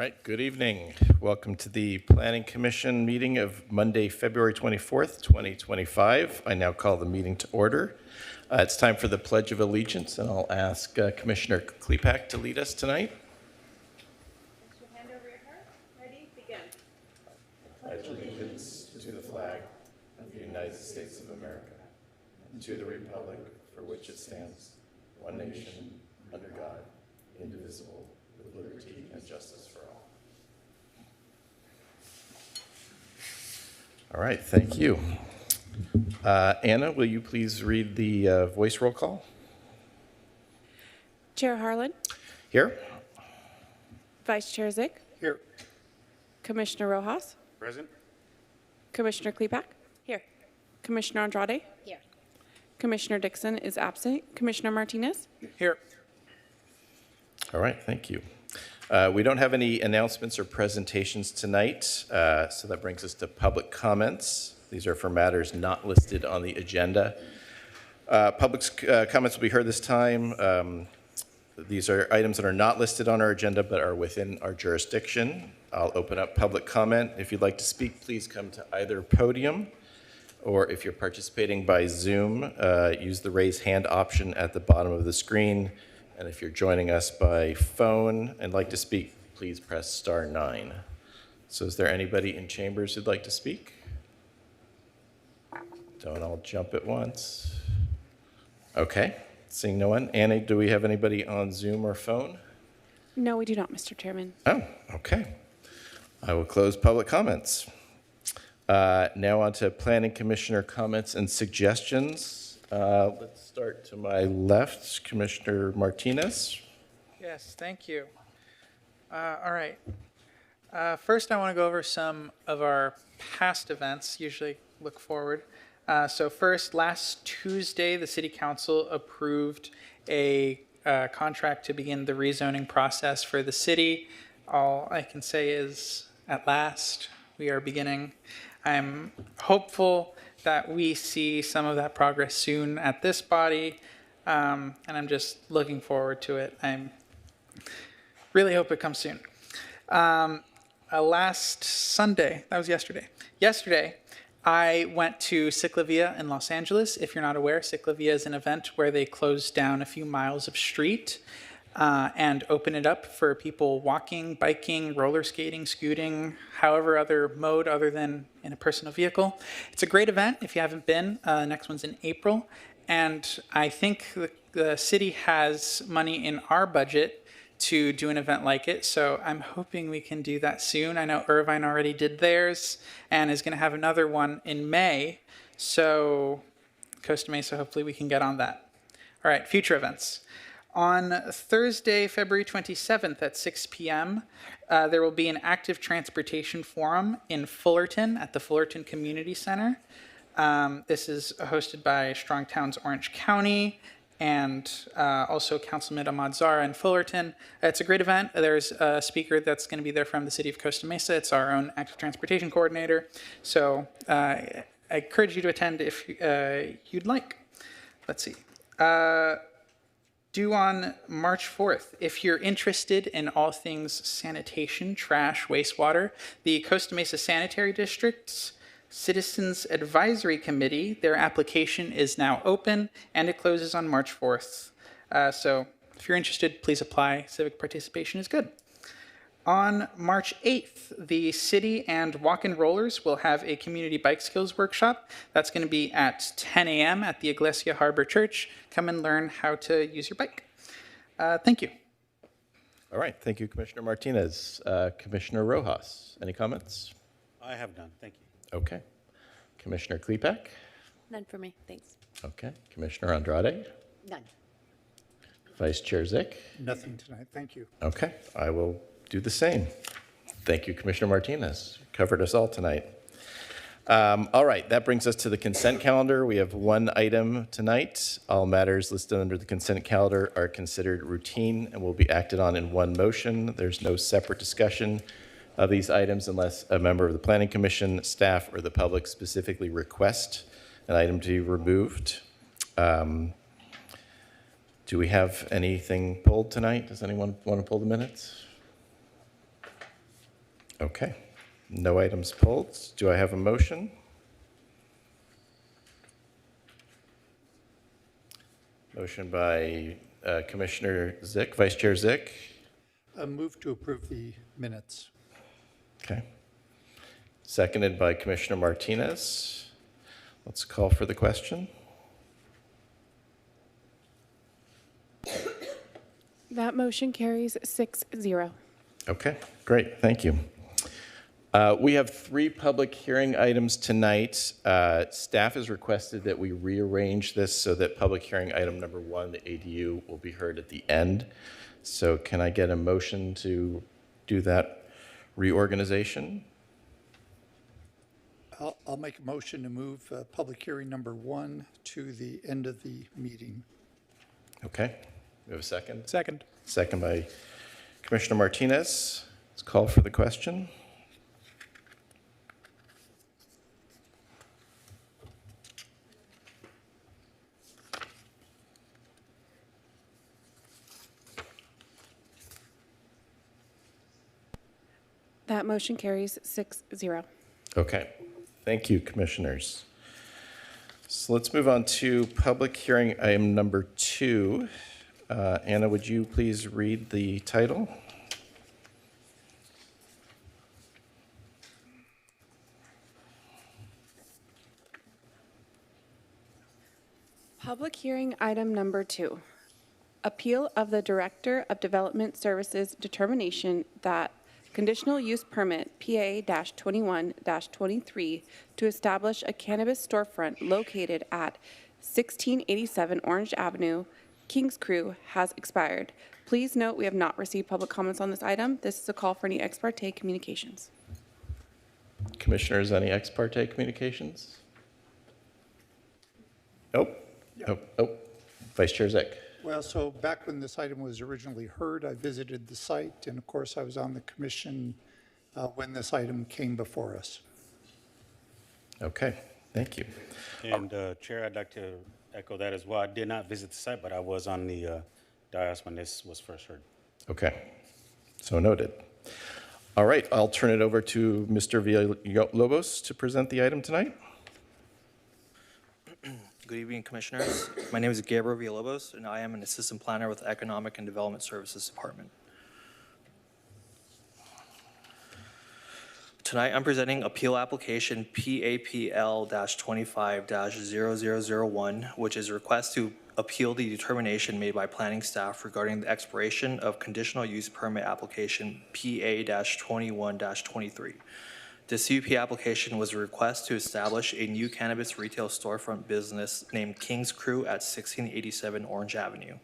right, good evening. Welcome to the Planning Commission meeting of Monday, February 24th, 2025. I now call the meeting to order. It's time for the Pledge of Allegiance, and I'll ask Commissioner Klepak to lead us tonight. Place your hand over your heart. Ready? Begin. Pledge allegiance to the flag of the United States of America and to the republic for which it stands, one nation, under God, indivisible, with liberty and justice for all. All right, thank you. Anna, will you please read the voice roll call? Chair Harlan. Here. Vice Chair Zick. Here. Commissioner Rojas. Present. Commissioner Klepak. Here. Commissioner Andrade. Here. Commissioner Dixon is absent. Commissioner Martinez. Here. All right, thank you. We don't have any announcements or presentations tonight, so that brings us to public comments. These are for matters not listed on the agenda. Public's comments will be heard this time. These are items that are not listed on our agenda but are within our jurisdiction. I'll open up public comment. If you'd like to speak, please come to either podium, or if you're participating by Zoom, use the raise hand option at the bottom of the screen. And if you're joining us by phone and like to speak, please press *9. So is there anybody in chambers who'd like to speak? Don't all jump at once. Okay, seeing no one. Annie, do we have anybody on Zoom or phone? No, we do not, Mr. Chairman. Oh, okay. I will close public comments. Now on to Planning Commissioner comments and suggestions. Let's start to my left, Commissioner Martinez. Yes, thank you. All right. First, I want to go over some of our past events, usually look forward. So first, last Tuesday, the City Council approved a contract to begin the rezoning process for the city. All I can say is, at last, we are beginning. I'm hopeful that we see some of that progress soon at this body, and I'm just looking forward to it. I really hope it comes soon. Last Sunday, that was yesterday. Yesterday, I went to Ciclavia in Los Angeles. If you're not aware, Ciclavia is an event where they close down a few miles of street and open it up for people walking, biking, roller skating, scooting, however other mode other than in a personal vehicle. It's a great event if you haven't been. Next one's in April. And I think the city has money in our budget to do an event like it. So I'm hoping we can do that soon. I know Irvine already did theirs and is going to have another one in May. So Costa Mesa, hopefully we can get on that. All right, future events. On Thursday, February 27th at 6 p.m., there will be an active transportation forum in Fullerton at the Fullerton Community Center. This is hosted by Strong Towns Orange County and also Councilman Ahmad Zara in Fullerton. It's a great event. There's a speaker that's going to be there from the city of Costa Mesa. It's our own active transportation coordinator. So I encourage you to attend if you'd like. Let's see. Due on March 4th. If you're interested in all things sanitation, trash, wastewater, the Costa Mesa Sanitary District's Citizens Advisory Committee, their application is now open and it closes on March 4th. So if you're interested, please apply. Civic participation is good. On March 8th, the city and Walk and Rollers will have a community bike skills workshop. That's going to be at 10 a.m. at the Iglesia Harbor Church. Come and learn how to use your bike. Thank you. All right, thank you, Commissioner Martinez. Commissioner Rojas, any comments? I have none, thank you. Okay. Commissioner Klepak? None for me, thanks. Okay. Commissioner Andrade? None. Vice Chair Zick? Nothing tonight, thank you. Okay, I will do the same. Thank you, Commissioner Martinez. Covered us all tonight. All right, that brings us to the consent calendar. We have one item tonight. All matters listed under the consent calendar are considered routine and will be acted on in one motion. There's no separate discussion of these items unless a member of the Planning Commission, staff, or the public specifically request an item to be removed. Do we have anything pulled tonight? Does anyone want to pull the minutes? Okay. No items pulled. Do I have a motion? Motion by Commissioner Zick, Vice Chair Zick. A move to approve the minutes. Okay. Seconded by Commissioner Martinez. Let's call for the question. That motion carries 6-0. Okay, great, thank you. We have 3 public hearing items tonight. Staff has requested that we rearrange this so that public hearing item number 1, the ADU, will be heard at the end. So can I get a motion to do that reorganization? I'll make a motion to move public hearing number 1 to the end of the meeting. Okay, we have a second? Second. Second by Commissioner Martinez. Let's call for the question. That motion carries 6-0. Okay, thank you, commissioners. So let's move on to public hearing item number 2. Anna, would you please read the title? Public hearing item number 2. Appeal of the Director of Development Services determination that conditional use permit PA-21-23 to establish a cannabis storefront located at 1687 Orange Avenue, Kings Crew, has expired. Please note we have not received public comments on this item. This is a call for any ex parte communications. Commissioners, any ex parte communications? Nope. Oh, Vice Chair Zick. Well, so back when this item was originally heard, I visited the site, and of course, I was on the commission when this item came before us. Okay, thank you. And Chair, I'd like to echo that as well. I did not visit the site, but I was on the dais when this was first heard. Okay, so noted. All right, I'll turn it over to Mr. Villalobos to present the item tonight. Good evening, Commissioners. My name is Gabriel Villalobos, and I am an Assistant Planner with the Economic and Development Services Department. Tonight, I'm presenting appeal application PAPL-25-0001, which is a request to appeal the determination made by planning staff regarding the expiration of conditional use permit application PA-21-23. The CUP application was a request to establish a new cannabis retail storefront business named Kings Crew at 1687 Orange Avenue.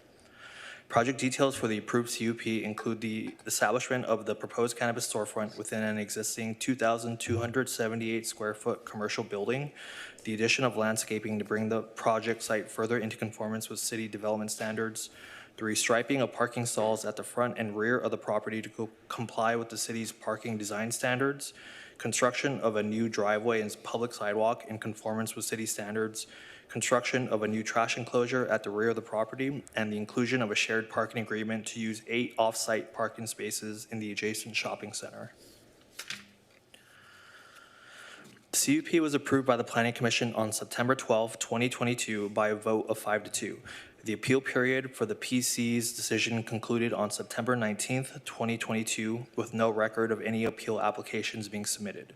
Project details for the approved CUP include the establishment of the proposed cannabis storefront within an existing 2,278 square foot commercial building, the addition of landscaping to bring the project site further into conformance with city development standards, the restriping of parking stalls at the front and rear of the property to comply with the city's parking design standards, construction of a new driveway and public sidewalk in conformance with city standards, construction of a new trash enclosure at the rear of the property, and the inclusion of a shared parking agreement to use 8 off-site parking spaces in the adjacent shopping center. The CUP was approved by the Planning Commission on September 12, 2022 by a vote of 5-2. The appeal period for the PC's decision concluded on September 19th, 2022, with no record of any appeal applications being submitted.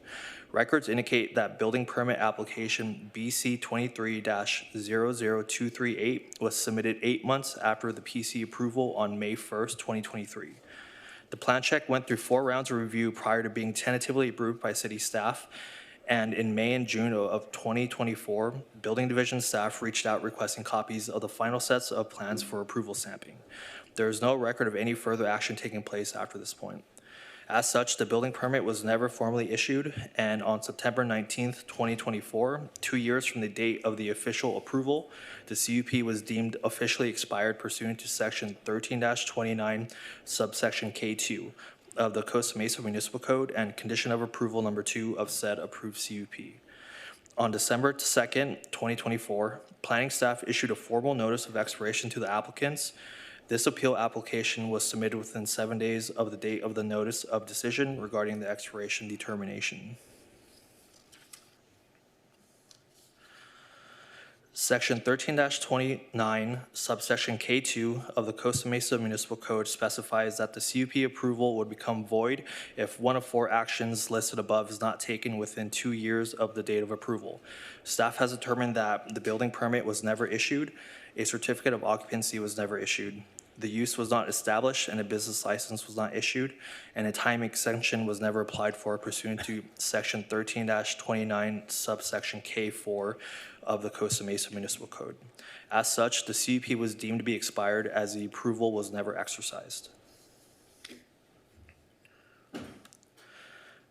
Records indicate that building permit application BC 23-00238 was submitted 8 months after the PC approval on May 1st, 2023. The plan check went through 4 rounds of review prior to being tentatively approved by city staff. And in May and June of 2024, Building Division staff reached out requesting copies of the final sets of plans for approval stamping. There is no record of any further action taking place after this point. As such, the building permit was never formally issued, and on September 19th, 2024, 2 years from the date of the official approval, the CUP was deemed officially expired pursuant to Section 13-29, subsection K2, of the Costa Mesa Municipal Code and condition of approval number 2 of said approved CUP. On December 2nd, 2024, planning staff issued a formal notice of expiration to the applicants. This appeal application was submitted within 7 days of the date of the notice of decision regarding the expiration determination. Section 13-29, subsection K2 of the Costa Mesa Municipal Code specifies that the CUP approval would become void if one of 4 actions listed above is not taken within 2 years of the date of approval. Staff has determined that the building permit was never issued, a certificate of occupancy was never issued, the use was not established, and a business license was not issued, and a time extension was never applied for pursuant to Section 13-29, subsection K4 of the Costa Mesa Municipal Code. As such, the CUP was deemed to be expired as the approval was never exercised.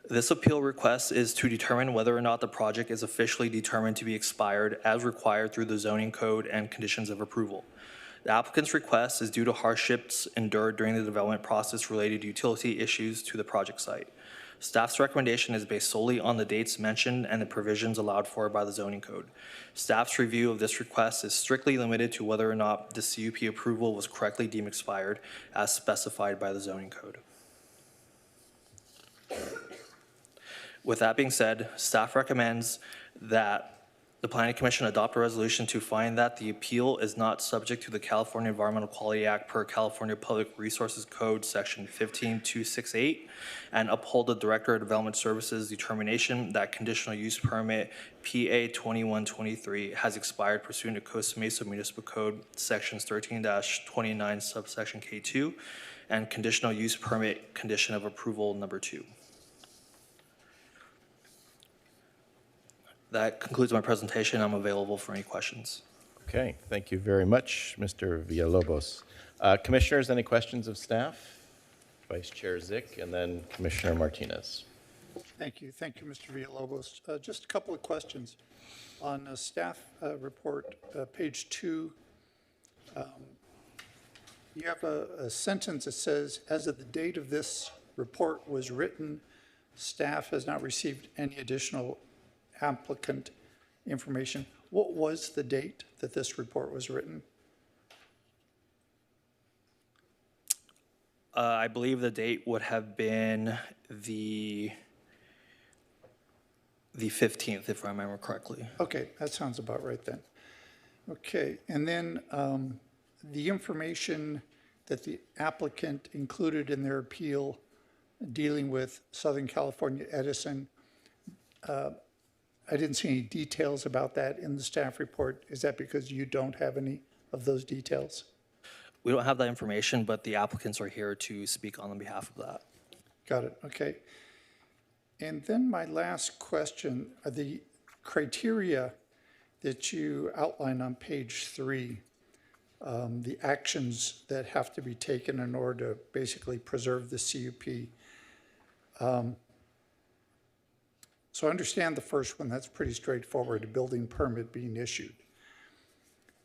This appeal request is to determine whether or not the project is officially determined to be expired as required through the zoning code and conditions of approval. The applicant's request is due to hardships endured during the development process related to utility issues to the project site. Staff's recommendation is based solely on the dates mentioned and the provisions allowed for by the zoning code. Staff's review of this request is strictly limited to whether or not the CUP approval was correctly deemed expired as specified by the zoning code. With that being said, staff recommends that the Planning Commission adopt a resolution to find that the appeal is not subject to the California Environmental Quality Act per California Public Resources Code, Section 15268, and uphold the Director of Development Services determination that conditional use permit PA 2123 has expired pursuant to Costa Mesa Municipal Code, Sections 13-29, subsection K2, and conditional use permit condition of approval number 2. That concludes my presentation. I'm available for any questions. Okay, thank you very much, Mr. Villalobos. Commissioners, any questions of staff? Vice Chair Zick and then Commissioner Martinez. Thank you, Mr. Villalobos. Just a couple of questions. On staff report, page 2, you have a sentence that says, as of the date of this report was written, staff has not received any additional applicant information. What was the date that this report was written? I believe the date would have been the 15th, if I remember correctly. Okay, that sounds about right then. Okay, and then the information that the applicant included in their appeal dealing with Southern California Edison, I didn't see any details about that in the staff report. Is that because you don't have any of those details? We don't have that information, but the applicants are here to speak on behalf of that. Got it, okay. And then my last question, are the criteria that you outline on page 3, the actions that have to be taken in order to basically preserve the CUP. So I understand the first one, that's pretty straightforward, a building permit being issued.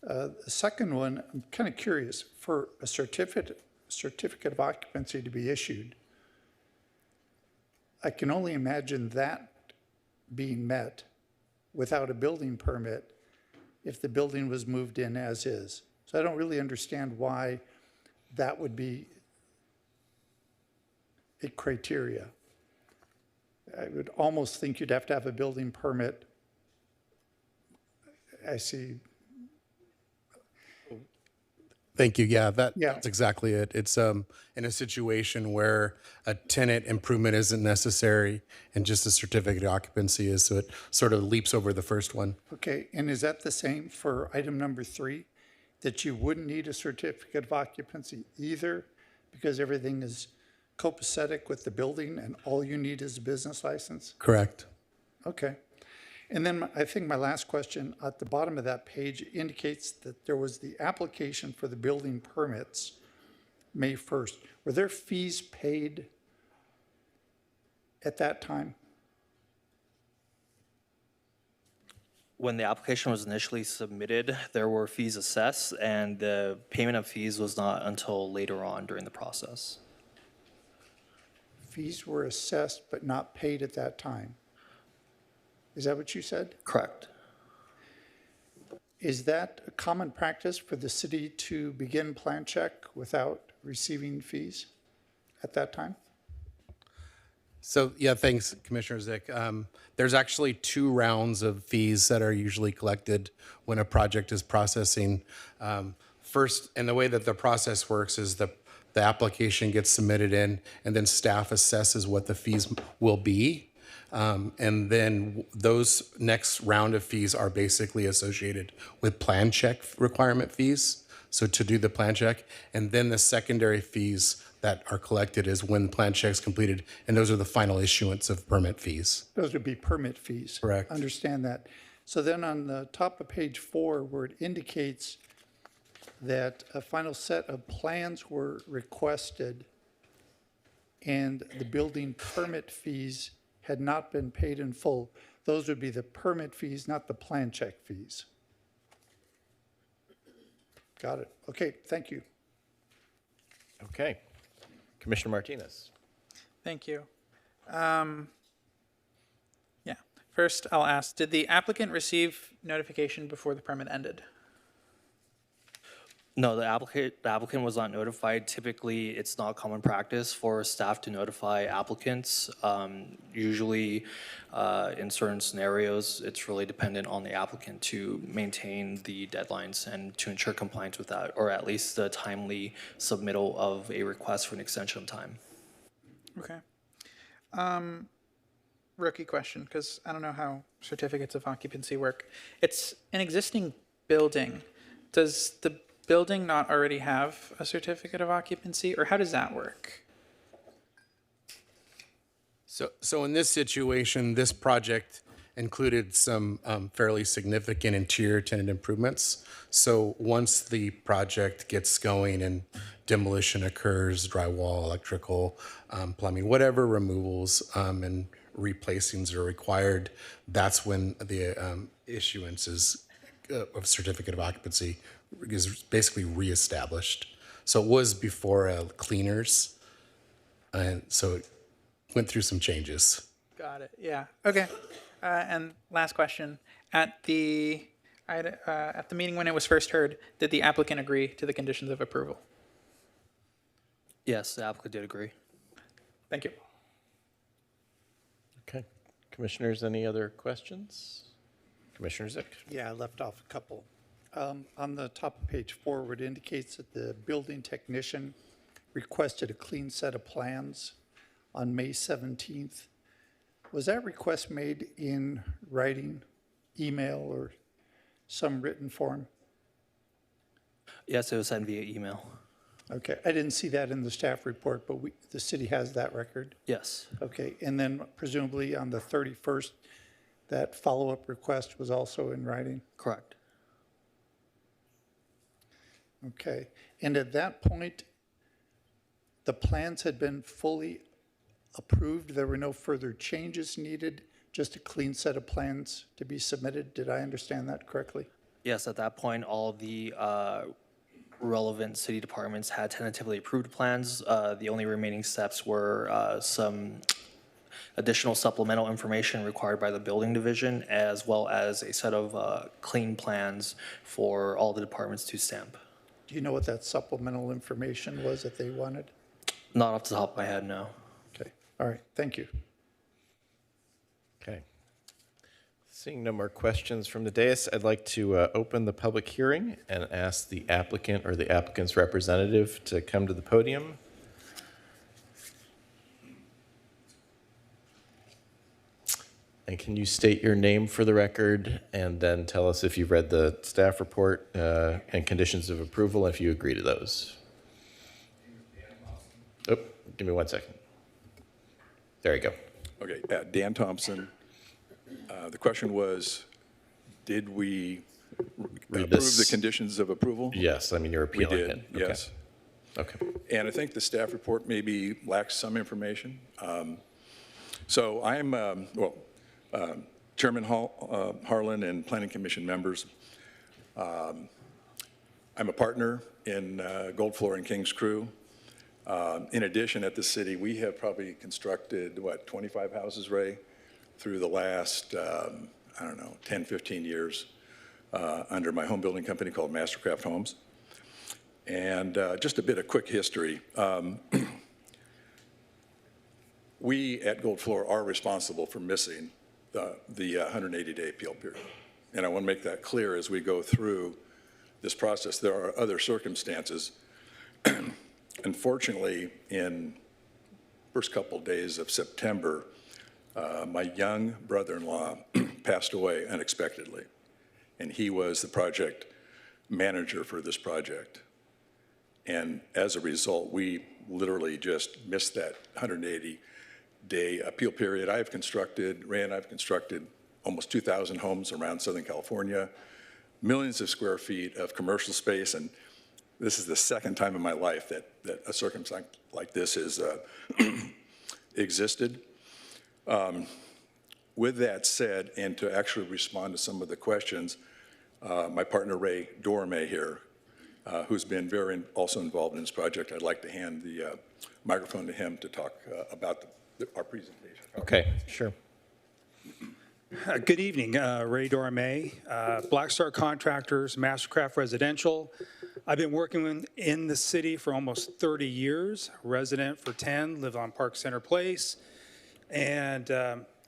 The second one, I'm kind of curious, for a certificate of occupancy to be issued, I can only imagine that being met without a building permit if the building was moved in as is. So I don't really understand why that would be a criteria. I would almost think you'd have to have a building permit. I see. Thank you. Yeah, Yeah. that's exactly it. It's in a situation where a tenant improvement isn't necessary and just a certificate of occupancy is, so it sort of leaps over the first one. Okay, and is that the same for item number 3, that you wouldn't need a certificate of occupancy either because everything is copacetic with the building and all you need is a business license? Correct. Okay. And then I think my last question at the bottom of that page indicates that there was the application for the building permits May 1st. Were there fees paid at that time? When the application was initially submitted, there were fees assessed, and the payment of fees was not until later on during the process. Fees were assessed but not paid at that time. Is that what you said? Correct. Is that a common practice for the city to begin plan check without receiving fees at that time? So, yeah, thanks, Commissioner Zick. There's actually 2 rounds of fees that are usually collected when a project is processing. First, and the way that the process works is the application gets submitted in, and then staff assesses what the fees will be. And then those next round of fees are basically associated with plan check requirement fees. So to do the plan check, and then the secondary fees that are collected is when plan check's completed, and those are the final issuance of permit fees. Those would be permit fees. Correct. Understand that. So then on the top of page 4, where it indicates that a final set of plans were requested and the building permit fees had not been paid in full, those would be the permit fees, not the plan check fees. Got it. Okay, thank you. Okay. Commissioner Martinez. Thank you. Yeah. First, I'll ask, did the applicant receive notification before the permit ended? No, the applicant was not notified. Typically, it's not common practice for staff to notify applicants. Usually, in certain scenarios, it's really dependent on the applicant to maintain the deadlines and to ensure compliance with that, or at least the timely submittal of a request for an extension of time. Okay. Rookie question, because I don't know how certificates of occupancy work. It's an existing building. Does the building not already have a certificate of occupancy, or how does that work? So in this situation, this project included some fairly significant interior tenant improvements. So once the project gets going and demolition occurs, drywall, electrical, plumbing, whatever removals and replacings are required, that's when the issuances of certificate of occupancy is basically reestablished. So it was before cleaners, and so it went through some changes. Got it. Yeah. Okay. And last question: at the meeting when it was first heard, did the applicant agree to the conditions of approval? Yes, the applicant did agree. Thank you. Okay. Commissioners, any other questions? Commissioner Zick. Yeah, I left off a couple. On the top of page 4, where it indicates that the building technician requested a clean set of plans on May 17th. Was that request made in writing, email, or some written form? Yes, it was sent via email. Okay, I didn't see that in the staff report, but the city has that record. Yes. Okay, and then presumably on the 31st, that follow-up request was also in writing? Correct. Okay, and at that point, the plans had been fully approved? There were no further changes needed, just a clean set of plans to be submitted? Did I understand that correctly? Yes, at that point, all the relevant city departments had tentatively approved plans. The only remaining steps were some additional supplemental information required by the building division, as well as a set of clean plans for all the departments to stamp. Do you know what that supplemental information was that they wanted? Not off the top of my head, no. Okay, all right, thank you. Okay. Seeing no more questions from the dais, I'd like to open the public hearing and ask the applicant or the applicant's representative to come to the podium. And can you state your name for the record and then tell us if you've read the staff report and conditions of approval, if you agree to those? Oh, give me 1 second. There you go. Okay, Dan Thompson. The question was, did we approve the conditions of approval? Yes, I mean, you're We appealing did, it. Okay. yes. Okay. And I think the staff report maybe lacks some information. So I'm, Chairman Harlan and Planning Commission members. I'm a partner in Gold Floor and King's Crew. In addition, at the city, we have probably constructed, 25 houses, Ray, through the last, 10, 15 years. under my home building company called Mastercraft Homes. And just a bit of quick history. We at Gold Floor are responsible for missing the 180-day appeal period. And I want to make that clear as we go through this process. There are other circumstances. Unfortunately, in first couple days of September, my young brother-in-law passed away unexpectedly. And he was the project manager for this project. And as a result, we literally just missed that 180-day appeal period. Ray and I have constructed almost 2,000 homes around Southern California, millions of square feet of commercial space, and this is the second time in my life that a circumstance like this has existed. With that said, and to actually respond to some of the questions, my partner Ray Dorame here, who's been very also involved in this project, I'd like to hand the microphone to him to talk about our presentation. Okay, sure. Good evening, Ray Dorame, Black Star Contractors, Mastercraft Residential. I've been working in the city for almost 30 years, resident for 10, live on Park Center Place, and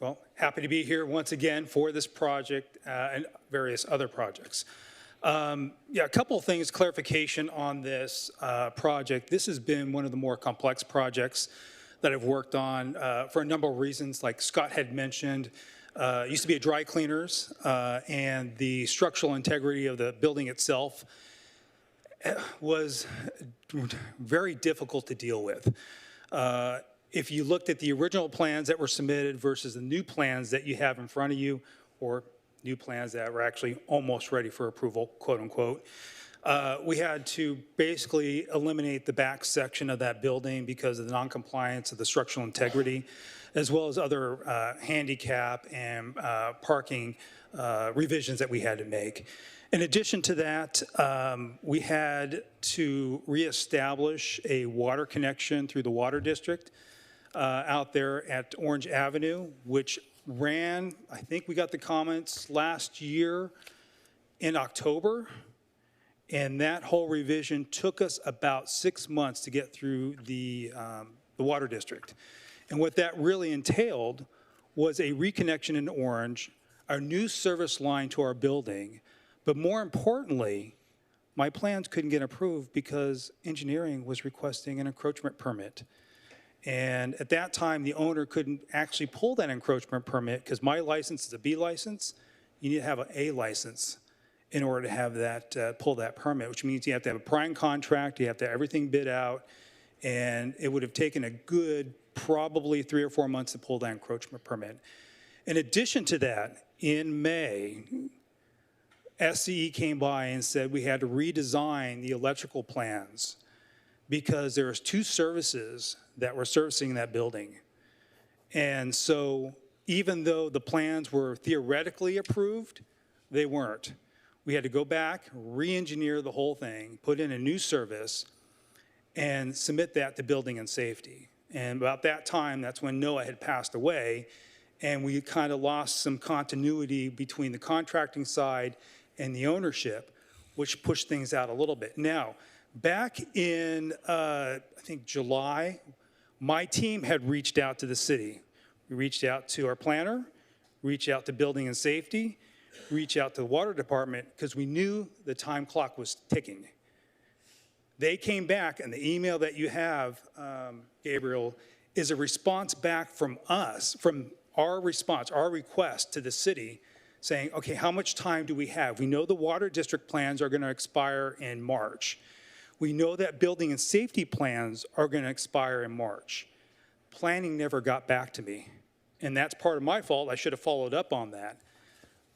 well, happy to be here once again for this project and various other projects. Yeah, a couple of things, clarification on this project. This has been one of the more complex projects that I've worked on for a number of reasons, like Scott had mentioned. It used to be a dry cleaners, and the structural integrity of the building itself was very difficult to deal with. If you looked at the original plans that were submitted versus the new plans that you have in front of you, or new plans that were actually almost ready for approval, quote unquote, we had to basically eliminate the back section of that building because of the non-compliance of the structural integrity, as well as other handicap and parking revisions that we had to make. In addition to that, we had to reestablish a water connection through the water district out there at Orange Avenue, which ran, I think we got the comments last year in October, and that whole revision took us about 6 months to get through the water district. And what that really entailed was a reconnection in Orange, our new service line to our building, but more importantly, my plans couldn't get approved because engineering was requesting an encroachment permit. And at that time, the owner couldn't actually pull that encroachment permit because my license is a B license. You need to have an A license in order to have that, pull that permit, which means you have to have a prime contract, you have to have everything bid out, and it would have taken a good probably 3 or 4 months to pull that encroachment permit. In addition to that, in May, SCE came by and said we had to redesign the electrical plans because there was 2 services that were servicing that building. And so even though the plans were theoretically approved, they weren't. We had to go back, re-engineer the whole thing, put in a new service, and submit that to building and safety. And about that time, that's when Noah had passed away, and we kind of lost some continuity between the contracting side and the ownership, which pushed things out a little bit. Now, back in, I think, July, my team had reached out to the city. We reached out to our planner, reached out to building and safety, reached out to the water department because we knew the time clock was ticking. They came back, and the email that you have, Gabriel, is a response back from us, from our response, our request to the city, saying, okay, how much time do we have? We know the water district plans are going to expire in March. We know that building and safety plans are going to expire in March. Planning never got back to me, and that's part of my fault. I should have followed up on that.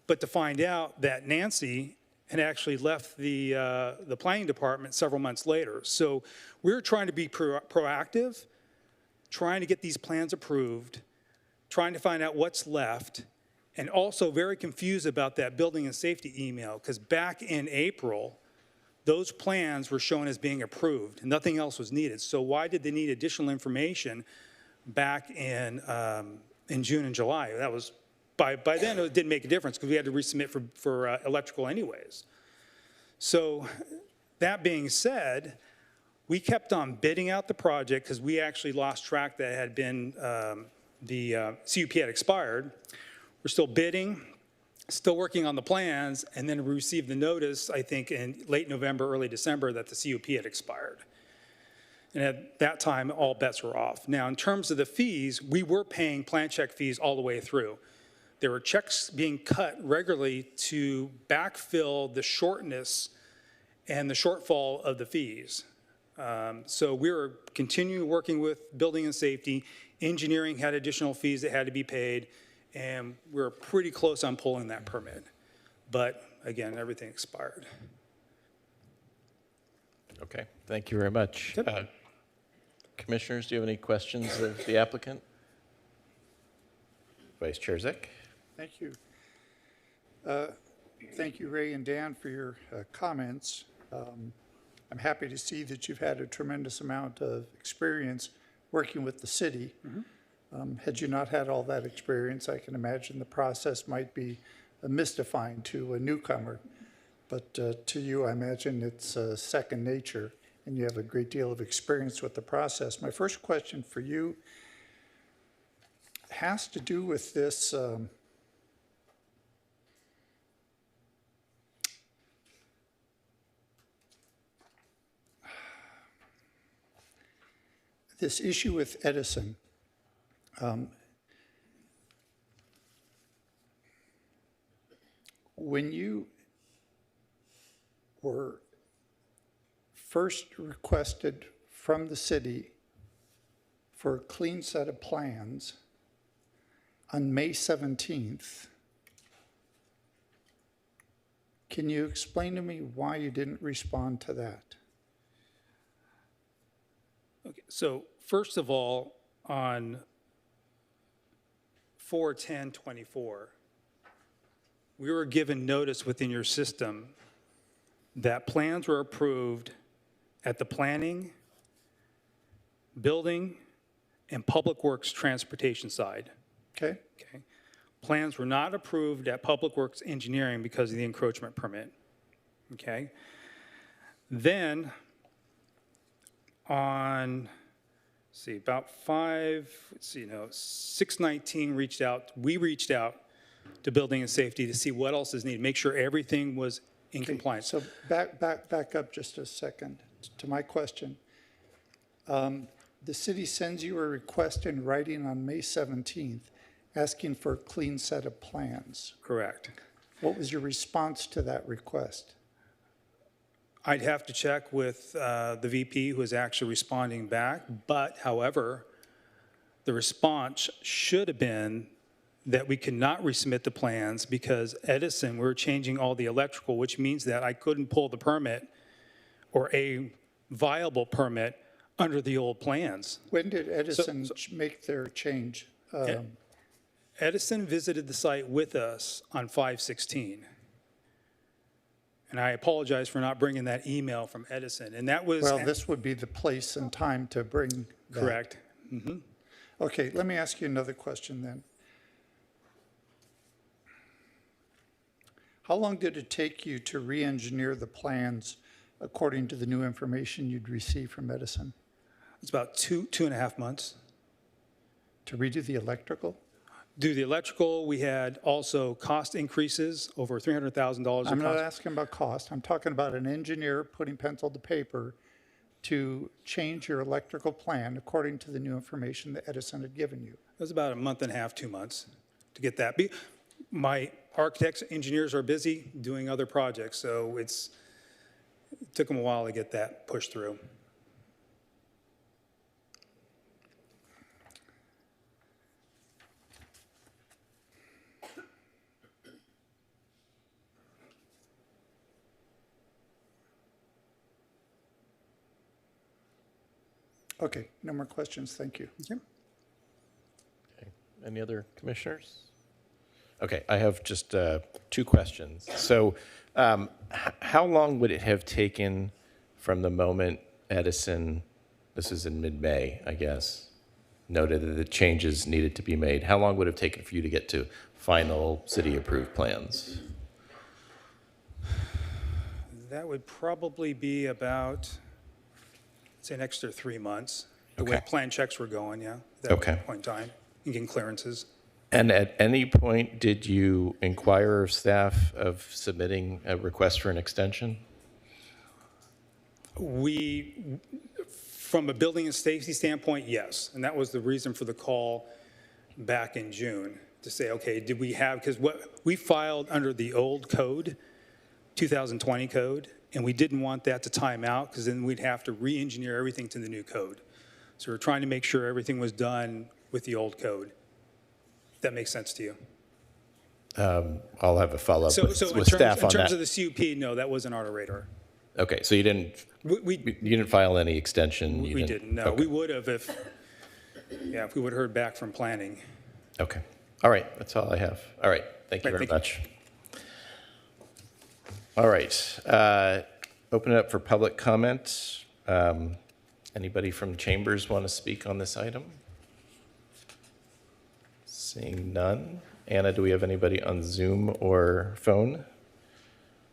But to find out that Nancy had actually left the planning department several months later. So we're trying to be proactive, trying to get these plans approved, trying to find out what's left, and also very confused about that building and safety email, because back in April, those plans were shown as being approved, and nothing else was needed. So why did they need additional information back in June and July? That was by then, it didn't make a difference because we had to resubmit for electrical anyways. So that being said, we kept on bidding out the project because we actually lost track that it had been, the CUP had expired. We're still bidding, still working on the plans, and then we received the notice, I think, in late November, early December, that the CUP had expired. And at that time, all bets were off. Now, in terms of the fees, we were paying plan check fees all the way through. There were checks being cut regularly to backfill the shortness and the shortfall of the fees. So we were continuing working with building and safety. Engineering had additional fees that had to be paid, and we were pretty close on pulling that permit. But again, everything expired. Okay, thank you very much. Commissioners, do you have any questions of the applicant? Vice Chair Zick? Thank you. Thank you, Ray and Dan, for your comments. I'm happy to see that you've had a tremendous amount of experience working with the city. Had you not had all that experience, I can imagine the process might be mystifying to a newcomer. But to you, I imagine it's second nature, and you have a great deal of experience with the process. My first question for you has to do with this this issue with Edison. When you were first requested from the city for a clean set of plans on May 17th, can you explain to me why you didn't respond to that? Okay, so first of all, on 4/10/24, we were given notice within your system that plans were approved at the planning, building, and public works transportation side. Okay? Okay. Plans were not approved at public works engineering because of the encroachment permit. Okay. Then on, let's see, about 6/19 we reached out to building and safety to see what else is needed, make sure everything was in compliance. So back up just a second to my question. The city sends you a request in writing on May 17th asking for a clean set of plans. Correct. What was your response to that request? I'd have to check with the VP who is actually responding back, but however, the response should have been that we could not resubmit the plans because Edison, we're changing all the electrical, which means that I couldn't pull the permit or a viable permit under the old plans. When did Edison make their change? Edison visited the site with us on 5/16. And I apologize for not bringing that email from Edison. And that was. Well, this would be the place and time to bring that. Correct. Mm-hmm. Okay, let me ask you another question then. How long did it take you to re-engineer the plans according to the new information you'd received from Edison? It's about two and a half months. To redo the electrical? Do the electrical, we had also cost increases, over $300,000. I'm not asking about cost. I'm talking about an engineer putting pencil to paper to change your electrical plan according to the new information that Edison had given you. It was about a month and a half, 2 months to get that. My architects, engineers are busy doing other projects, so it took them a while to get that pushed through. Okay, no more questions. Thank you. Okay. Okay. Any other commissioners? Okay, I have just 2 questions. So how long would it have taken from the moment Edison, this is in mid-May, I guess, noted that the changes needed to be made. How long would it have taken for you to get to final city-approved plans? That would probably be about, say, an extra 3 months. The way Okay. plan checks were going, yeah. At Okay. that point in time, and getting clearances. And at any point, did you inquire of staff of submitting a request for an extension? We, from a building and safety standpoint, yes. And that was the reason for the call back in June, to say, okay, did we have, because what we filed under the old code, 2020 code, and we didn't want that to time out, because then we'd have to re-engineer everything to the new code. So we're trying to make sure everything was done with the old code. If that makes sense to you. I'll have a follow-up So with in staff on terms that. of the CUP, no, that wasn't on our radar. Okay, so you didn't file any extension? We didn't, no. Okay. We would have if we would have heard back from planning. Okay. All right, that's all I have. All right, thank you Right, very thank much. All right, open it up for public comment. Anybody from chambers want to speak on this item? Seeing none. Anna, do we have anybody on Zoom or phone?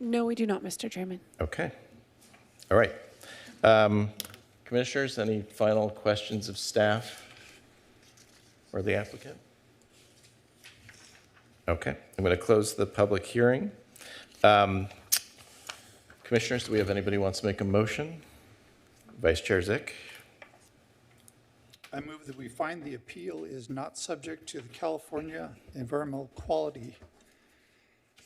No, we do not, Mr. Chairman. Okay. All right. Commissioners, any final questions of staff or the applicant? Okay, I'm going to close the public hearing. Commissioners, do we have anybody who wants to make a motion? Vice Chair Zick? I move that we find the appeal is not subject to the California Environmental Quality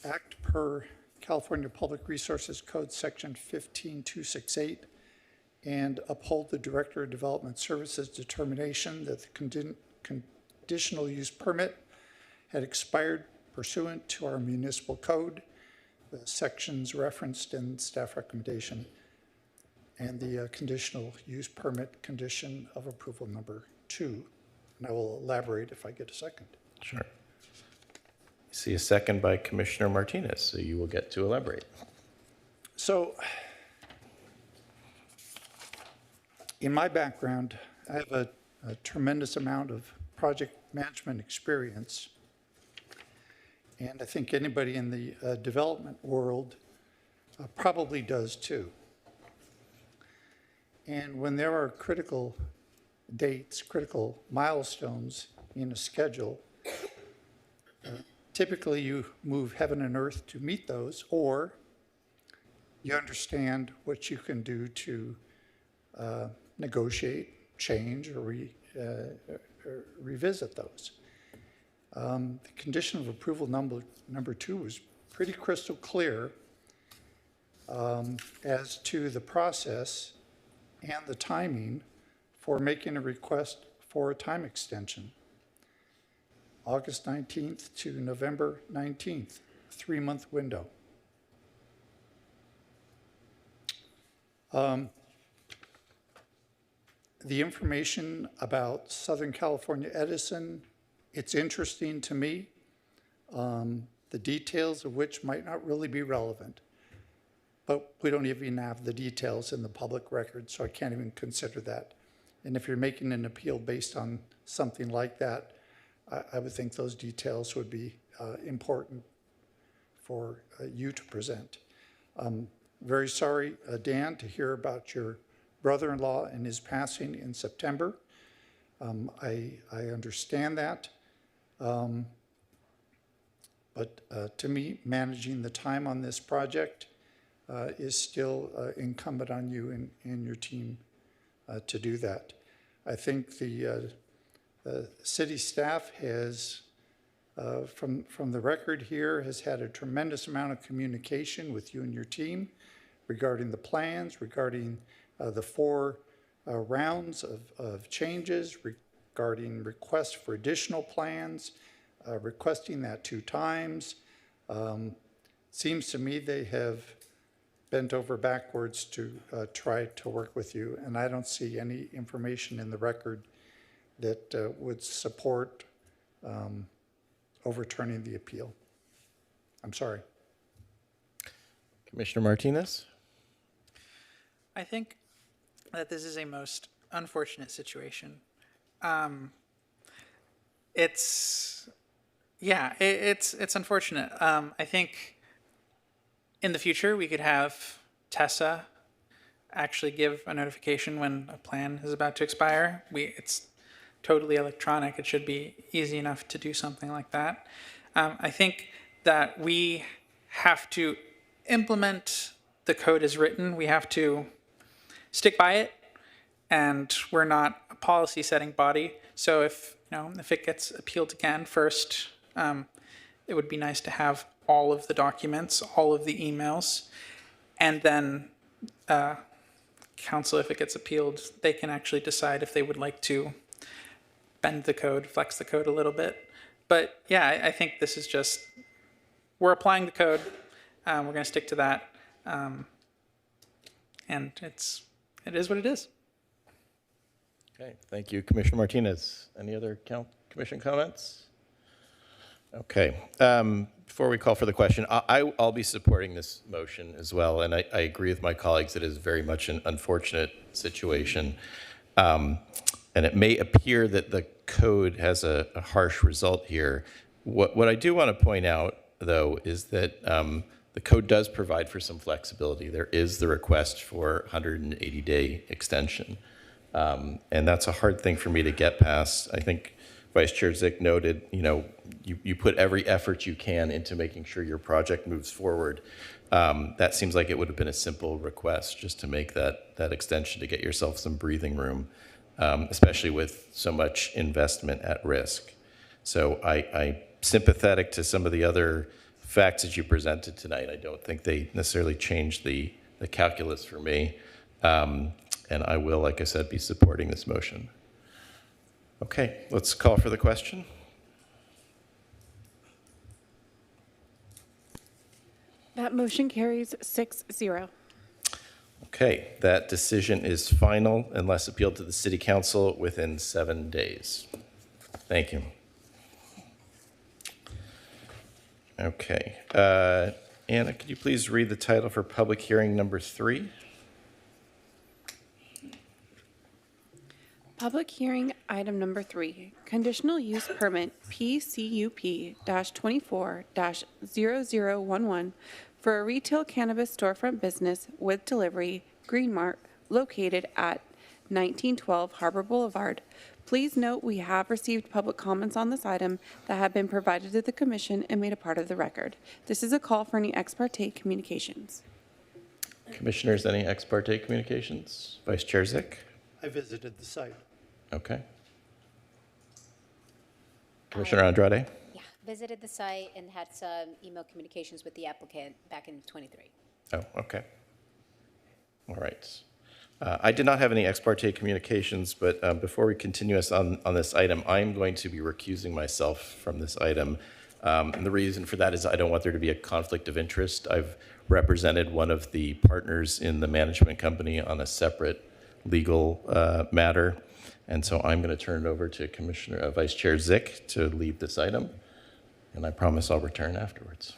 Act per California Public Resources Code, Section 15268, and uphold the Director of Development Services determination that the conditional use permit had expired pursuant to our municipal code, the sections referenced in staff recommendation, and the conditional use permit condition of approval number 2. And I will elaborate if I get a second. Sure. See a second by Commissioner Martinez, so you will get to elaborate. So, in my background, I have a tremendous amount of project management experience. And I think anybody in the development world probably does too. And when there are critical dates, critical milestones in a schedule, typically you move heaven and earth to meet those, or you understand what you can do to negotiate, change, or revisit those. The condition of approval number 2 was pretty crystal clear as to the process and the timing for making a request for a time extension. August 19th to November 19th, 3-month window. The information about Southern California Edison, it's interesting to me, the details of which might not really be relevant. But we don't even have the details in the public record, so I can't even consider that. And if you're making an appeal based on something like that, I would think those details would be important for you to present. Very sorry, Dan, to hear about your brother-in-law and his passing in September. I understand that. But to me, managing the time on this project is still incumbent on you and your team to do that. I think the city staff has, from the record here, has had a tremendous amount of communication with you and your team regarding the plans, regarding the 4 rounds of changes, regarding requests for additional plans, requesting that 2 times. Seems to me they have bent over backwards to try to work with you, and I don't see any information in the record that would support overturning the appeal. I'm sorry. Commissioner Martinez? I think that this is a most unfortunate situation. It's, yeah, it's unfortunate. I think in the future, we could have Tessa actually give a notification when a plan is about to expire. It's totally electronic. It should be easy enough to do something like that. I think that we have to implement the code as written. We have to stick by it, and we're not a policy setting body. So if it gets appealed again first, it would be nice to have all of the documents, all of the emails, and then council, if it gets appealed, they can actually decide if they would like to bend the code, flex the code a little bit. But yeah, I think this is just, we're applying the code. We're going to stick to that. And it is what it is. Okay, thank you. Commissioner Martinez, any other commission comments? Okay, before we call for the question, I'll be supporting this motion as well, and I agree with my colleagues. It is very much an unfortunate situation. And it may appear that the code has a harsh result here. What I do want to point out, though, is that the code does provide for some flexibility. There is the request for 180-day extension. And that's a hard thing for me to get past. I think Vice Chair Zick noted, you put every effort you can into making sure your project moves forward. That seems like it would have been a simple request just to make that extension to get yourself some breathing room, especially with so much investment at risk. So I'm sympathetic to some of the other facts that you presented tonight. I don't think they necessarily change the calculus for me. And I will, like I said, be supporting this motion. Okay, let's call for the question. That motion carries 6-0. Okay, that decision is final unless appealed to the City Council within 7 days. Thank you. Okay, Anna, could you please read the title for public hearing number 3? Public hearing item number 3, conditional use permit PCUP-24-0011 for a retail cannabis storefront business with delivery, Green Mart, located at 1912 Harbor Boulevard. Please note we have received public comments on this item that have been provided to the commission and made a part of the record. This is a call for any ex parte communications. Commissioners, any ex parte communications? Vice Chair Zick? I visited the site. Okay. Commissioner Andrade? Yeah, visited the site and had some email communications with the applicant back in '23. Oh, okay. All right. I did not have any ex parte communications, but before we continue us on this item, I'm going to be recusing myself from this item. And the reason for that is I don't want there to be a conflict of interest. I've represented one of the partners in the management company on a separate legal matter. And so I'm going to turn it over to Vice Chair Zick to lead this item. And I promise I'll return afterwards.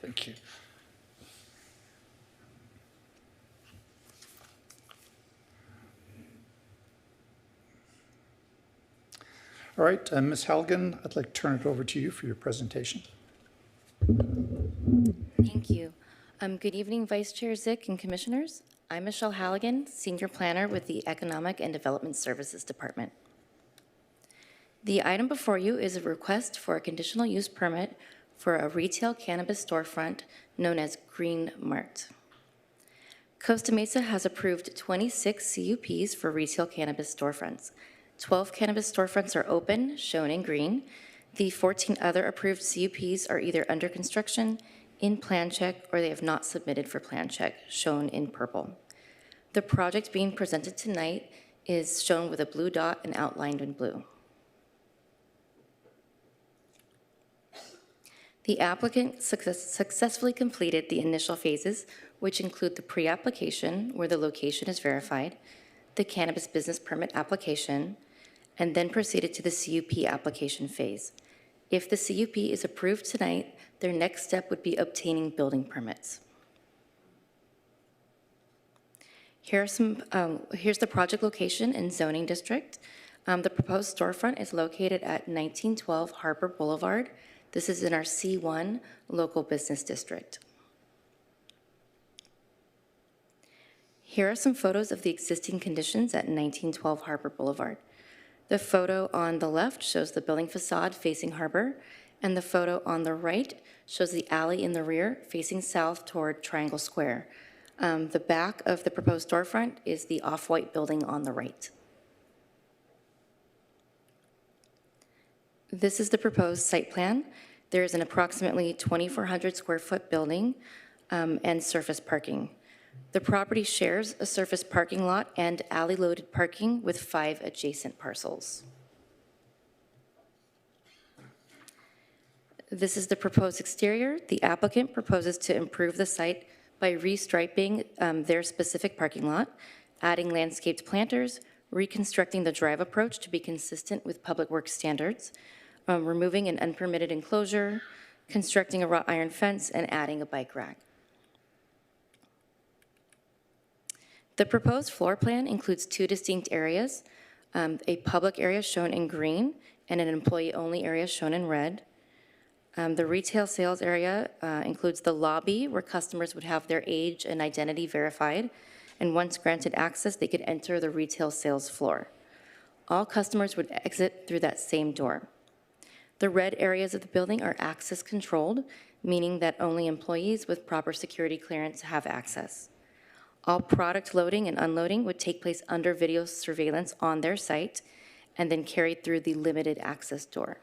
Thank you. All right, Ms. Halligan, I'd like to turn it over to you for your presentation. Thank you. Good evening, Vice Chair Zick and Commissioners. I'm Michelle Halligan, Senior Planner with the Economic and Development Services Department. The item before you is a request for a conditional use permit for a retail cannabis storefront known as Green Mart. Costa Mesa has approved 26 CUPs for retail cannabis storefronts. 12 cannabis storefronts are open, shown in green. The 14 other approved CUPs are either under construction, in plan check, or they have not submitted for plan check, shown in purple. The project being presented tonight is shown with a blue dot and outlined in blue. The applicant successfully completed the initial phases, which include the pre-application, where the location is verified, the cannabis business permit application, and then proceeded to the CUP application phase. If the CUP is approved tonight, their next step would be obtaining building permits. Here's the project location and zoning district. The proposed storefront is located at 1912 Harbor Boulevard. This is in our C1 local business district. Here are some photos of the existing conditions at 1912 Harbor Boulevard. The photo on the left shows the building facade facing harbor, and the photo on the right shows the alley in the rear facing south toward Triangle Square. The back of the proposed storefront is the off-white building on the right. This is the proposed site plan. There is an approximately 2,400 square foot building and surface parking. The property shares a surface parking lot and alley-loaded parking with 5 adjacent parcels. This is the proposed exterior. The applicant proposes to improve the site by restriping their specific parking lot, adding landscaped planters, reconstructing the drive approach to be consistent with public works standards, removing an unpermitted enclosure, constructing a wrought iron fence, and adding a bike rack. The proposed floor plan includes 2 distinct areas, a public area shown in green and an employee-only area shown in red. The retail sales area includes the lobby where customers would have their age and identity verified, and once granted access, they could enter the retail sales floor. All customers would exit through that same door. The red areas of the building are access controlled, meaning that only employees with proper security clearance have access. All product loading and unloading would take place under video surveillance on their site and then carried through the limited access door.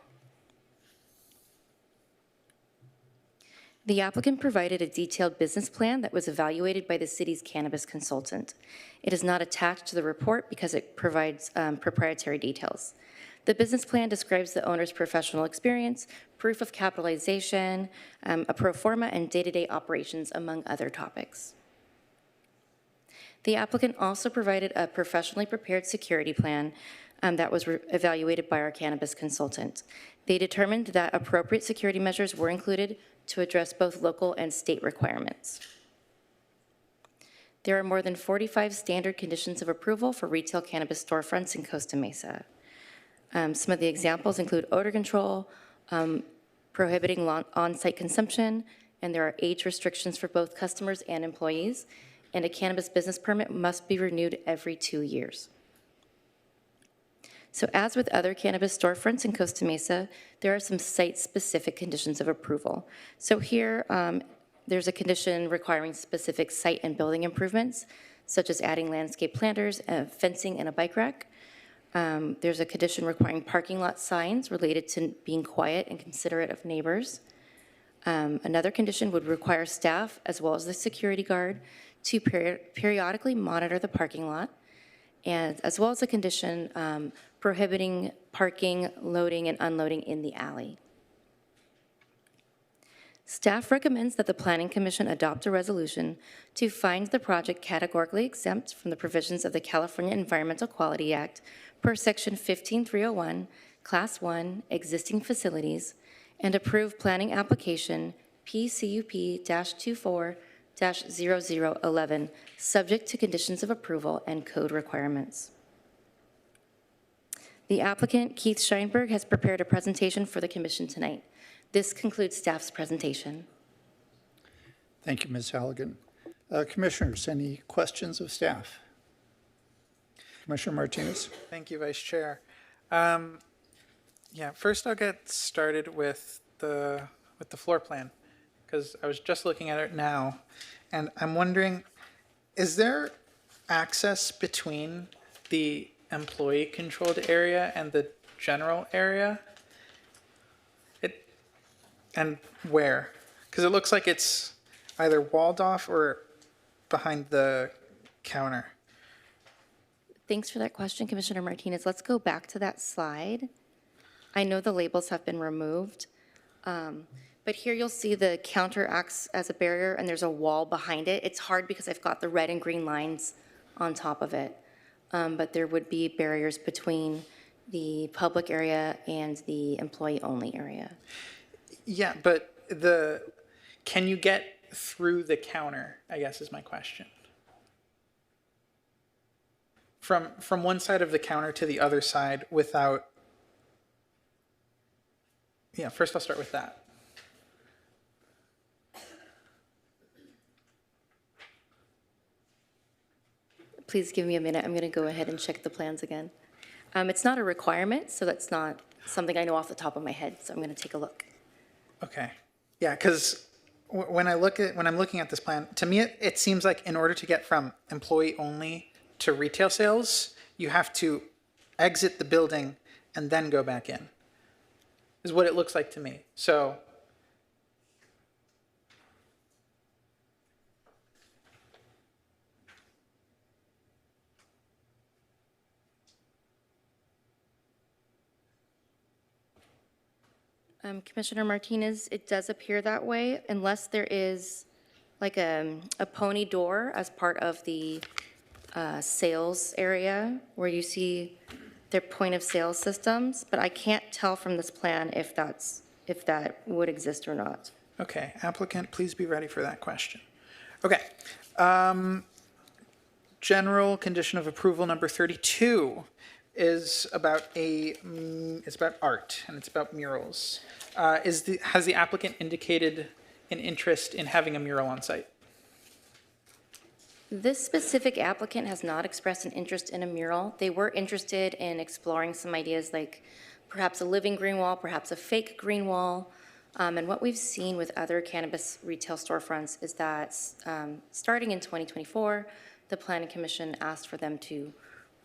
The applicant provided a detailed business plan that was evaluated by the city's cannabis consultant. It is not attached to the report because it provides proprietary details. The business plan describes the owner's professional experience, proof of capitalization, a pro forma, and day-to-day operations, among other topics. The applicant also provided a professionally prepared security plan that was evaluated by our cannabis consultant. They determined that appropriate security measures were included to address both local and state requirements. There are more than 45 standard conditions of approval for retail cannabis storefronts in Costa Mesa. Some of the examples include odor control, prohibiting on-site consumption, and there are age restrictions for both customers and employees, and a cannabis business permit must be renewed every 2 years. So as with other cannabis storefronts in Costa Mesa, there are some site-specific conditions of approval. So here, there's a condition requiring specific site and building improvements, such as adding landscape planters, fencing, and a bike rack. There's a condition requiring parking lot signs related to being quiet and considerate of neighbors. Another condition would require staff, as well as the security guard, to periodically monitor the parking lot, and as well as a condition prohibiting parking, loading, and unloading in the alley. Staff recommends that the Planning Commission adopt a resolution to find the project categorically exempt from the provisions of the California Environmental Quality Act per Section 15301, Class 1, Existing Facilities, and approve planning application PCUP-24-0011, subject to conditions of approval and code requirements. The applicant, Keith Scheinberg, has prepared a presentation for the commission tonight. This concludes staff's presentation. Thank you, Ms. Halligan. Commissioners, any questions of staff? Commissioner Martinez? Thank you, Vice Chair. Yeah, first I'll get started with the floor plan, because I was just looking at it now, and I'm wondering, is there access between the employee-controlled area and the general area? And where? Because it looks like it's either walled off or behind the counter. Thanks for that question, Commissioner Martinez. Let's go back to that slide. I know the labels have been removed, but here you'll see the counter acts as a barrier and there's a wall behind it. It's hard because I've got the red and green lines on top of it, but there would be barriers between the public area and the employee-only area. Yeah, but can you get through the counter, I guess is my question. from one side of the counter to the other side without, yeah, first I'll start with that. Please give me a minute. I'm going to go ahead and check the plans again. It's not a requirement, so that's not something I know off the top of my head, so I'm going to take a look. Okay. Yeah, because when I'm looking at this plan, to me, it seems like in order to get from employee only to retail sales, you have to exit the building and then go back in, is what it looks like to me. So, Commissioner Martinez, it does appear that way unless there is like a pony door as part of the sales area where you see their point of sale systems, but I can't tell from this plan if that would exist or not. okay, applicant, please be ready for that question. Okay. General condition of approval number 32 is about it's about art and it's about murals. Has the applicant indicated an interest in having a mural on site? This specific applicant has not expressed an interest in a mural. They were interested in exploring some ideas like perhaps a living green wall, perhaps a fake green wall. And what we've seen with other cannabis retail storefronts is that starting in 2024, the Planning Commission asked for them to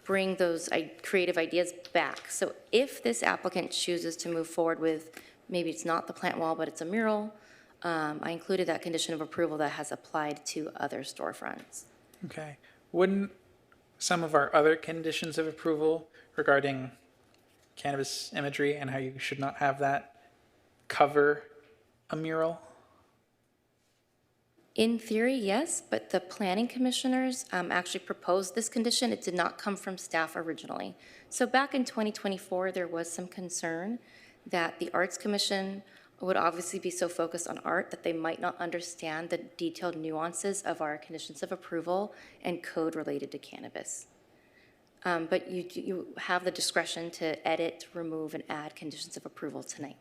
bring those creative ideas back. So if this applicant chooses to move forward with, maybe it's not the plant wall, but it's a mural, I included that condition of approval that has applied to other storefronts. Okay. Wouldn't some of our other conditions of approval regarding cannabis imagery and how you should not have that cover a mural? In theory, yes, but the planning commissioners actually proposed this condition. It did not come from staff originally. So back in 2024, there was some concern that the Arts Commission would obviously be so focused on art that they might not understand the detailed nuances of our conditions of approval and code related to cannabis. But you have the discretion to edit, remove, and add conditions of approval tonight.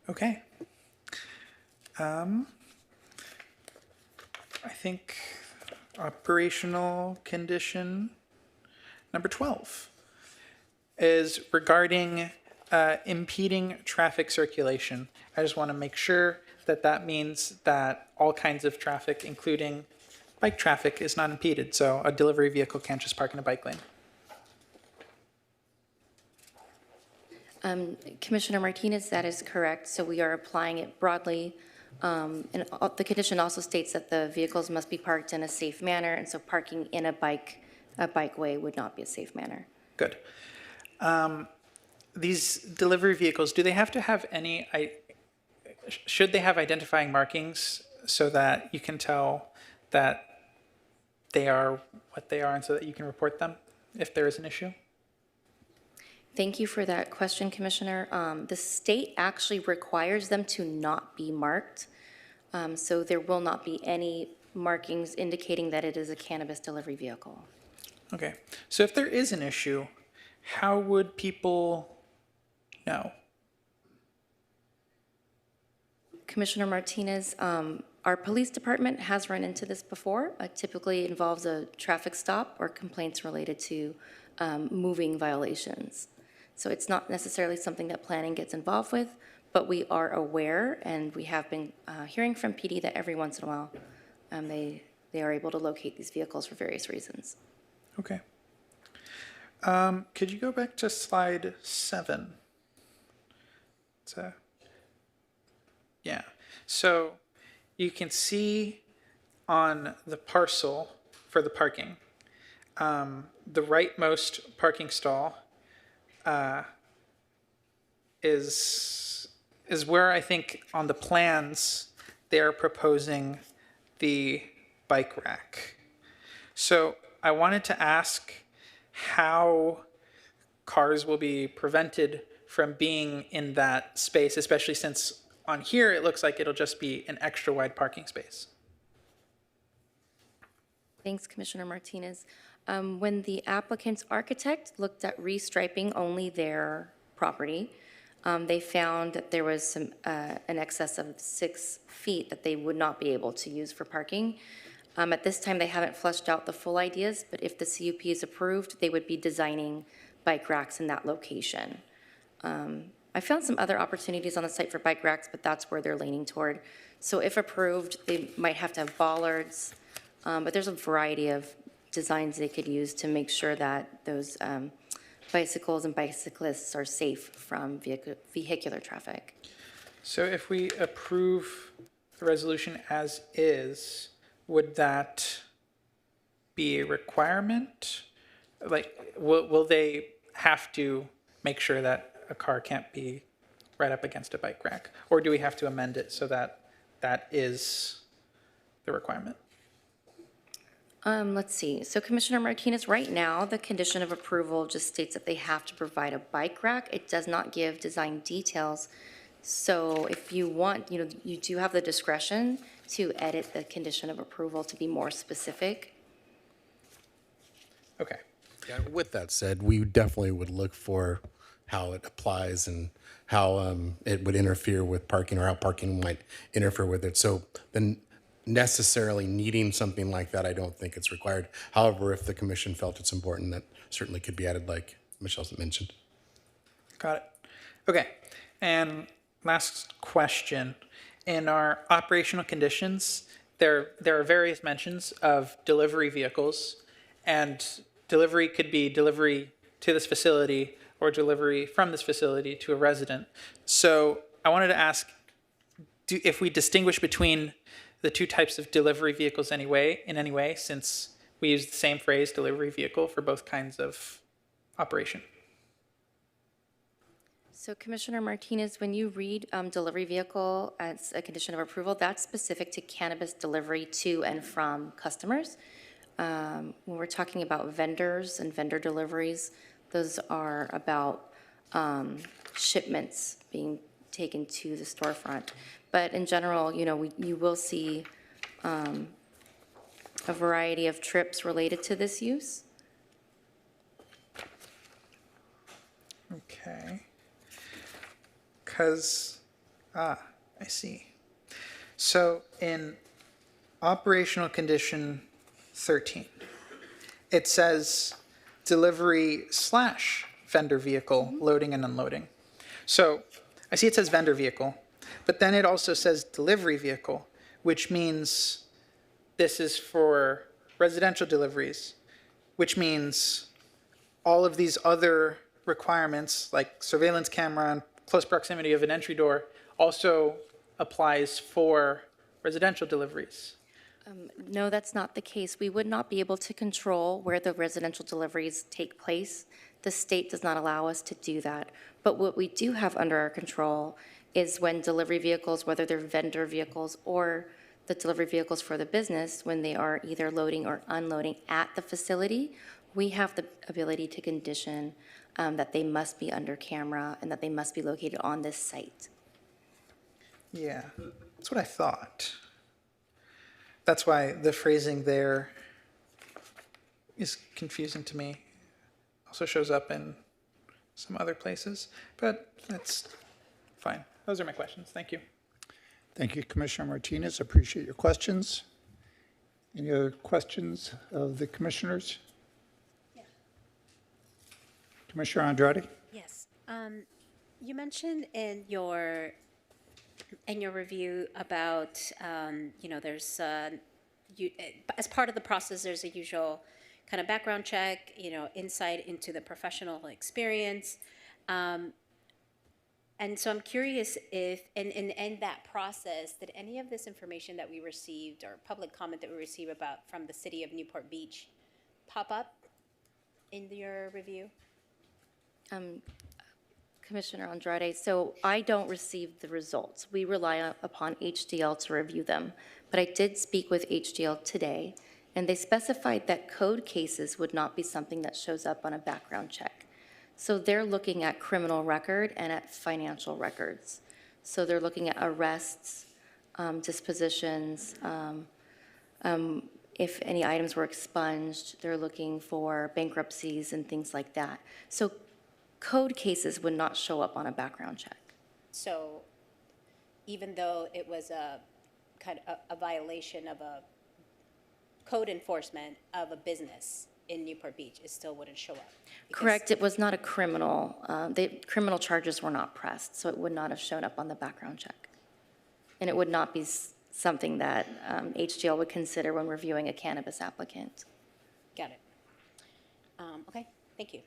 Okay. I think operational condition number 12 is regarding impeding traffic circulation. I just want to make sure that that means that all kinds of traffic, including bike traffic, is not impeded. So a delivery vehicle can't just park in a bike lane. Commissioner Martinez, that is correct. So we are applying it broadly. And the condition also states that the vehicles must be parked in a safe manner, and so parking in a bikeway would not be a safe manner. Good. These delivery vehicles, do they have to have any, should they have identifying markings so that you can tell that they are what they are and so that you can report them if there is an issue? Thank you for that question, Commissioner. The state actually requires them to not be marked. So there will not be any markings indicating that it is a cannabis delivery vehicle. Okay. So if there is an issue, how would people know? Commissioner Martinez, our police department has run into this before. It typically involves a traffic stop or complaints related to moving violations. So it's not necessarily something that planning gets involved with, but we are aware, and we have been hearing from PD that every once in a while they are able to locate these vehicles for various reasons. Okay. Could you go back to slide 7? Yeah. So you can see on the parcel for the parking, the rightmost parking stall is where I think on the plans they are proposing the bike rack. So I wanted to ask how cars will be prevented from being in that space, especially since on here it looks like it'll just be an extra wide parking space. Thanks, Commissioner Martinez. When the applicant's architect looked at restriping only their property, they found that there was an excess of 6 feet that they would not be able to use for parking. At this time, they haven't fleshed out the full ideas, but if the CUP is approved, they would be designing bike racks in that location. I found some other opportunities on the site for bike racks, but that's where they're leaning toward. So if approved, they might have to have bollards, but there's a variety of designs they could use to make sure that those bicycles and bicyclists are safe from vehicular traffic. So if we approve the resolution as is, would that be a requirement? Like, will they have to make sure that a car can't be right up against a bike rack? Or do we have to amend it so that that is the requirement? Let's see. So Commissioner Martinez, right now, the condition of approval just states that they have to provide a bike rack. It does not give design details. So if you want, you do have the discretion to edit the condition of approval to be more specific. Okay. Yeah, with that said, we definitely would look for how it applies and how it would interfere with parking, or how parking might interfere with it. So then necessarily needing something like that, I don't think it's required. However, if the commission felt it's important, that certainly could be added, like Michelle mentioned. Got it. Okay. And last question. In our operational conditions, there are various mentions of delivery vehicles, and delivery could be delivery to this facility or delivery from this facility to a resident. So I wanted to ask, if we distinguish between the two types of delivery vehicles in any way, since we use the same phrase, delivery vehicle, for both kinds of operation. So Commissioner Martinez, when you read delivery vehicle as a condition of approval, that's specific to cannabis delivery to and from customers. When we're talking about vendors and vendor deliveries, those are about shipments being taken to the storefront. But in general, you will see a variety of trips related to this use. Okay. I see. So in operational condition 13, it says delivery / vendor vehicle loading and unloading. So I see it says vendor vehicle, but then it also says delivery vehicle, which means this is for residential deliveries, which means all of these other requirements like surveillance camera and close proximity of an entry door also applies for residential deliveries. No, that's not the case. We would not be able to control where the residential deliveries take place. The state does not allow us to do that. But what we do have under our control is when delivery vehicles, whether they're vendor vehicles or the delivery vehicles for the business, when they are either loading or unloading at the facility, we have the ability to condition that they must be under camera and that they must be located on this site. Yeah, that's what I thought. That's why the phrasing there is confusing to me. Also shows up in some other places, but that's fine. Those are my questions. Thank you. Thank you, Commissioner Martinez. Appreciate your questions. Any other questions of the commissioners? Yeah. Commissioner Andrade? Yes. You mentioned in your review about there's as part of the process there's a usual kind of background check, insight into the professional experience, and so I'm curious if in that process did any of this information that we received or public comment that we received about from the city of Newport Beach pop up in your review? Commissioner Andrade, so I don't receive the results. We rely upon HDL to review them. But I did speak with HDL today, and they specified that code cases would not be something that shows up on a background check. So they're looking at criminal record and at financial records. So they're looking at arrests, dispositions, if any items were expunged, they're looking for bankruptcies and things like that. So code cases would not show up on a background check. So even though it was a kind of a violation of a code enforcement of a business in Newport Beach, it still wouldn't show up? Because- Correct, it was not a criminal, criminal charges were not pressed, so it would not have shown up on the background check. And it would not be something that HDL would consider when reviewing a cannabis applicant. Got it. Okay, thank you.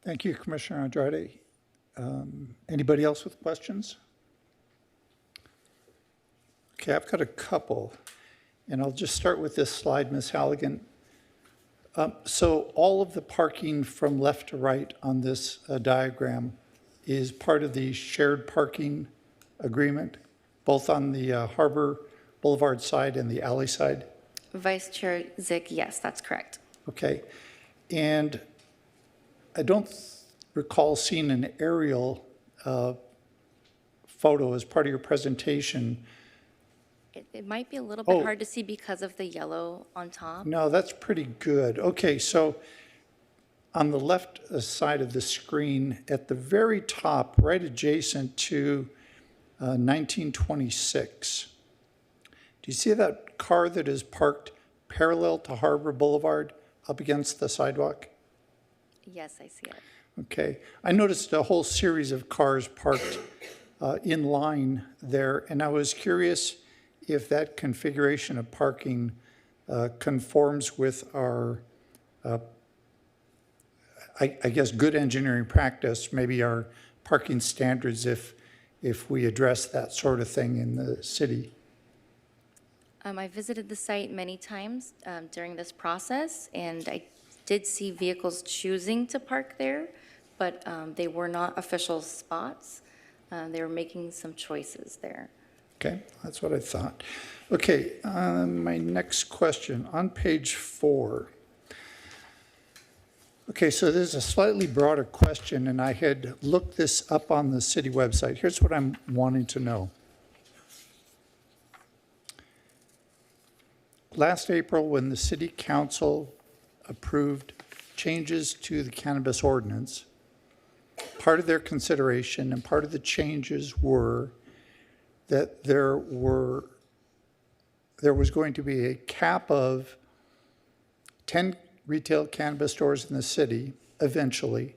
Thank you, Commissioner Andrade. Anybody else with questions? Okay, I've got a couple, and I'll just start with this slide, Ms. Halligan. So all of the parking from left to right on this diagram is part of the shared parking agreement, both on the Harbor Boulevard side and the alley side? Vice Chair Zick, yes, that's correct. Okay. And I don't recall seeing an aerial photo as part of your presentation. It might be a little bit Oh. hard to see because of the yellow on top. No, that's pretty good. Okay, so on the left side of the screen, at the very top, right adjacent to 1926, do you see that car that is parked parallel to Harbor Boulevard up against the sidewalk? Yes, I see it. Okay. I noticed a whole series of cars parked in line there, and I was curious if that configuration of parking conforms with our, I guess, good engineering practice, maybe our parking standards if we address that sort of thing in the city. I visited the site many times during this process, and I did see vehicles choosing to park there, but they were not official spots. They were making some choices there. Okay, that's what I thought. Okay, my next question, on page 4. Okay, so there's a slightly broader question, and I had looked this up on the city website. Here's what I'm wanting to know. Last April, when the city council approved changes to the cannabis ordinance, part of their consideration and part of the changes were that there was going to be a cap of 10 retail cannabis stores in the city eventually,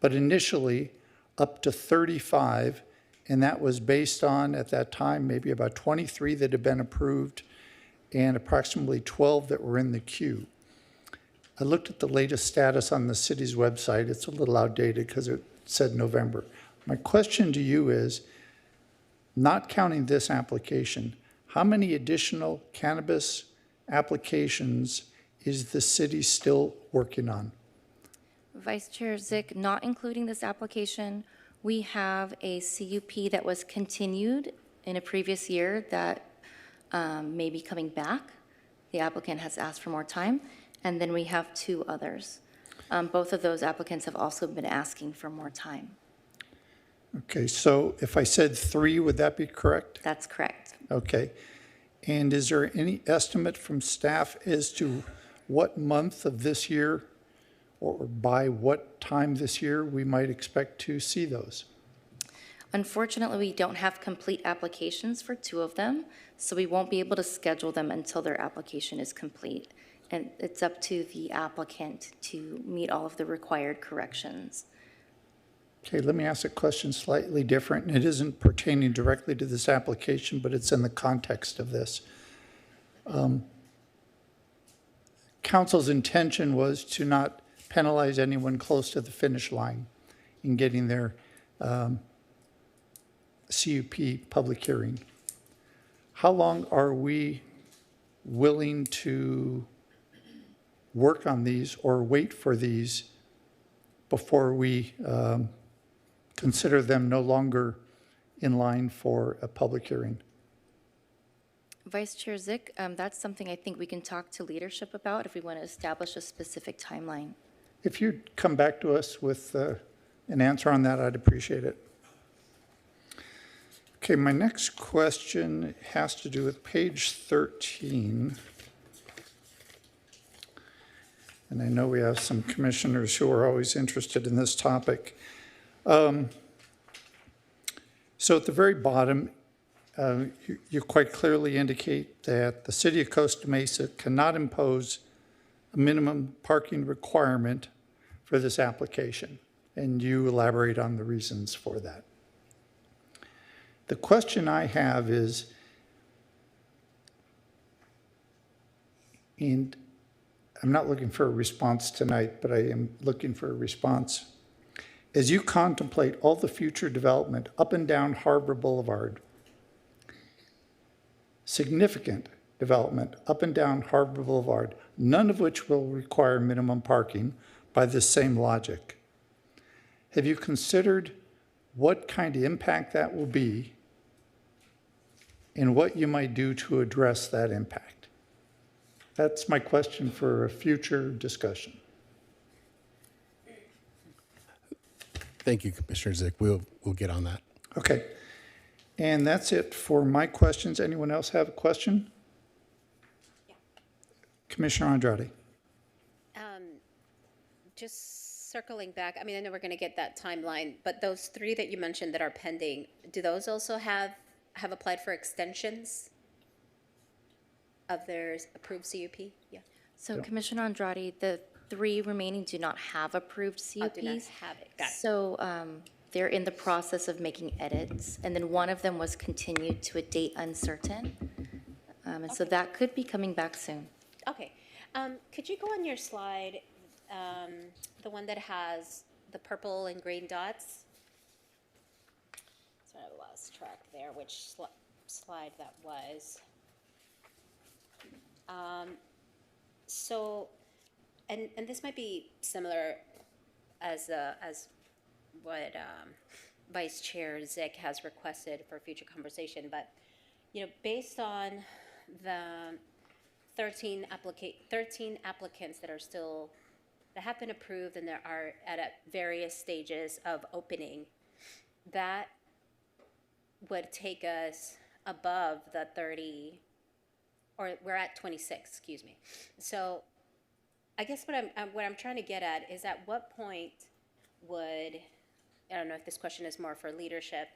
but initially up to 35, and that was based on, at that time, maybe about 23 that had been approved and approximately 12 that were in the queue. I looked at the latest status on the city's website. It's a little outdated because it said November. My question to you is, not counting this application, how many additional cannabis applications is the city still working on? Vice Chair Zick, not including this application, we have a CUP that was continued in a previous year that may be coming back. The applicant has asked for more time. And then we have 2 others. Both of those applicants have also been asking for more time. Okay, so if I said 3, would that be correct? That's correct. Okay. And is there any estimate from staff as to what month of this year or by what time this year we might expect to see those? Unfortunately, we don't have complete applications for 2 of them, so we won't be able to schedule them until their application is complete. And it's up to the applicant to meet all of the required corrections. Okay, let me ask a question slightly different, and it isn't pertaining directly to this application, but it's in the context of this. Council's intention was to not penalize anyone close to the finish line in getting their CUP public hearing. How long are we willing to work on these or wait for these before we consider them no longer in line for a public hearing? Vice Chair Zick, that's something I think we can talk to leadership about if we want to establish a specific timeline. If you'd come back to us with an answer on that, I'd appreciate it. Okay, my next question has to do with page 13. and I know we have some commissioners who are always interested in this topic. So at the very bottom, you quite clearly indicate that the city of Costa Mesa cannot impose a minimum parking requirement for this application, and you elaborate on the reasons for that. The question I have is, and I'm not looking for a response tonight, but I am looking for a response. As you contemplate all the future development up and down Harbor Boulevard, significant development up and down Harbor Boulevard, none of which will require minimum parking by this same logic, have you considered what kind of impact that will be and what you might do to address that impact? That's my question for a future discussion. Thank you, Commissioner Zick. We'll get on that. Okay. And that's it for my questions. Anyone else have a question? Yeah. Commissioner Andrade. Just circling back, I mean, I know we're going to get that timeline, but those three that you mentioned that are pending, do those also have applied for extensions of their approved CUP? Yeah. So Commissioner Andrade, the 3 remaining do not have approved CUPs. Do not have it. Got it. So they're in the process of making edits, and then one of them was continued to a date uncertain. And so that could be coming back soon. Okay. Could you go on your slide, the one that has the purple and green dots? Sorry, I lost track there, which slide that was. So, and this might be similar as what Vice Chair Zick has requested for future conversation, but based on the 13 applicants that have been approved and that are at various stages of opening, that would take us above the 30, or we're at 26, excuse me. So I guess what I'm trying to get at is, at what point would, I don't know if this question is more for leadership,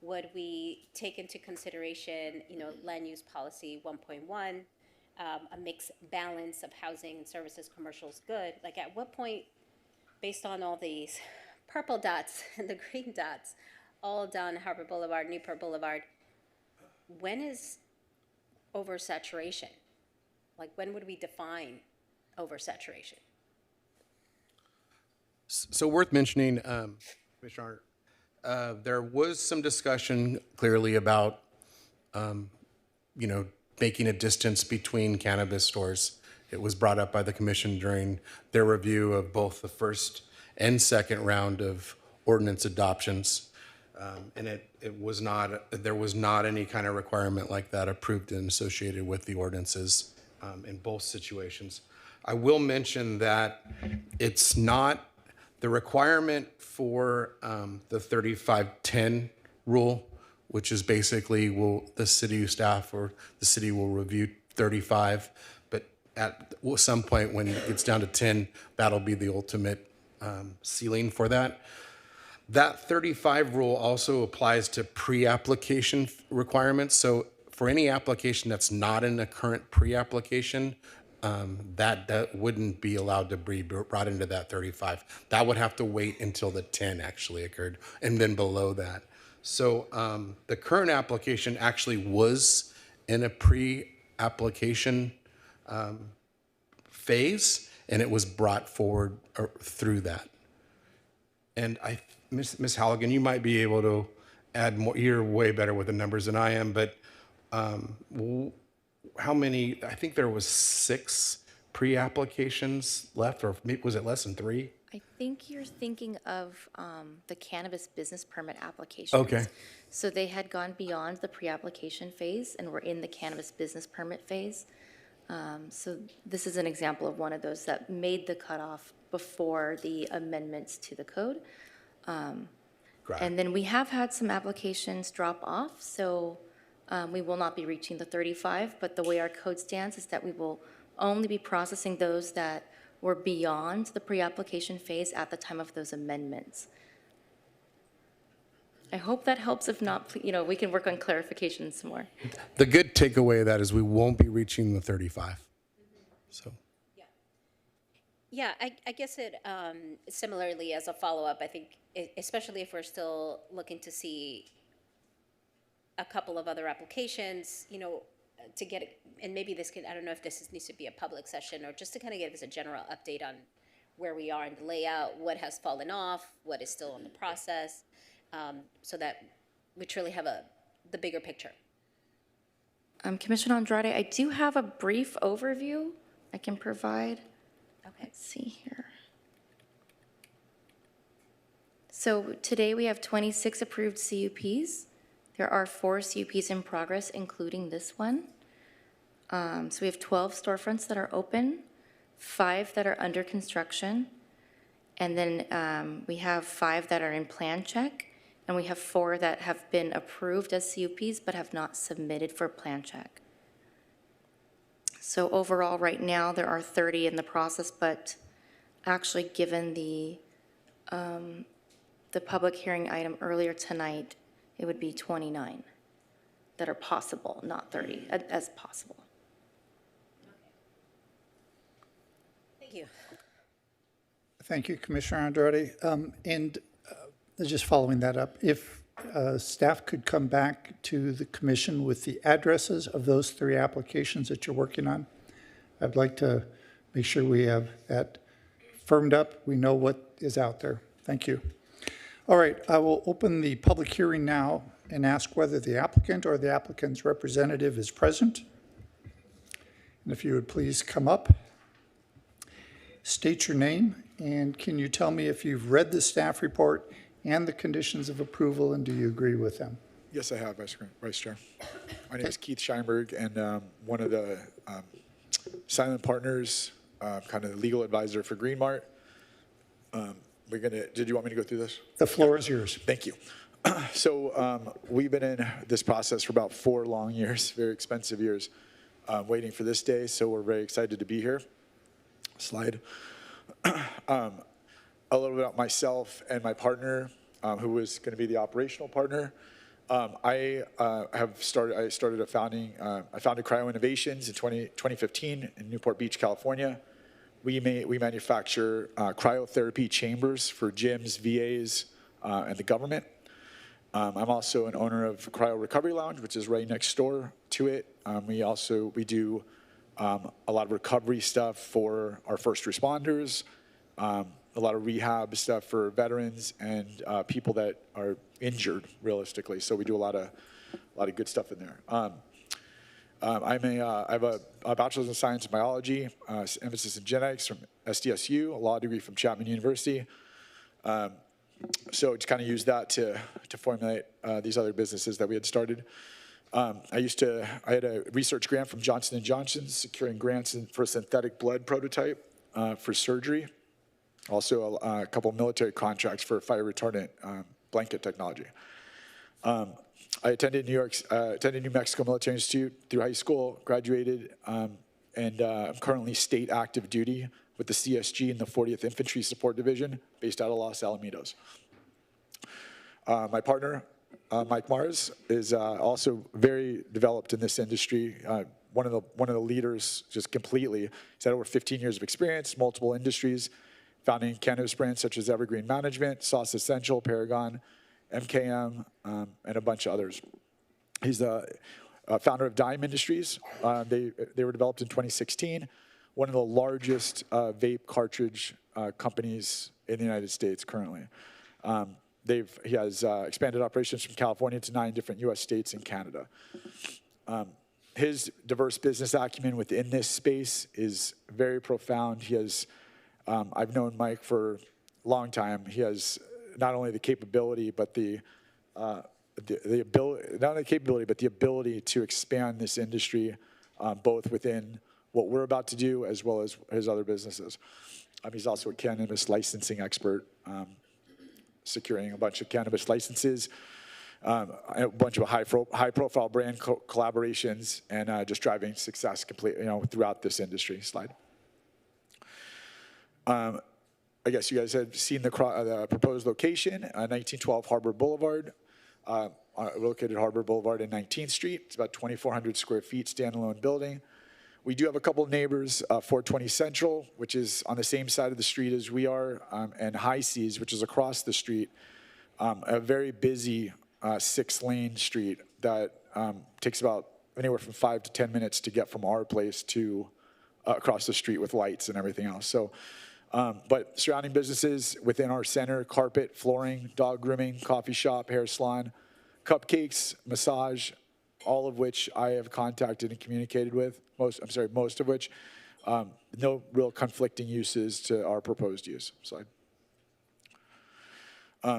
would we take into consideration, land use policy 1.1, a mixed balance of housing and services, commercials, good? Like, at what point, based on all these purple dots and the green dots, all down Harbor Boulevard, Newport Boulevard, when is oversaturation? Like, when would we define oversaturation? So worth mentioning, Commissioner, there was some discussion clearly about, making a distance between cannabis stores. It was brought up by the commission during their review of both the first and second round of ordinance adoptions. And there was not any kind of requirement like that approved and associated with the ordinances in both situations. I will mention that it's not the requirement for the 3510 rule, which is basically the city staff or the city will review 35, but at some point when it gets down to 10, that'll be the ultimate ceiling for that. That 35 rule also applies to pre-application requirements. So for any application that's not in a current pre-application, that wouldn't be allowed to be brought into that 35. That would have to wait until the 10 actually occurred, and then below that. So the current application actually was in a pre-application phase, and it was brought forward through that. And Ms. Halligan, you might be able to add more. You're way better with the numbers than I am, but how many? I think there was 6 pre-applications left, or was it less than 3? I think you're thinking of the cannabis business permit applications. Okay. So they had gone beyond the pre-application phase and were in the cannabis business permit phase. So this is an example of one of those that made the cutoff before the amendments to the code. And then we have had some applications drop off, so we will not be reaching the 35, but the way our code stands is that we will only be processing those that were beyond the pre-application phase at the time of those amendments. I hope that helps. If not, we can work on clarification some more. The good takeaway of that is we won't be reaching the 35. So. Yeah, I guess it, similarly as a follow-up, I think, especially if we're still looking to see a couple of other applications, to get it, and maybe this could, I don't know if this needs to be a public session or just to kind of give us a general update on where we are in the layout, what has fallen off, what is still in the process, so that we truly have the bigger picture. Commissioner Andrade, I do have a brief overview I can provide. Okay. Let's see here. So today we have 26 approved CUPs. There are 4 CUPs in progress, including this one. So we have 12 storefronts that are open, 5 that are under construction, and then we have 5 that are in plan check, and we have 4 that have been approved as CUPs but have not submitted for plan check. So overall, right now, there are 30 in the process, but actually, given the public hearing item earlier tonight, it would be 29 that are possible, not 30, as possible. Thank you. Thank you, Commissioner Andrade. Just following that up, if staff could come back to the commission with the addresses of those 3 applications that you're working on, I'd like to make sure we have that firmed up. We know what is out there. Thank you. All right, I will open the public hearing now and ask whether the applicant or the applicant's representative is present. And if you would please come up, state your name, and can you tell me if you've read the staff report and the conditions of approval, and do you agree with them? Yes, I have, Vice Chair. My name is Keith Scheinberg, and one of the silent partners, kind of the legal advisor for Green Mart. Did you want me to go through this? The floor is yours. Thank you. So we've been in this process for about 4 long years, very expensive years, waiting for this day, so we're very excited to be here. Slide. A little bit about myself and my partner, who is going to be the operational partner. I founded Cryo Innovations in 2015 in Newport Beach, California. We manufacture cryotherapy chambers for gyms, VAs, and the government. I'm also an owner of Cryo Recovery Lounge, which is right next door to it. We do a lot of recovery stuff for our first responders, a lot of rehab stuff for veterans and people that are injured, realistically. So we do a lot of good stuff in there. I have a bachelor's in science and biology, emphasis in genetics from SDSU, a law degree from Chapman University. So to kind of use that to formulate these other businesses that we had started. I had a research grant from Johnson & Johnson, securing grants for a synthetic blood prototype for surgery. Also a couple military contracts for fire retardant blanket technology. I attended New Mexico Military Institute through high school, graduated, and I'm currently state active duty with the CSG in the 40th Infantry Support Division, based out of Los Alamitos. My partner, Mike Mars, is also very developed in this industry. One of the leaders, just completely. He's had over 15 years of experience, multiple industries, founding cannabis brands such as Evergreen Management, Sauce Essential, Paragon, MKM, and a bunch of others. He's the founder of Dime Industries. They were developed in 2016, one of the largest vape cartridge companies in the United States currently. He has expanded operations from California to 9 different U.S. states and Canada. His diverse business acumen within this space is very profound. I've known Mike for a long time. He has not only the capability, but the ability to expand this industry, both within what we're about to do as well as his other businesses. He's also a cannabis licensing expert, securing a bunch of cannabis licenses, a bunch of high-profile brand collaborations, and just driving success throughout this industry. Slide. I guess you guys have seen the proposed location, 1912 Harbor Boulevard, located Harbor Boulevard and 19th Street. It's about 2,400 square feet, standalone building. We do have a couple of neighbors, 420 Central, which is on the same side of the street as we are, and High Seas, which is across the street. A very busy 6-lane street that takes about anywhere from 5 to 10 minutes to get from our place to across the street with lights and everything else. So, but surrounding businesses within our center, carpet, flooring, dog grooming, coffee shop, hair salon, cupcakes, massage, all of which I have contacted and communicated with, most of which, no real conflicting uses to our proposed use. Slide.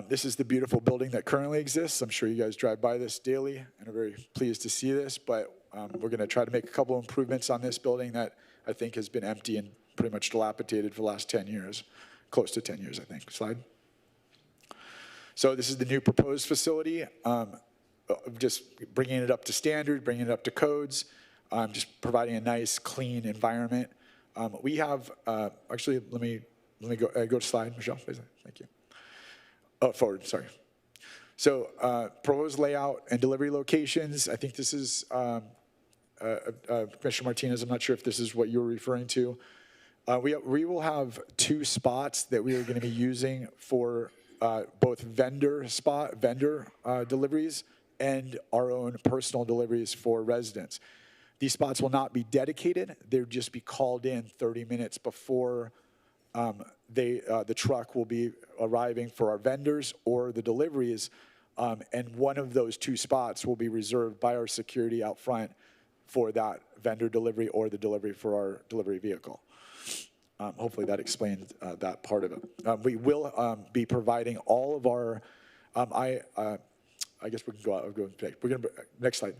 This is the beautiful building that currently exists. I'm sure you guys drive by this daily and are very pleased to see this, but we're going to try to make a couple improvements on this building that I think has been empty and pretty much dilapidated for the last 10 years, close to 10 years, I think. Slide. So this is the new proposed facility, just bringing it up to standard, bringing it up to codes, just providing a nice, clean environment. We have, actually, let me go to slide, Michelle, please. Thank you. Oh, forward, sorry. So proposed layout and delivery locations. I think this is, Commissioner Martinez, I'm not sure if this is what you were referring to. We will have 2 spots that we are going to be using for both vendor deliveries and our own personal deliveries for residents. These spots will not be dedicated. They'll just be called in 30 minutes before the truck will be arriving for our vendors or the deliveries, and one of those 2 spots will be reserved by our security out front for that vendor delivery or the delivery for our delivery vehicle. Hopefully that explains that part of it. We will be providing all of our, I guess we can go out. We're going to, next slide.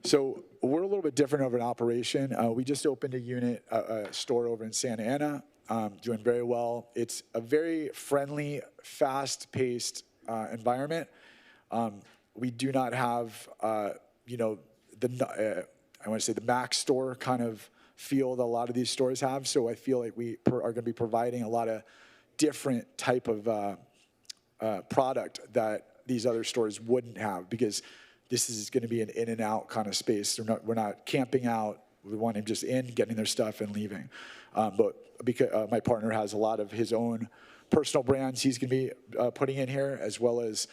So we're a little bit different of an operation. We just opened a store over in Santa Ana, doing very well. It's a very friendly, fast-paced environment. We do not have, I want to say the Mac store kind of feel that a lot of these stores have. So I feel like we are going to be providing a lot of different type of product that these other stores wouldn't have, because this is going to be an in and out kind of space. We're not camping out. We want them just in, getting their stuff and leaving. But because my partner has a lot of his own personal brands he's going to be putting in here, as well as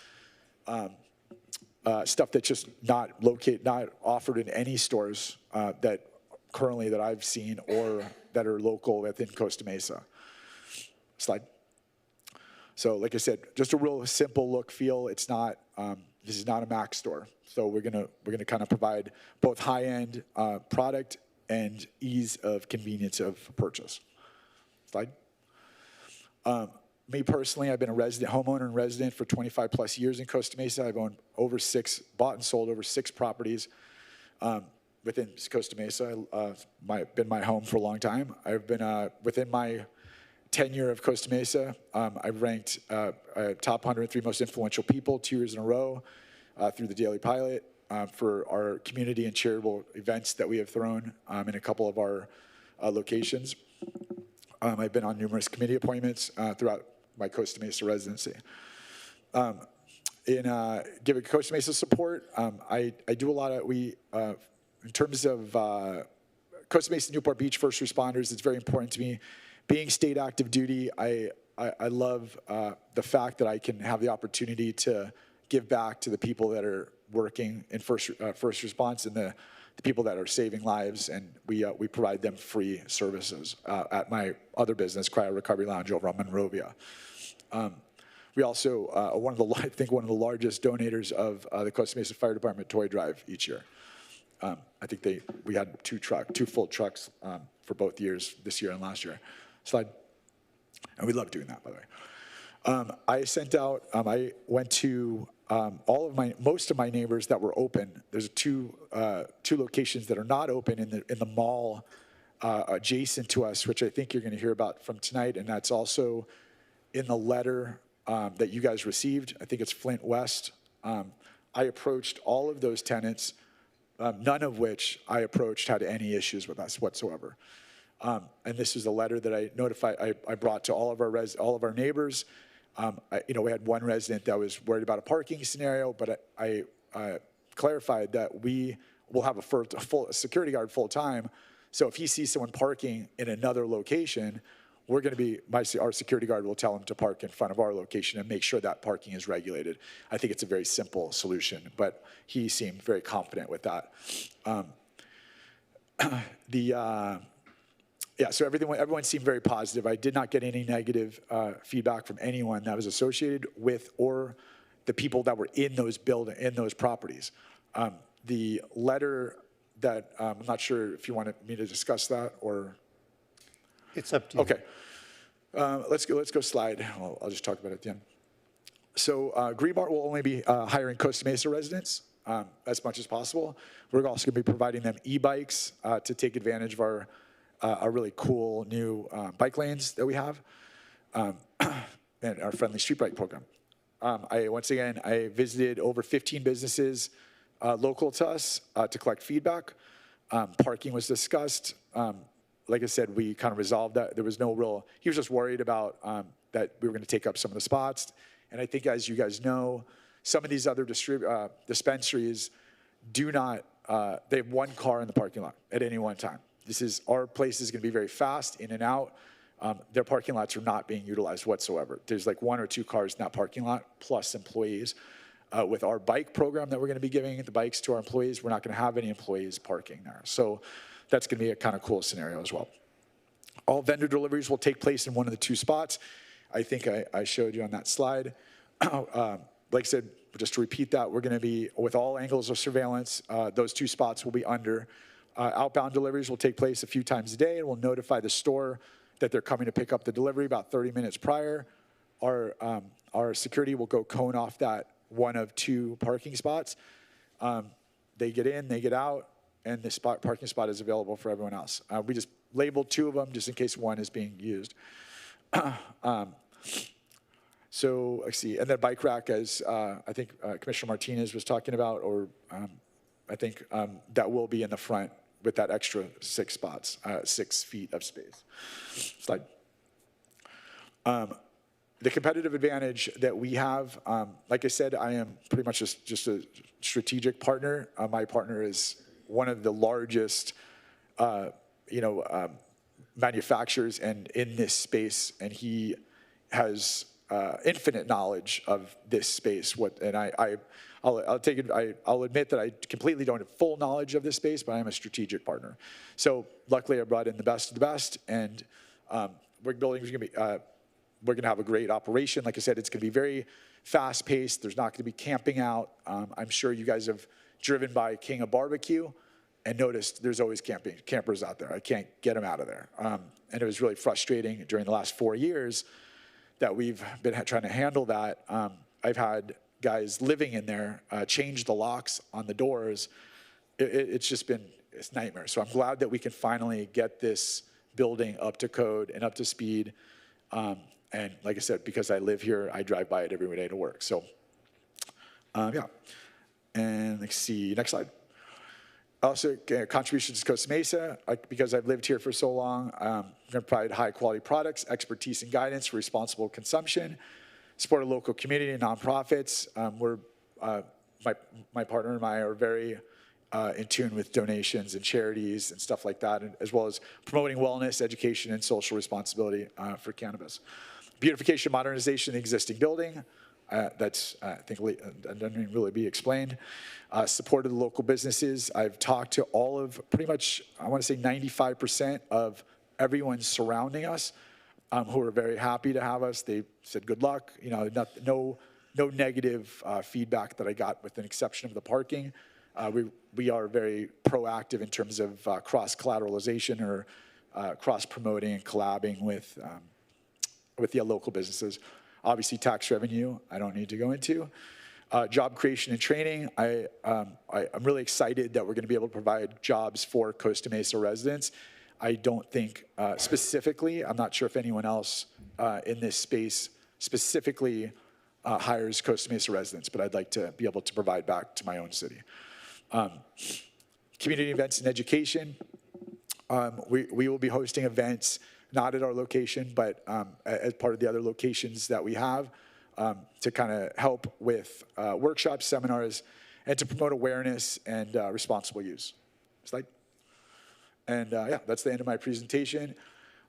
stuff that's just not offered in any stores that I've seen or that are local within Costa Mesa. Slide. So like I said, just a real simple look, feel. It's not, this is not a Mac store. So we're gonna kind of provide both high-end product and ease of convenience of purchase. Slide. Me personally, I've been a homeowner and resident for 25 plus years in Costa Mesa. I've owned bought and sold over 6 properties within Costa Mesa. Been my home for a long time. I've been within my tenure of Costa Mesa, I've ranked top 103 most influential people 2 years in a row through the Daily Pilot for our community and charitable events that we have thrown in a couple of our locations. I've been on numerous committee appointments throughout my Costa Mesa residency. In giving Costa Mesa support, I do a lot of, in terms of Costa Mesa Newport Beach first responders, it's very important to me. Being state active duty, I love the fact that I can have the opportunity to give back to the people that are working in first response and the people that are saving lives, and we provide them free services at my other business, Cryo Recovery Lounge over on Monrovia. We also are one of the largest donators of the Costa Mesa Fire Department toy drive each year. I think we had 2 full trucks for both years, this year and last year. Slide. And we love doing that, by the way. I went to most of my neighbors that were open. There's two locations that are not open in the mall adjacent to us, which I think you're going to hear about from tonight, and that's also in the letter that you guys received. I think it's Flint West. I approached all of those tenants, none of which I approached had any issues with us whatsoever. And this is a letter that I brought to all of our neighbors. We had one resident that was worried about a parking scenario, but I clarified that we will have a full security guard full time. So if he sees someone parking in another location, our security guard will tell him to park in front of our location and make sure that parking is regulated. I think it's a very simple solution, but he seemed very confident with that. So everyone seemed very positive. I did not get any negative feedback from anyone that was associated with or the people that were in those properties. The letter that I'm not sure if you wanted me to discuss that or. It's up to you. Okay. Let's go slide. I'll just talk about it at the end. So Greenbart will only be hiring Costa Mesa residents as much as possible. We're also going to be providing them e-bikes to take advantage of our really cool new bike lanes that we have and our friendly street bike program. Once again, I visited over 15 businesses local to us to collect feedback. Parking was discussed. Like I said, we kind of resolved that. There was no real, he was just worried about that we were going to take up some of the spots. And I think, as you guys know, some of these other dispensaries do not, they have one car in the parking lot at any one time. Our place is going to be very fast, in and out. Their parking lots are not being utilized whatsoever. There's like 1 or 2 cars in that parking lot, plus employees. With our bike program that we're going to be giving the bikes to our employees, we're not going to have any employees parking there. So that's going to be a kind of cool scenario as well. All vendor deliveries will take place in one of the 2 spots. I think I showed you on that slide. Like I said, just to repeat that, we're going to be, with all angles of surveillance, those 2 spots will be under. Outbound deliveries will take place a few times a day, and we'll notify the store that they're coming to pick up the delivery about 30 minutes prior. Our security will go cone off that one of 2 parking spots. They get in, they get out, and the parking spot is available for everyone else. We just labeled 2 of them just in case one is being used. So let's see, and then bike rack, as I think Commissioner Martinez was talking about, or I think that will be in the front with that extra 6 spots, 6 feet of space. Slide. The competitive advantage that we have, like I said, I am pretty much just a strategic partner. My partner is one of the largest, manufacturers and in this space, and he has infinite knowledge of this space. I'll admit that I completely don't have full knowledge of this space, but I am a strategic partner. So luckily, I brought in the best of the best, and we're going to have a great operation. Like I said, it's going to be very fast-paced. There's not going to be camping out. I'm sure you guys have driven by King of Barbecue and noticed there's always campers out there. I can't get them out of there. And it was really frustrating during the last 4 years that we've been trying to handle that. I've had guys living in there change the locks on the doors. It's just been a nightmare. So I'm glad that we can finally get this building up to code and up to speed. And like I said, because I live here, I drive by it every day to work. So, yeah. And let's see, next slide. Also, contributions to Costa Mesa. Because I've lived here for so long, I'm going to provide high-quality products, expertise, and guidance for responsible consumption, support a local community and nonprofits. My partner and I are very in tune with donations and charities and stuff like that, as well as promoting wellness, education, and social responsibility for cannabis. Beautification, modernization of the existing building. That's, I think, doesn't really be explained. Support of the local businesses. I've talked to all of, pretty much, I want to say 95% of everyone surrounding us who are very happy to have us. They said good luck. No negative feedback that I got, with an exception of the parking. We are very proactive in terms of cross-collateralization or cross-promoting and collabing with the local businesses. Obviously, tax revenue, I don't need to go into. Job creation and training, I'm really excited that we're going to be able to provide jobs for Costa Mesa residents. I don't think specifically, I'm not sure if anyone else in this space specifically hires Costa Mesa residents, but I'd like to be able to provide back to my own city. Community events and education. We will be hosting events, not at our location, but as part of the other locations that we have, to kind of help with workshops, seminars, and to promote awareness and responsible use. Slide. And yeah, that's the end of my presentation.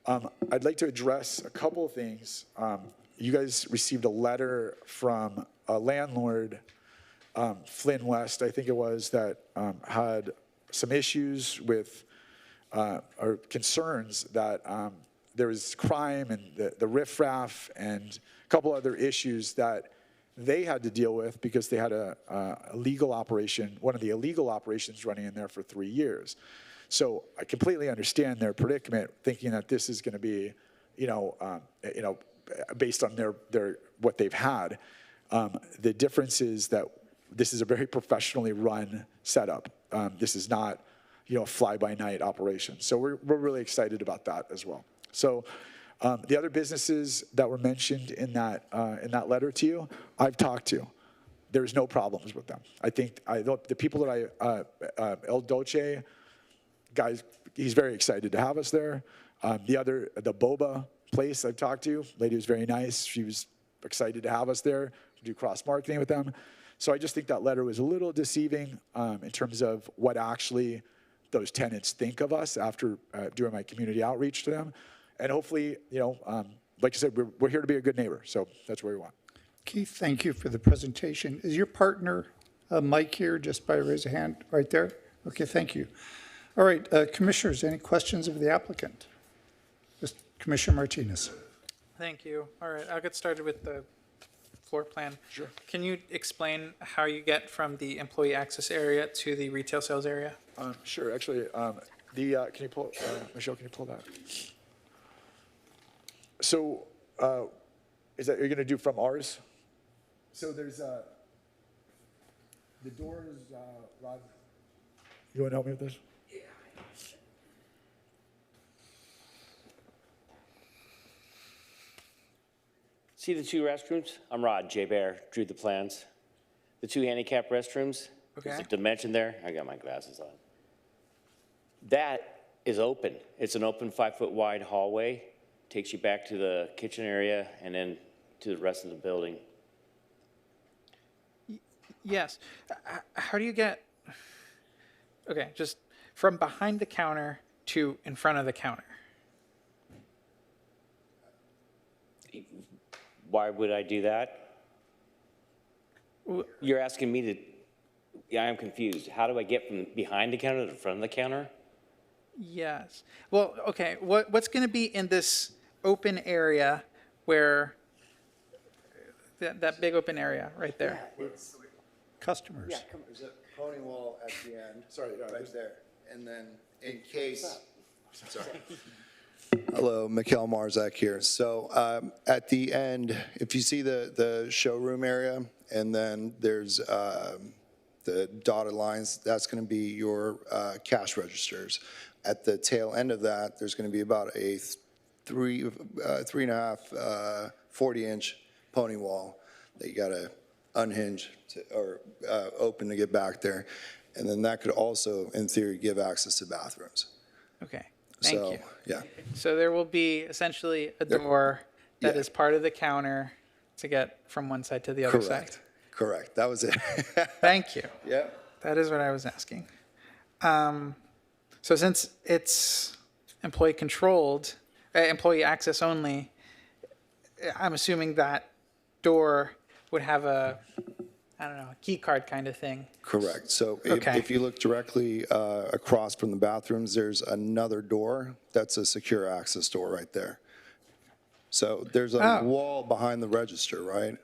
I'd like to address a couple of things. You guys received a letter from a landlord, Flynn West, I think it was, that had some issues with or concerns that there was crime and the riffraff and a couple other issues that they had to deal with because they had a legal operation, one of the illegal operations running in there for 3 years. So I completely understand their predicament, thinking that this is going to be, based on their what they've had. The difference is that this is a very professionally run setup. This is not, a fly-by-night operation. So we're really excited about that as well. So the other businesses that were mentioned in that letter to you, I've talked to. There's no problems with them. I think the people that El Dolce, guys, he's very excited to have us there. The Boba place I've talked to, lady was very nice. She was excited to have us there, to do cross-marketing with them. So I just think that letter was a little deceiving in terms of what actually those tenants think of us after doing my community outreach to them. And hopefully, like I said, we're here to be a good neighbor. So that's where we want. Keith, thank you for the presentation. Is your partner Mike here, just by raise a hand right there? Okay, thank you. All right, commissioners, any questions of the applicant? Just Commissioner Martinez. Thank you. All right, I'll get started with the floor plan. Sure. Can you explain how you get from the employee access area to the retail sales area? Sure. Actually, can you pull, Michelle, can you pull that? So is that you're going to do from ours? So there's the doors, Rod. You want to help me with this? See the two restrooms? I'm Rod, J. Bear, drew the plans. The two handicap restrooms, there's a dimension there. I got my glasses on. That is open. It's an open 5-foot wide hallway. Takes you back to the kitchen area and then to the rest of the building. Yes. How do you get, okay, just from behind the counter to in front of the counter? Why would I do that? You're asking me to, yeah, I'm confused. How do I get from behind the counter to the front of the counter? Yes. Well, okay, what's going to be in this open area where, that big open area right there? It's, Customers. yeah, there's a pony wall at the end. Sorry, right there. And then in case, sorry. Hello, Mikhail Marzak here. So at the end, if you see the showroom area, and then there's the dotted lines, that's going to be your cash registers. At the tail end of that, there's going to be about a 3.5, 40-inch pony wall that you got to unhinge or open to get back there. And then that could also, in theory, give access to bathrooms. Okay, thank you. Yeah. So there will be essentially a door that is part of the counter to get from one side to the other side. Correct. That was it. Thank you. Yeah. That is what I was asking. So since it's employee controlled, employee access only, I'm assuming that door would have a, I don't know, a key card kind of thing. Correct. So Okay. if you look directly across from the bathrooms, there's another door. That's a secure access door right there. So there's a wall behind the register, right?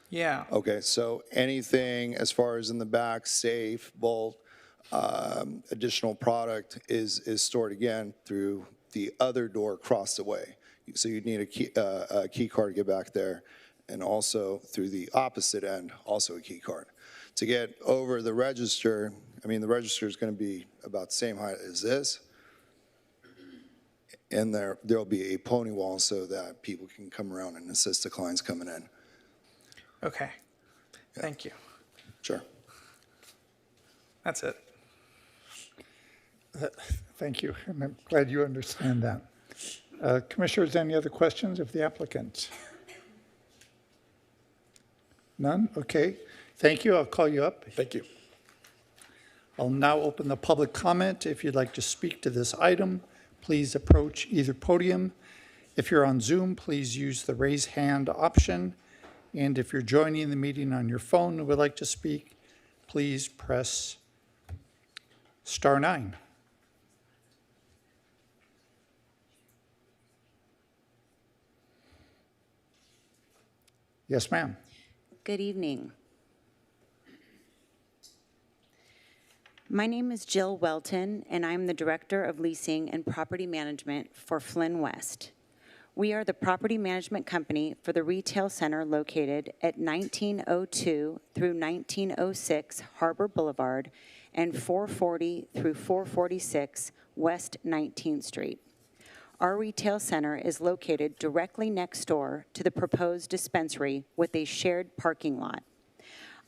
Yeah. Okay, so anything as far as in the back, safe, vault, additional product is stored again through the other door across the way. So you'd need a key card to get back there, and also through the opposite end, also a key card. To get over the register, I mean, the register is going to be about the same height as this, and there'll be a pony wall so that people can come around and assist the clients coming in. Okay. Thank you. Sure. That's it. Thank you, and I'm glad you understand that. Commissioners, any other questions of the applicant? None? Okay. Thank you. I'll call you up. Thank you. I'll now open the public comment. If you'd like to speak to this item, please approach either podium. If you're on Zoom, please use the raise hand option. And if you're joining the meeting on your phone and would like to speak, please press *9. Yes, ma'am. Good evening. My name is Jill Welton, and I'm the Director of Leasing and Property Management for Flynn West. We are the property management company for the retail center located at 1902 through 1906 Harbor Boulevard and 440 through 446 West 19th Street. Our retail center is located directly next door to the proposed dispensary with a shared parking lot.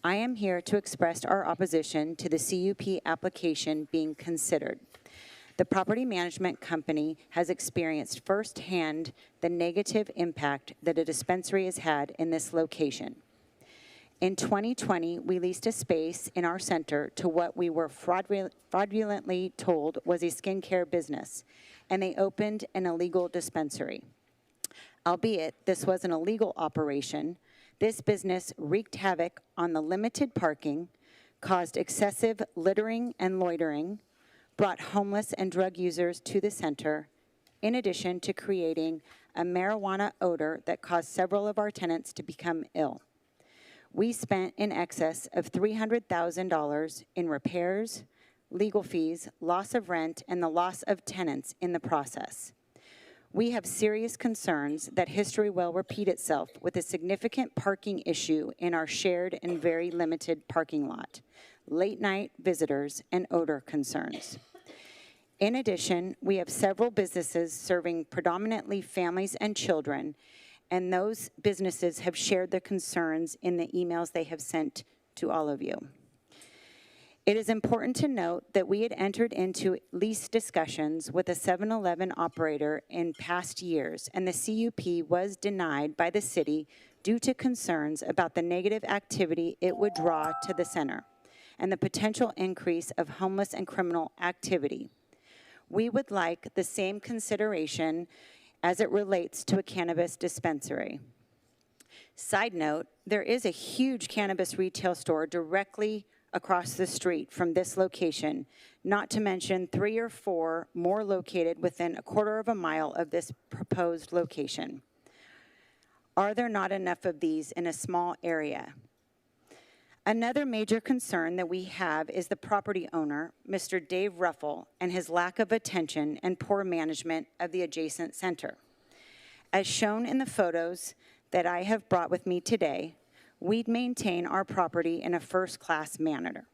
I am here to express our opposition to the CUP application being considered. The property management company has experienced firsthand the negative impact that a dispensary has had in this location. In 2020, we leased a space in our center to what we were fraudulently told was a skincare business, and they opened an illegal dispensary. Albeit this was an illegal operation, this business wreaked havoc on the limited parking, caused excessive littering and loitering, brought homeless and drug users to the center, in addition to creating a marijuana odor that caused several of our tenants to become ill. We spent in excess of $300,000 in repairs, legal fees, loss of rent, and the loss of tenants in the process. We have serious concerns that history will repeat itself with a significant parking issue in our shared and very limited parking lot, late night visitors, and odor concerns. In addition, we have several businesses serving predominantly families and children, and those businesses have shared their concerns in the emails they have sent to all of you. It is important to note that we had entered into lease discussions with a 7-Eleven operator in past years, and the CUP was denied by the city due to concerns about the negative activity it would draw to the center and the potential increase of homeless and criminal activity. We would like the same consideration as it relates to a cannabis dispensary. Side note, there is a huge cannabis retail store directly across the street from this location, not to mention 3 or 4 more located within a quarter of a mile of this proposed location. Are there not enough of these in a small area? Another major concern that we have is the property owner, Mr. Dave Ruffle, and his lack of attention and poor management of the adjacent center. As shown in the photos that I have brought with me today, we'd maintain our property in a first-class manner.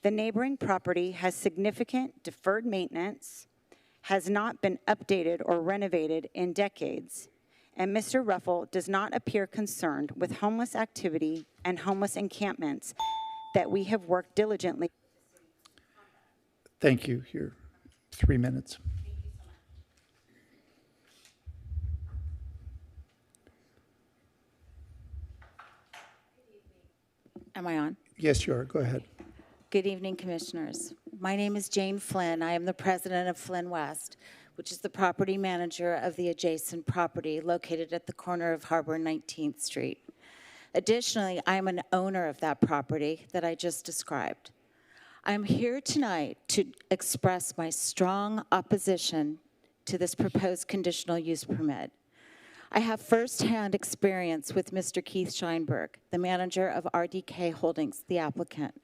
The neighboring property has significant deferred maintenance, has not been updated or renovated in decades, and Mr. Ruffle does not appear concerned with homeless activity and homeless encampments that we have worked diligently. Thank you. Your 3 minutes. Am I on? Yes, you are. Go ahead. Good evening, Commissioners. My name is Jane Flynn. I am the president of Flynn West, which is the property manager of the adjacent property located at the corner of Harbor 19th Street. Additionally, I am an owner of that property that I just described. I'm here tonight to express my strong opposition to this proposed conditional use permit. I have firsthand experience with Mr. Keith Scheinberg, the manager of RDK Holdings, the applicant.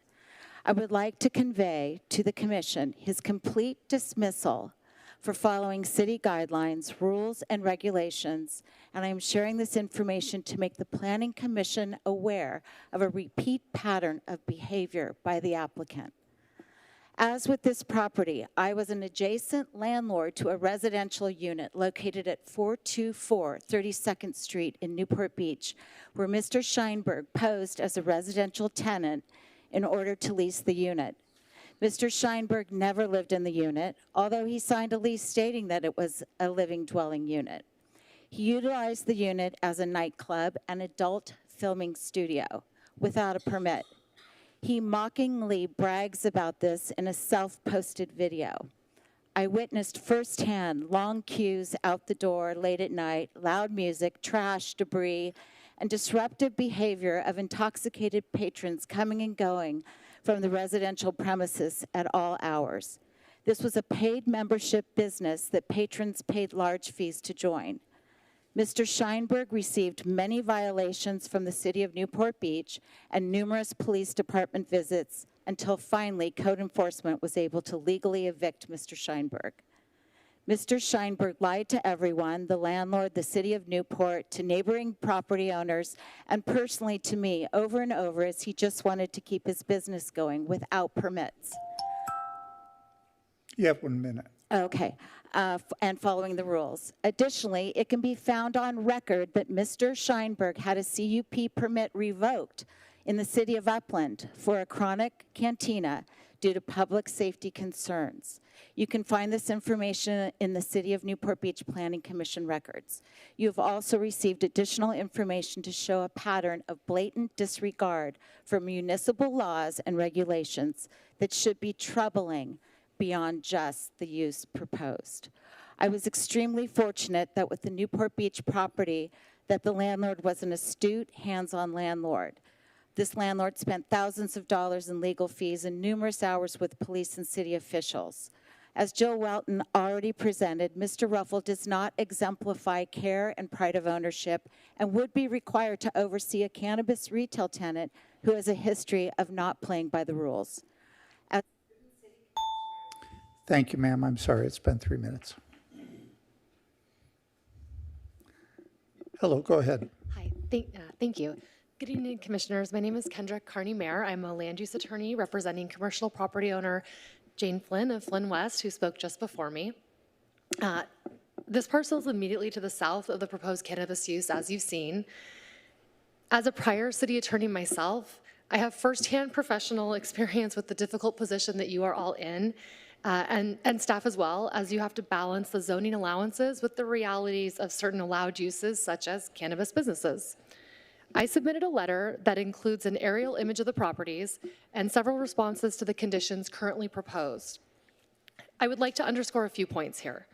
I would like to convey to the Commission his complete dismissal for following city guidelines, rules, and regulations, and I am sharing this information to make the Planning Commission aware of a repeat pattern of behavior by the applicant. As with this property, I was an adjacent landlord to a residential unit located at 424 32nd Street in Newport Beach, where Mr. Scheinberg posed as a residential tenant in order to lease the unit. Mr. Scheinberg never lived in the unit, although he signed a lease stating that it was a living dwelling unit. He utilized the unit as a nightclub and adult filming studio without a permit. He mockingly brags about this in a self-posted video. I witnessed firsthand long queues out the door late at night, loud music, trash, debris, and disruptive behavior of intoxicated patrons coming and going from the residential premises at all hours. This was a paid membership business that patrons paid large fees to join. Mr. Scheinberg received many violations from the city of Newport Beach and numerous police department visits until finally code enforcement was able to legally evict Mr. Scheinberg. Mr. Scheinberg lied to everyone, the landlord, the city of Newport, to neighboring property owners, and personally to me over and over as he just wanted to keep his business going without permits. You have 1 minute. Okay, and following the rules. Additionally, it can be found on record that Mr. Scheinberg had a CUP permit revoked in the city of Upland for a chronic cantina due to public safety concerns. You can find this information in the City of Newport Beach Planning Commission records. You have also received additional information to show a pattern of blatant disregard for municipal laws and regulations that should be troubling beyond just the use proposed. I was extremely fortunate that with the Newport Beach property, that the landlord was an astute, hands-on landlord. This landlord spent thousands of dollars in legal fees and numerous hours with police and city officials. As Jill Welton already presented, Mr. Ruffle does not exemplify care and pride of ownership and would be required to oversee a cannabis retail tenant who has a history of not playing by the rules. Thank you, ma'am. I'm sorry, it's been 3 minutes. Hello, go ahead. Hi, thank you. Good evening, Commissioners. My name is Kendra Carney-Mayer. I'm a land use attorney representing commercial property owner Jane Flynn of Flynn West, who spoke just before me. This parcel is immediately to the south of the proposed cannabis use, as you've seen. As a prior city attorney myself, I have firsthand professional experience with the difficult position that you are all in, and staff as well, as you have to balance the zoning allowances with the realities of certain allowed uses, such as cannabis businesses. I submitted a letter that includes an aerial image of the properties and several responses to the conditions currently proposed. I would like to underscore a few points here.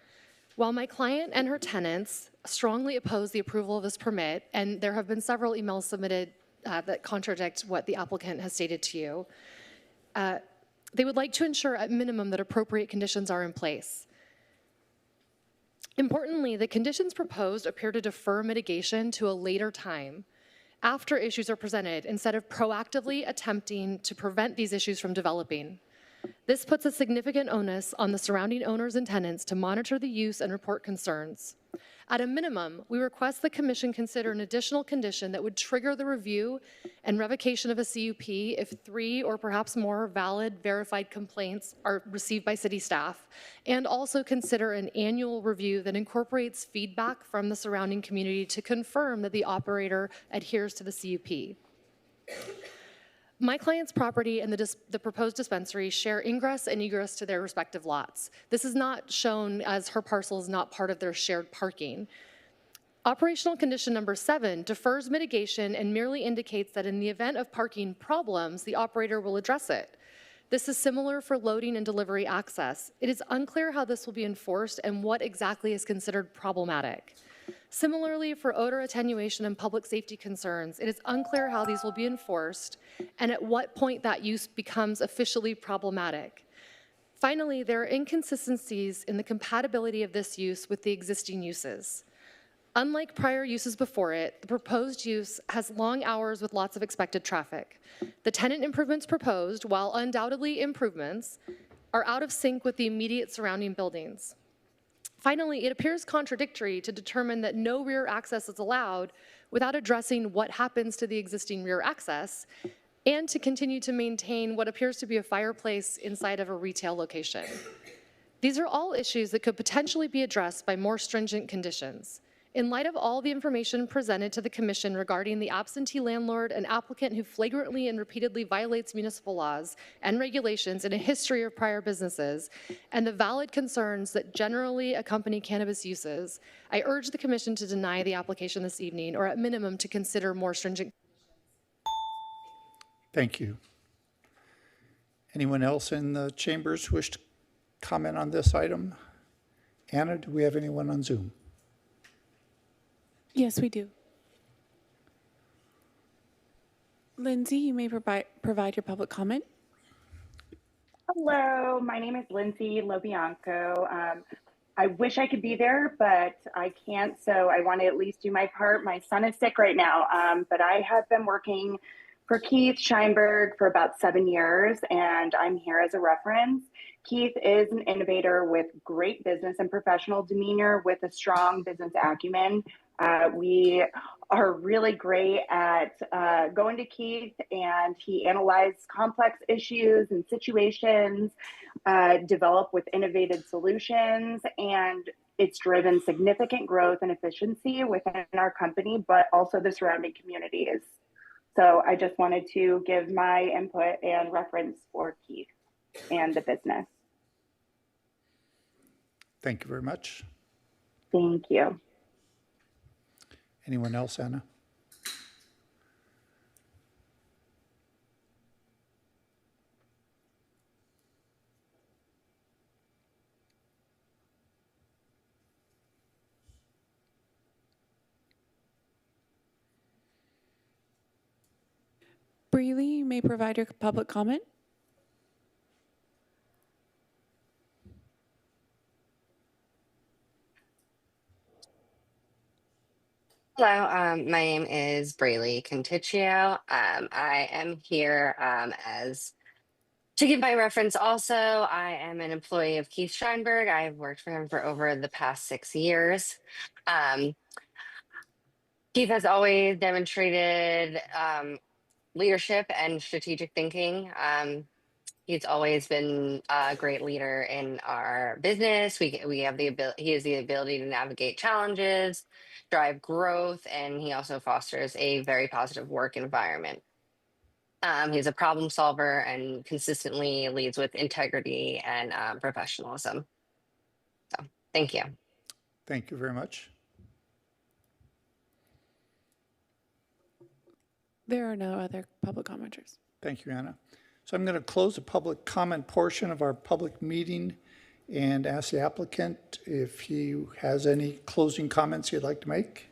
While my client and her tenants strongly oppose the approval of this permit, and there have been several emails submitted that contradict what the applicant has stated to you, they would like to ensure at minimum that appropriate conditions are in place. Importantly, the conditions proposed appear to defer mitigation to a later time, after issues are presented, instead of proactively attempting to prevent these issues from developing. This puts a significant onus on the surrounding owners and tenants to monitor the use and report concerns. At a minimum, we request the Commission consider an additional condition that would trigger the review and revocation of a CUP if 3 or perhaps more valid verified complaints are received by city staff, and also consider an annual review that incorporates feedback from the surrounding community to confirm that the operator adheres to the CUP. My client's property and the proposed dispensary share ingress and egress to their respective lots. This is not shown as her parcel is not part of their shared parking. Operational condition number 7 defers mitigation and merely indicates that in the event of parking problems, the operator will address it. This is similar for loading and delivery access. It is unclear how this will be enforced and what exactly is considered problematic. Similarly, for odor attenuation and public safety concerns, it is unclear how these will be enforced and at what point that use becomes officially problematic. Finally, there are inconsistencies in the compatibility of this use with the existing uses. Unlike prior uses before it, the proposed use has long hours with lots of expected traffic. The tenant improvements proposed, while undoubtedly improvements, are out of sync with the immediate surrounding buildings. Finally, it appears contradictory to determine that no rear access is allowed without addressing what happens to the existing rear access and to continue to maintain what appears to be a fireplace inside of a retail location. These are all issues that could potentially be addressed by more stringent conditions. In light of all the information presented to the Commission regarding the absentee landlord, an applicant who flagrantly and repeatedly violates municipal laws and regulations in a history of prior businesses, and the valid concerns that generally accompany cannabis uses, I urge the Commission to deny the application this evening, or at minimum to consider more stringent. Thank you. Anyone else in the chambers wish to comment on this item? Anna, do we have anyone on Zoom? Yes, we do. Lindsay, you may provide your public comment. Hello, my name is Lindsay Lobianco. I wish I could be there, but I can't, so I want to at least do my part. My son is sick right now, but I have been working for Keith Scheinberg for about 7 years, and I'm here as a reference. Keith is an innovator with great business and professional demeanor with a strong business acumen. We are really great at going to Keith, and he analyzes complex issues and situations, develop with innovative solutions, and it's driven significant growth and efficiency within our company, but also the surrounding communities. So I just wanted to give my input and reference for Keith and the business. Thank you very much. Thank you. Anyone else, Anna? Breely, you may provide your public comment. Hello, my name is Braylee Conticchio. I am here as to give my reference also. I am an employee of Keith Scheinberg. I've worked for him for over the past 6 years. Keith has always demonstrated leadership and strategic thinking. He's always been a great leader in our business. We have the ability. He has the ability to navigate challenges, drive growth, and he also fosters a very positive work environment. He's a problem solver and consistently leads with integrity and professionalism. So, thank you. Thank you very much. There are no other public commenters. Thank you, Anna. So I'm going to close the public comment portion of our public meeting and ask the applicant if he has any closing comments he'd like to make.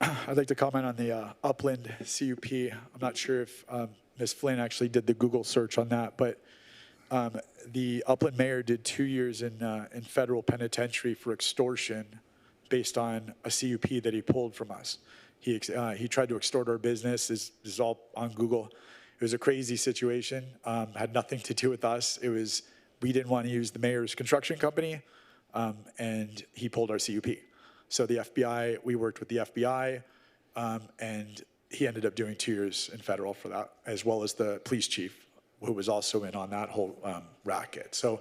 I'd like to comment on the Upland CUP. I'm not sure if Ms. Flynn actually did the Google search on that, but the Upland mayor did 2 years in federal penitentiary for extortion based on a CUP that he pulled from us. He tried to extort our business. This is all on Google. It was a crazy situation. Had nothing to do with us. We didn't want to use the mayor's construction company, and he pulled our CUP. So the FBI, we worked with the FBI, and he ended up doing 2 years in federal for that, as well as the police chief, who was also in on that whole racket. So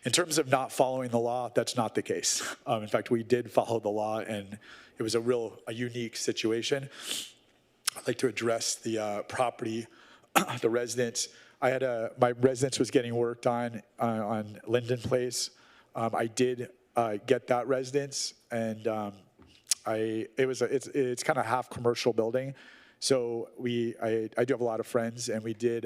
in terms of not following the law, that's not the case. In fact, we did follow the law, and it was a unique situation. I'd like to address the property, the residents. My residence was getting worked on Linden Place. I did get that residence, and it's kind of half commercial building. So I do have a lot of friends, and we did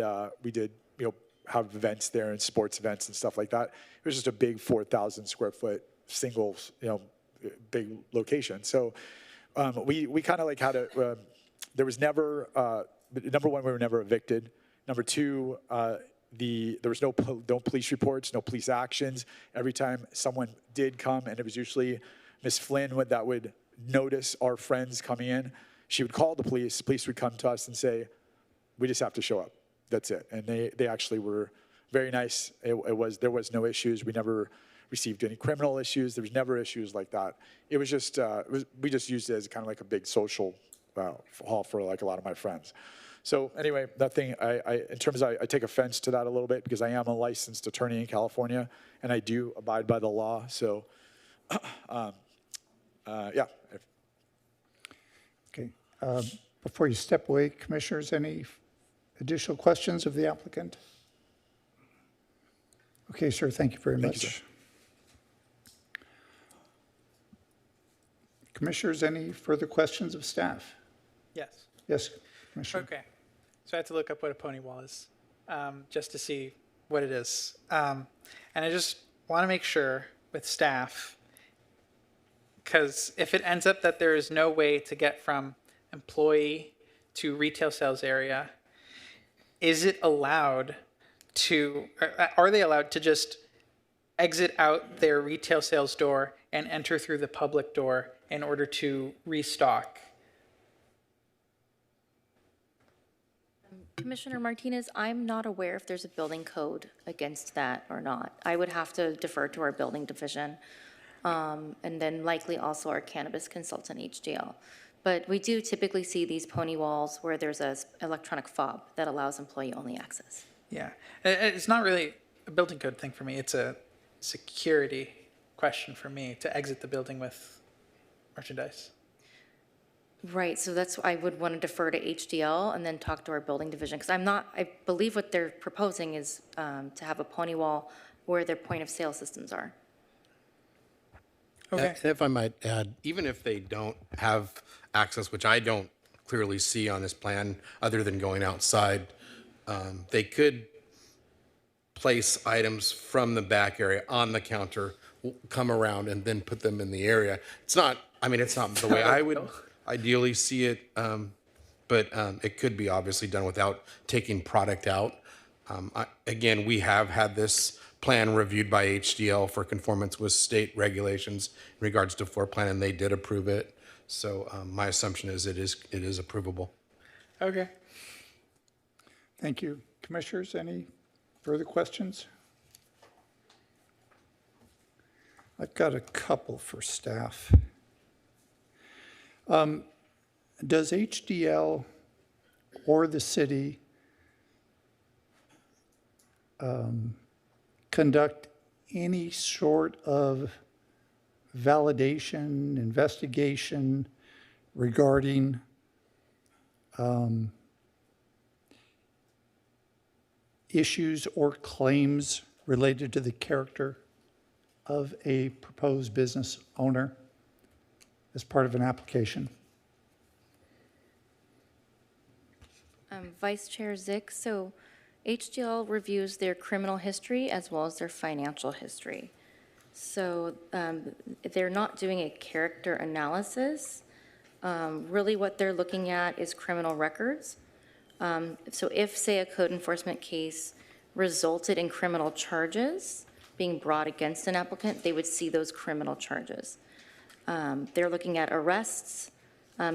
have events there and sports events and stuff like that. It was just a big 4,000 square foot single, big location. So we kind of like had a, there was never, number one, we were never evicted. Number two, there was no police reports, no police actions. Every time someone did come, and it was usually Ms. Flynn that would notice our friends coming in, she would call the police. Police would come to us and say, we just have to show up. That's it. And they actually were very nice. There was no issues. We never received any criminal issues. There was never issues like that. It was just, we just used it as kind of like a big social hall for like a lot of my friends. So anyway, nothing, in terms of, I take offense to that a little bit because I am a licensed attorney in California and I do abide by the law. So, yeah. Okay. Before you step away, commissioners, any additional questions of the applicant? Okay, sir, thank you very much. Thank you, sir. Commissioners, any further questions of staff? Yes. Yes, Commissioner. Okay. So I had to look up what a pony wall is, just to see what it is. And I just want to make sure with staff, because if it ends up that there is no way to get from employee to retail sales area, is it allowed to, are they allowed to just exit out their retail sales door and enter through the public door in order to restock? Commissioner Martinez, I'm not aware if there's a building code against that or not. I would have to defer to our building division, and then likely also our cannabis consultant, HDL. But we do typically see these pony walls where there's a electronic fob that allows employee-only access. Yeah, it's not really a building code thing for me. It's a security question for me to exit the building with merchandise. Right, so that's, I would want to defer to HDL and then talk to our building division, because I believe what they're proposing is to have a pony wall where their point of sale systems are. Okay. And if I might add, even if they don't have access, which I don't clearly see on this plan, other than going outside, they could place items from the back area on the counter, come around, and then put them in the area. It's not, I mean, it's not the way I would ideally see it, but it could be obviously done without taking product out. Again, we have had this plan reviewed by HDL for conformance with state regulations in regards to floor plan, and they did approve it. So my assumption is it is approvable. Okay. Thank you. Commissioners, any further questions? I've got a couple for staff. Does HDL or the city conduct any sort of validation, investigation regarding issues or claims related to the character of a proposed business owner as part of an application? Vice Chair Zick, so HDL reviews their criminal history as well as their financial history. So they're not doing a character analysis. Really what they're looking at is criminal records. So if, say, a code enforcement case resulted in criminal charges being brought against an applicant, they would see those criminal charges. They're looking at arrests,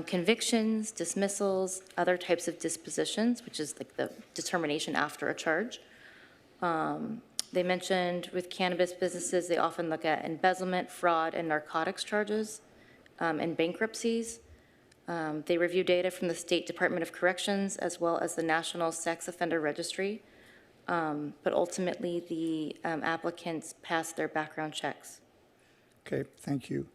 convictions, dismissals, other types of dispositions, which is like the determination after a charge. They mentioned with cannabis businesses, they often look at embezzlement, fraud, and narcotics charges, and bankruptcies. They review data from the State Department of Corrections as well as the National Sex Offender Registry. But ultimately, the applicants pass their background checks. Okay, thank you.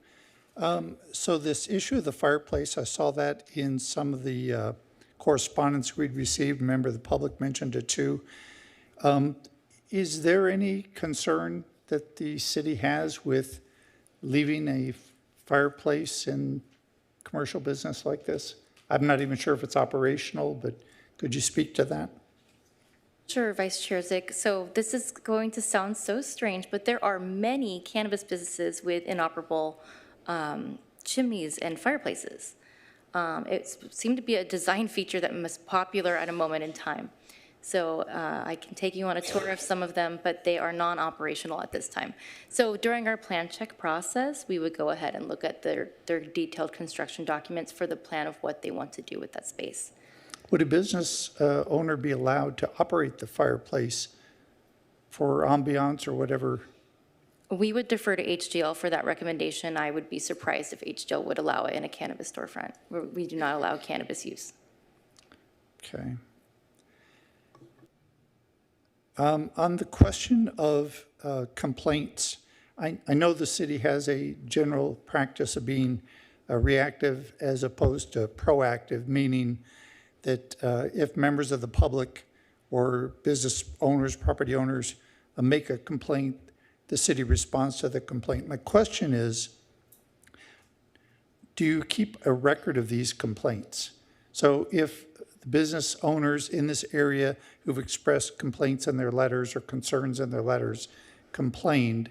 So this issue of the fireplace, I saw that in some of the correspondence we'd received. A member of the public mentioned it too. Is there any concern that the city has with leaving a fireplace in commercial business like this? I'm not even sure if it's operational, but could you speak to that? Sure, Vice Chair Zick. So this is going to sound so strange, but there are many cannabis businesses with inoperable chimneys and fireplaces. It seemed to be a design feature that was popular at a moment in time. So I can take you on a tour of some of them, but they are non-operational at this time. So during our plan check process, we would go ahead and look at their detailed construction documents for the plan of what they want to do with that space. Would a business owner be allowed to operate the fireplace for ambiance or whatever? We would defer to HDL for that recommendation. I would be surprised if HDL would allow it in a cannabis storefront. We do not allow cannabis use. Okay. On the question of complaints, I know the city has a general practice of being reactive as opposed to proactive, meaning that if members of the public or business owners, property owners make a complaint, the city responds to the complaint. My question is, do you keep a record of these complaints? So if the business owners in this area who've expressed complaints in their letters or concerns in their letters complained,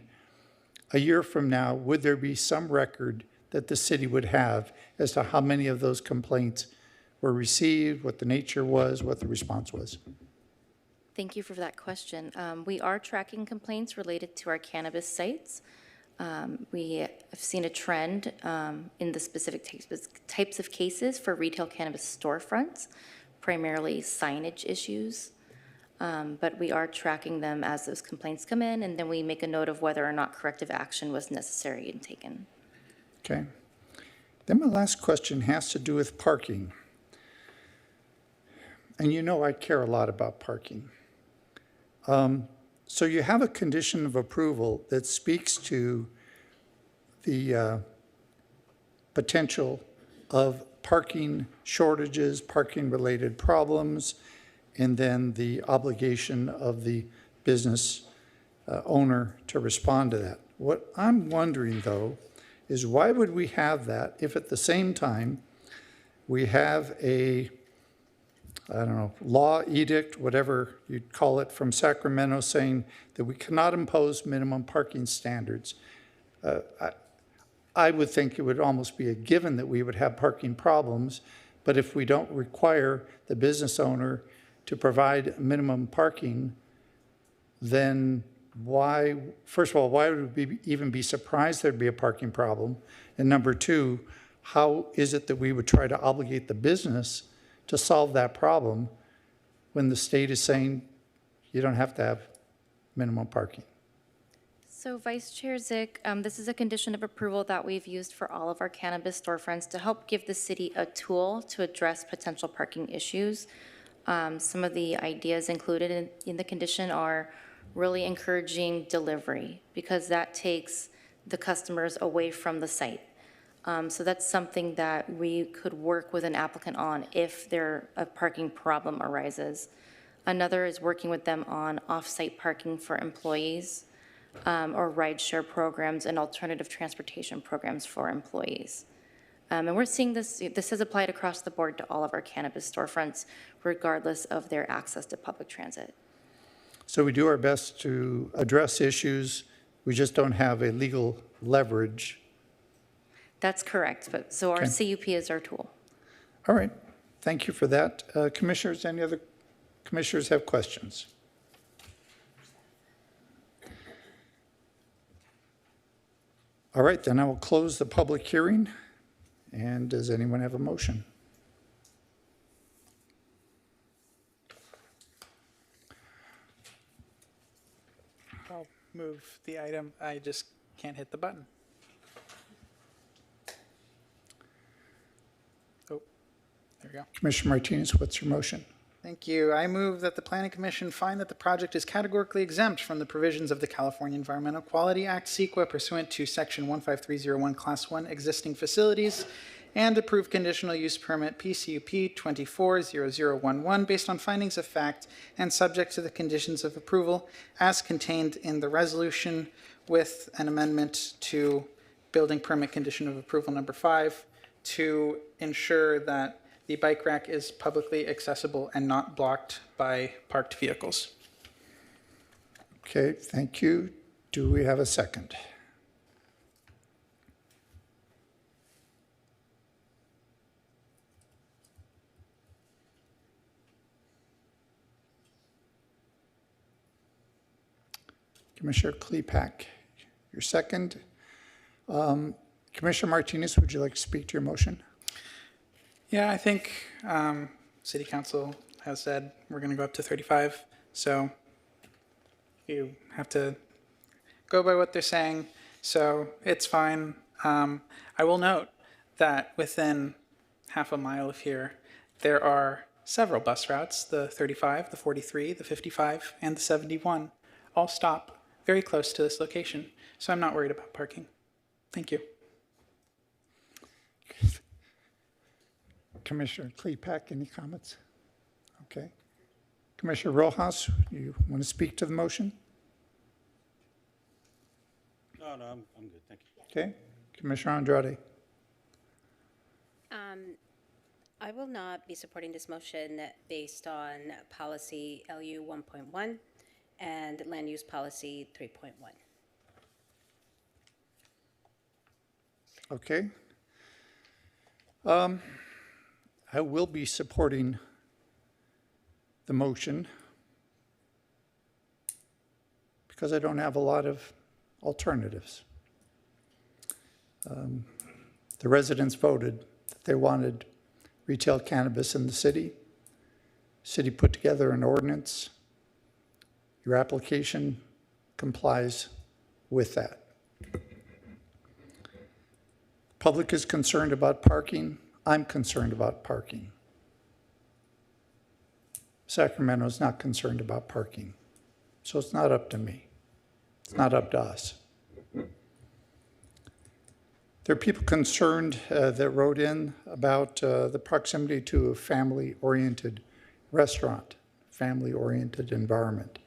a year from now, would there be some record that the city would have as to how many of those complaints were received, what the nature was, what the response was? Thank you for that question. We are tracking complaints related to our cannabis sites. We have seen a trend in the specific types of cases for retail cannabis storefronts, primarily signage issues. But we are tracking them as those complaints come in, and then we make a note of whether or not corrective action was necessary and taken. Okay. Then my last question has to do with parking. And you know I care a lot about parking. So you have a condition of approval that speaks to the potential of parking shortages, parking-related problems, and then the obligation of the business owner to respond to that. What I'm wondering, though, is why would we have that if at the same time we have a, I don't know, law, edict, whatever you'd call it, from Sacramento saying that we cannot impose minimum parking standards? I would think it would almost be a given that we would have parking problems, but if we don't require the business owner to provide minimum parking, then why, first of all, why would we even be surprised there'd be a parking problem? And number two, how is it that we would try to obligate the business to solve that problem when the state is saying you don't have to have minimum parking? So Vice Chair Zick, this is a condition of approval that we've used for all of our cannabis storefronts to help give the city a tool to address potential parking issues. Some of the ideas included in the condition are really encouraging delivery, because that takes the customers away from the site. So that's something that we could work with an applicant on if a parking problem arises. Another is working with them on off-site parking for employees, or rideshare programs and alternative transportation programs for employees. And we're seeing this has applied across the board to all of our cannabis storefronts, regardless of their access to public transit. So we do our best to address issues, we just don't have a legal leverage. That's correct, but so our CUP is our tool. All right, thank you for that. Commissioners, any other commissioners have questions? All right, then I will close the public hearing. And does anyone have a motion? I'll move the item. I just can't hit the button. Oh, there we go. Commissioner Martinez, what's your motion? Thank you. I move that the Planning Commission find that the project is categorically exempt from the provisions of the California Environmental Quality Act, CEQA, pursuant to Section 15301, Class 1, Existing Facilities, and approve conditional use permit PCUP 240011 based on findings of fact and subject to the conditions of approval as contained in the resolution, with an amendment to building permit condition of approval number 5 to ensure that the bike rack is publicly accessible and not blocked by parked vehicles. Okay, thank you. Do we have a second? Commissioner Klepak, your second. Commissioner Martinez, would you like to speak to your motion? Yeah, I think City Council has said we're going to go up to 35. So you have to go by what they're saying. So it's fine. I will note that within half a mile of here, there are Several bus routes, the 35, the 43, the 55, and the 71, all stop very close to this location, so I'm not worried about parking. Thank you. Commissioner Klepak, any comments? Okay. Commissioner Rojas, you want to speak to the motion? No, I'm good, thank you. Okay. Commissioner Andrade. I will not be supporting this motion based on policy LU 1.1 and land use policy 3.1. Okay. I will be supporting the motion because I don't have a lot of alternatives. The residents voted that they wanted retail cannabis in the city. City put together an ordinance. Your application complies with that. Public is concerned about parking. I'm concerned about parking. Sacramento is not concerned about parking. So it's not up to me. It's not up to us. There are people concerned that wrote in about the proximity to a family-oriented restaurant, family-oriented environment.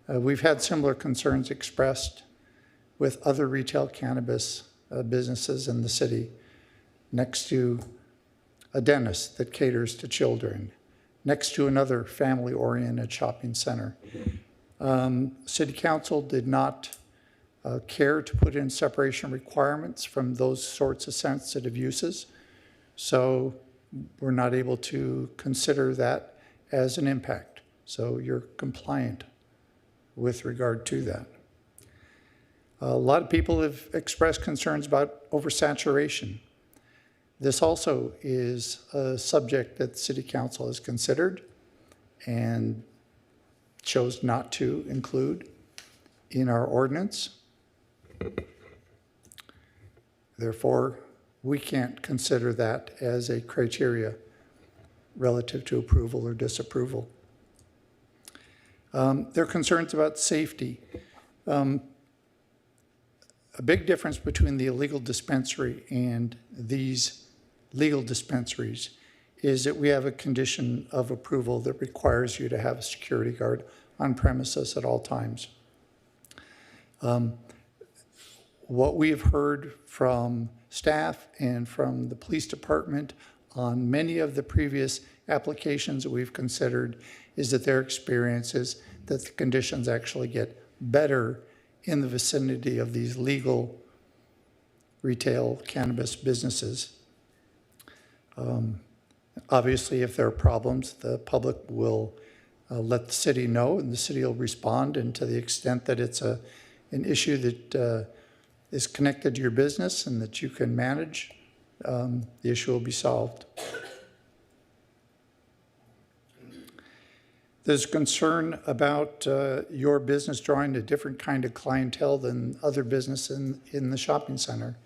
We've had similar concerns expressed with other retail cannabis businesses in the city, next to a dentist that caters to children, next to another family-oriented shopping center. City Council did not care to put in separation requirements from those sorts of sensitive uses, so we're not able to consider that as an impact. So you're compliant with regard to that. A lot of people have expressed concerns about oversaturation. This also is a subject that the City Council has considered and chose not to include in our ordinance. Therefore, we can't consider that as a criteria relative to approval or disapproval. There are concerns about safety. A big difference between the illegal dispensary and these legal dispensaries is that we have a condition of approval that requires you to have a security guard on premises at all times. What we've heard from staff and from the police department on many of the previous applications that we've considered is that their experience is that the conditions actually get better in the vicinity of these legal retail cannabis businesses. Obviously, if there are problems, the public will let the city know, and the city will respond. And to the extent that it's an issue that is connected to your business and that you can manage, the issue will be solved. There's concern about your business drawing a different kind of clientele than other business in the shopping center.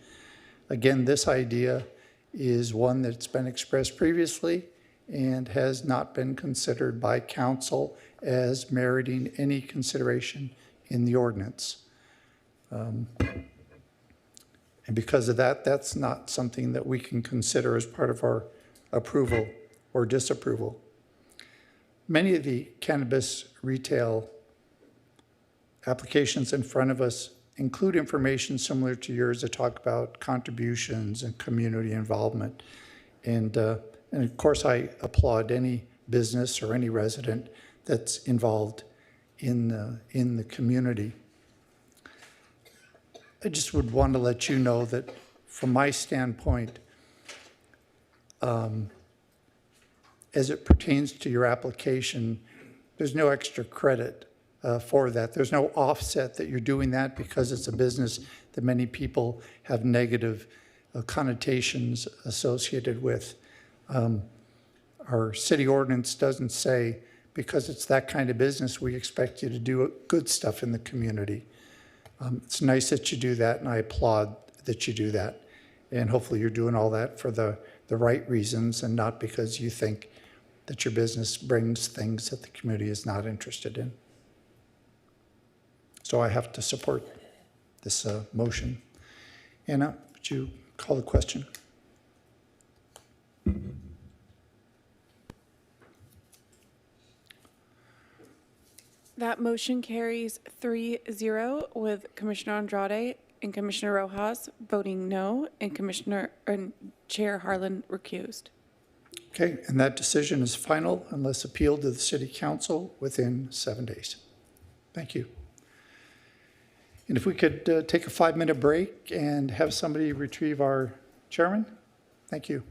Again, this idea is one that's been expressed previously and has not been considered by council as meriting any consideration in the ordinance. And because of that, that's not something that we can consider as part of our approval or disapproval. Many of the cannabis retail applications in front of us include information similar to yours that talk about contributions and community involvement. And of course, I applaud any business or any resident that's involved in the community. I just would want to let you know that from my standpoint, as it pertains to your application, there's no extra credit for that. There's no offset that you're doing that because it's a business that many people have negative connotations associated with. Our city ordinance doesn't say, because it's that kind of business, we expect you to do good stuff in the community. It's nice that you do that, and I applaud that you do that. And hopefully you're doing all that for the right reasons and not because you think that your business brings things that the community is not interested in. So I have to support this motion. Anna, would you call the question? That motion carries 3-0 with Commissioner Andrade and Commissioner Rojas voting no and Chair Harlan recused. Okay, and that decision is final unless appealed to the City Council within 7 days. Thank you. And if we could take a 5-minute break and have somebody retrieve our chairman? Thank you.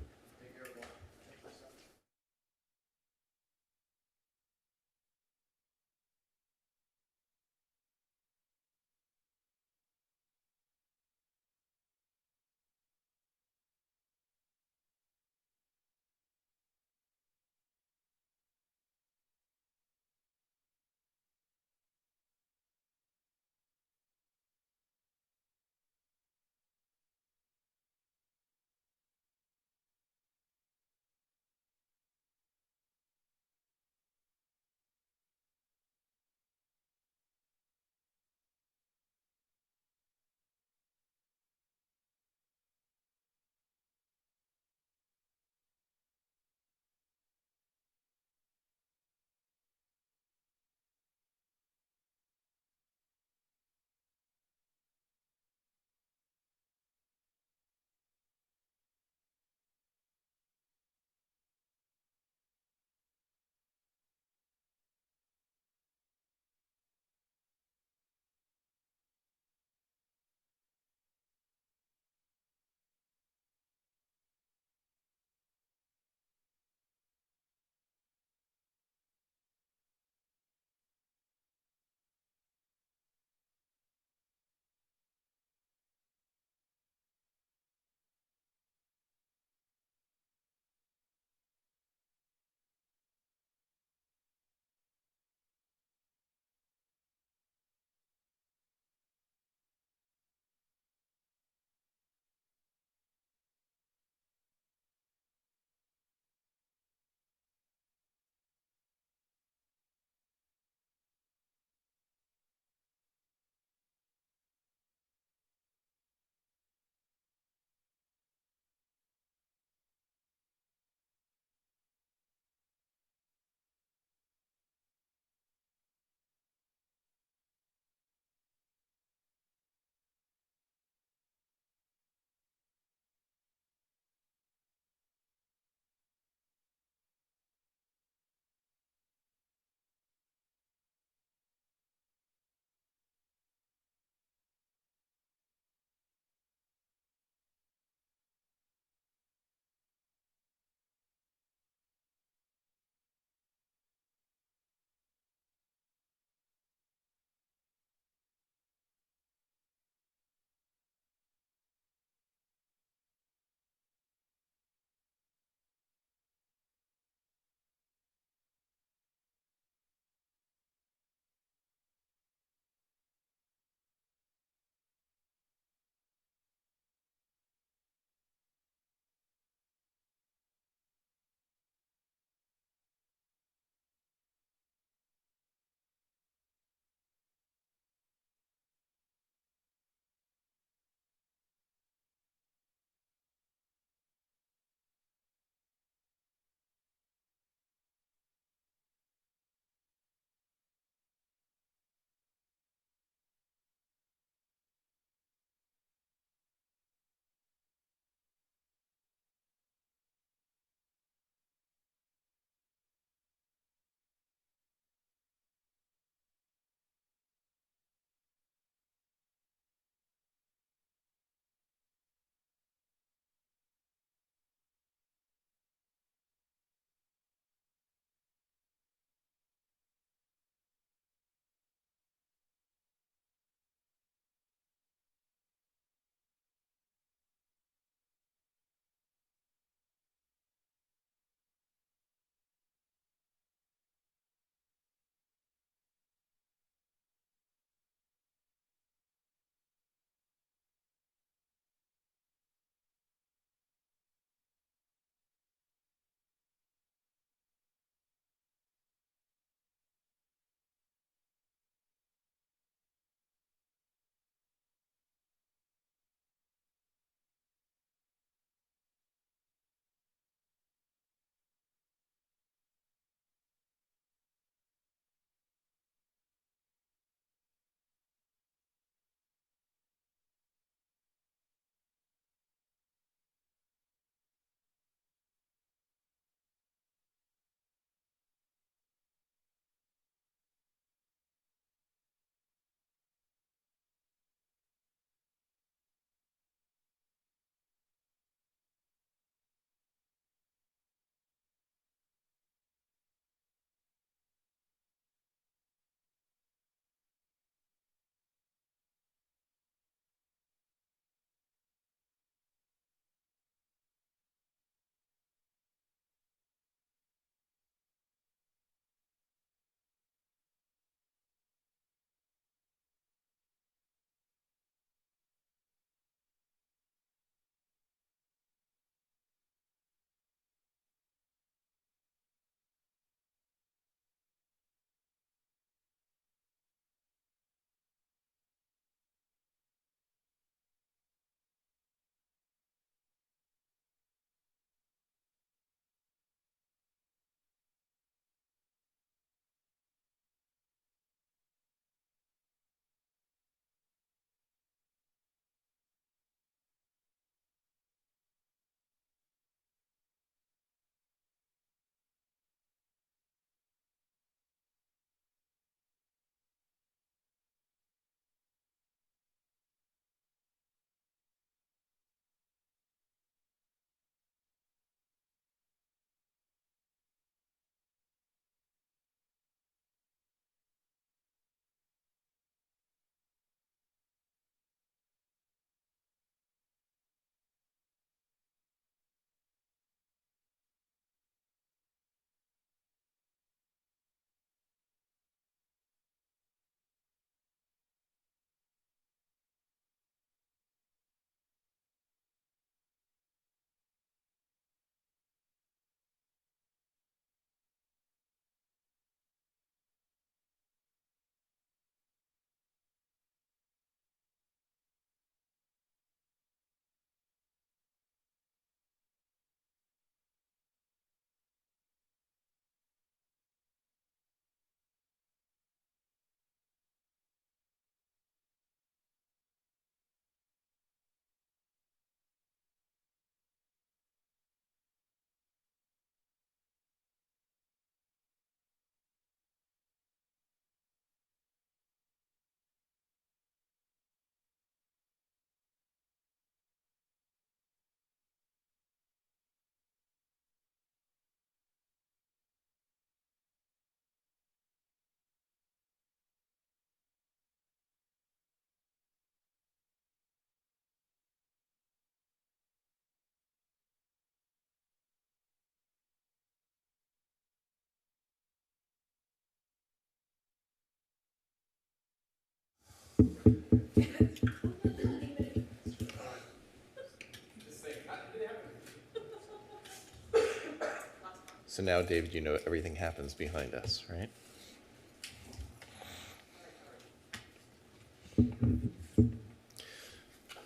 So now, David, you know everything happens behind us, right?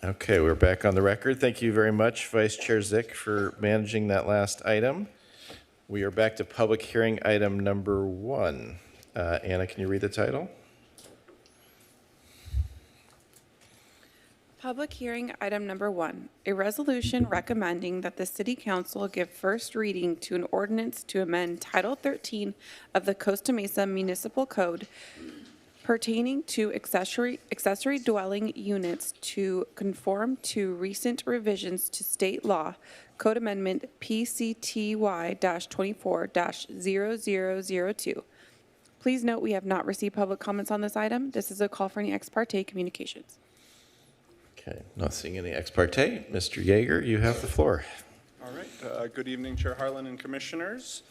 Okay, we're back on the record. Thank you very much, Vice Chair Zick, for managing that last item. We are back to public hearing item number 1. Anna, can you read the title? Public hearing item number 1, a resolution recommending that the City Council give first reading to an ordinance to amend Title 13 of the Costa Mesa Municipal Code pertaining to accessory dwelling units to conform to recent revisions to state law, Code Amendment PCTY-24-0002. Please note we have not received public comments on this item. This is a call for any ex parte communications. Okay, not seeing any ex parte. Mr. Yeager, you have the floor. All right. Good evening, Chair Harlan and Commissioners.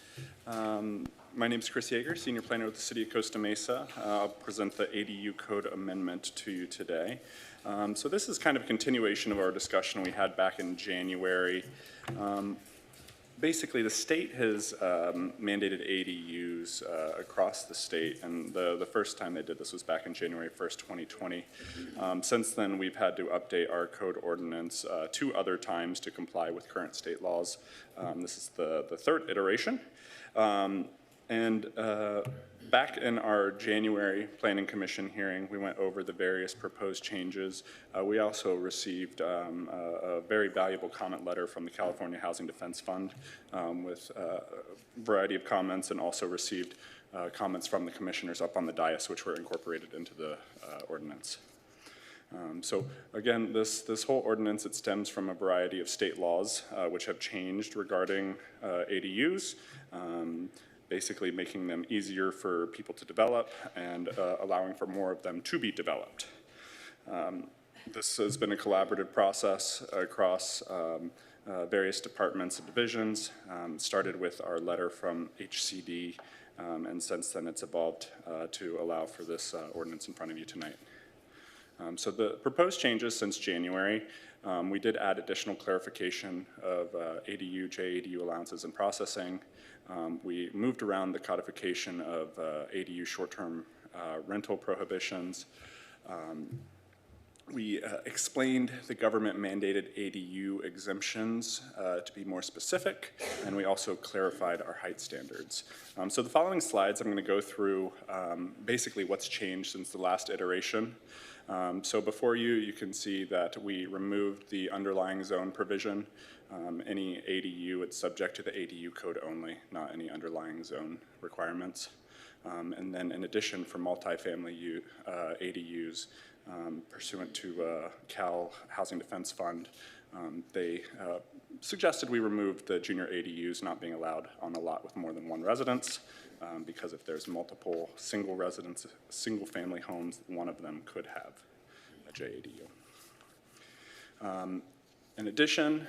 My name is Chris Yeager, Senior Planner with the City of Costa Mesa. I'll present the ADU Code Amendment to you today. So this is kind of a continuation of our discussion we had back in January. Basically, the state has mandated ADUs across the state, and the first time they did this was back in January 1st, 2020. Since then, we've had to update our code ordinance 2 other times to comply with current state laws. This is the 3rd iteration. Back in our January Planning Commission hearing, we went over the various proposed changes. We also received a very valuable comment letter from the California Housing Defense Fund with a variety of comments, and also received comments from the commissioners up on the dais, which were incorporated into the ordinance. So again, this whole ordinance, it stems from a variety of state laws which have changed regarding ADUs. Basically making them easier for people to develop and allowing for more of them to be developed. This has been a collaborative process across various departments and divisions. Started with our letter from HCD, and since then it's evolved to allow for this ordinance in front of you tonight. So the proposed changes since January, we did add additional clarification of ADU, JADU allowances and processing. We moved around the codification of ADU short-term rental prohibitions. We explained the government-mandated ADU exemptions to be more specific, and we also clarified our height standards. So the following slides, I'm going to go through basically what's changed since the last iteration. So before you, you can see that we removed the underlying zone provision. Any ADU, it's subject to the ADU code only, not any underlying zone requirements. And then in addition, for multifamily ADUs, pursuant to Cal Housing Defense Fund, they suggested we remove the junior ADUs not being allowed on a lot with more than 1 residence, because if there's multiple single residence, single family homes, one of them could have a JADU. In addition,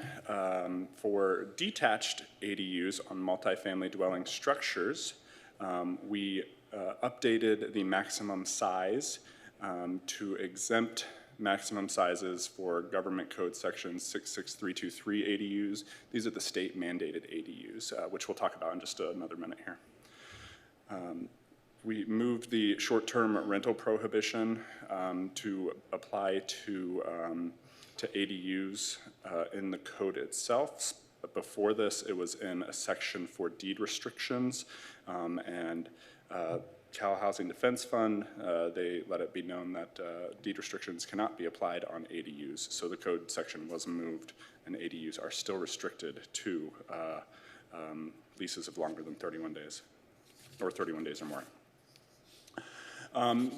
for detached ADUs on multifamily dwelling structures, we updated the maximum size to exempt maximum sizes for government code section 66323 ADUs. These are the state mandated ADUs, which we'll talk about in just another minute here. We moved the short-term rental prohibition to apply to ADUs in the code itself. Before this, it was in a section for deed restrictions, and Cal Housing Defense Fund, they let it be known that deed restrictions cannot be applied on ADUs, so the code section was moved, and ADUs are still restricted to leases of longer than 31 days, or 31 days or more.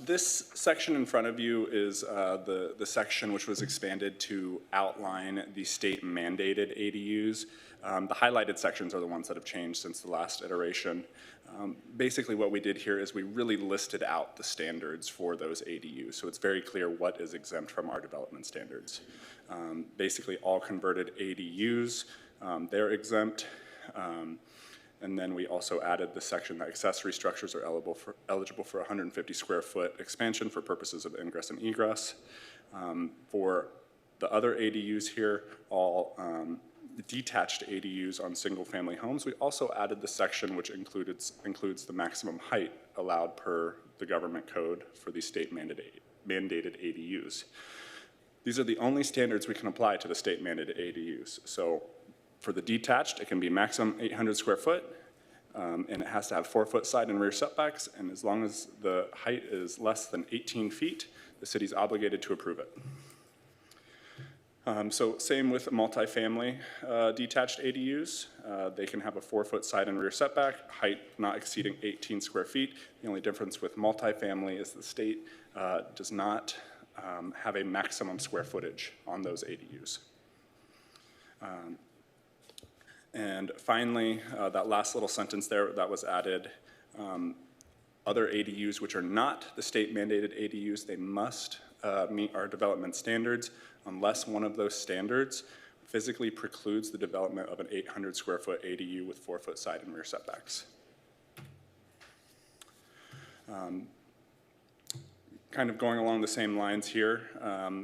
This section in front of you is the section which was expanded to outline the state mandated ADUs. The highlighted sections are the ones that have changed since the last iteration. Basically what we did here is we really listed out the standards for those ADUs, so it's very clear what is exempt from our development standards. Basically all converted ADUs, they're exempt. And then we also added the section that accessory structures are eligible for 150 square foot expansion for purposes of ingress and egress. For the other ADUs here, all detached ADUs on single-family homes, we also added the section which includes the maximum height allowed per the government code for the state mandated ADUs. These are the only standards we can apply to the state mandated ADUs. So for the detached, it can be maximum 800 square foot, and it has to have 4-foot side and rear setbacks, and as long as the height is less than 18 feet, the city's obligated to approve it. So same with multifamily detached ADUs. They can have a 4-foot side and rear setback, height not exceeding 18 square feet. The only difference with multifamily is the state does not have a maximum square footage on those ADUs. And finally, that last little sentence there that was added, other ADUs which are not the state mandated ADUs, they must meet our development standards unless one of those standards physically precludes the development of an 800 square foot ADU with 4-foot side and rear setbacks. Kind of going along the same lines here,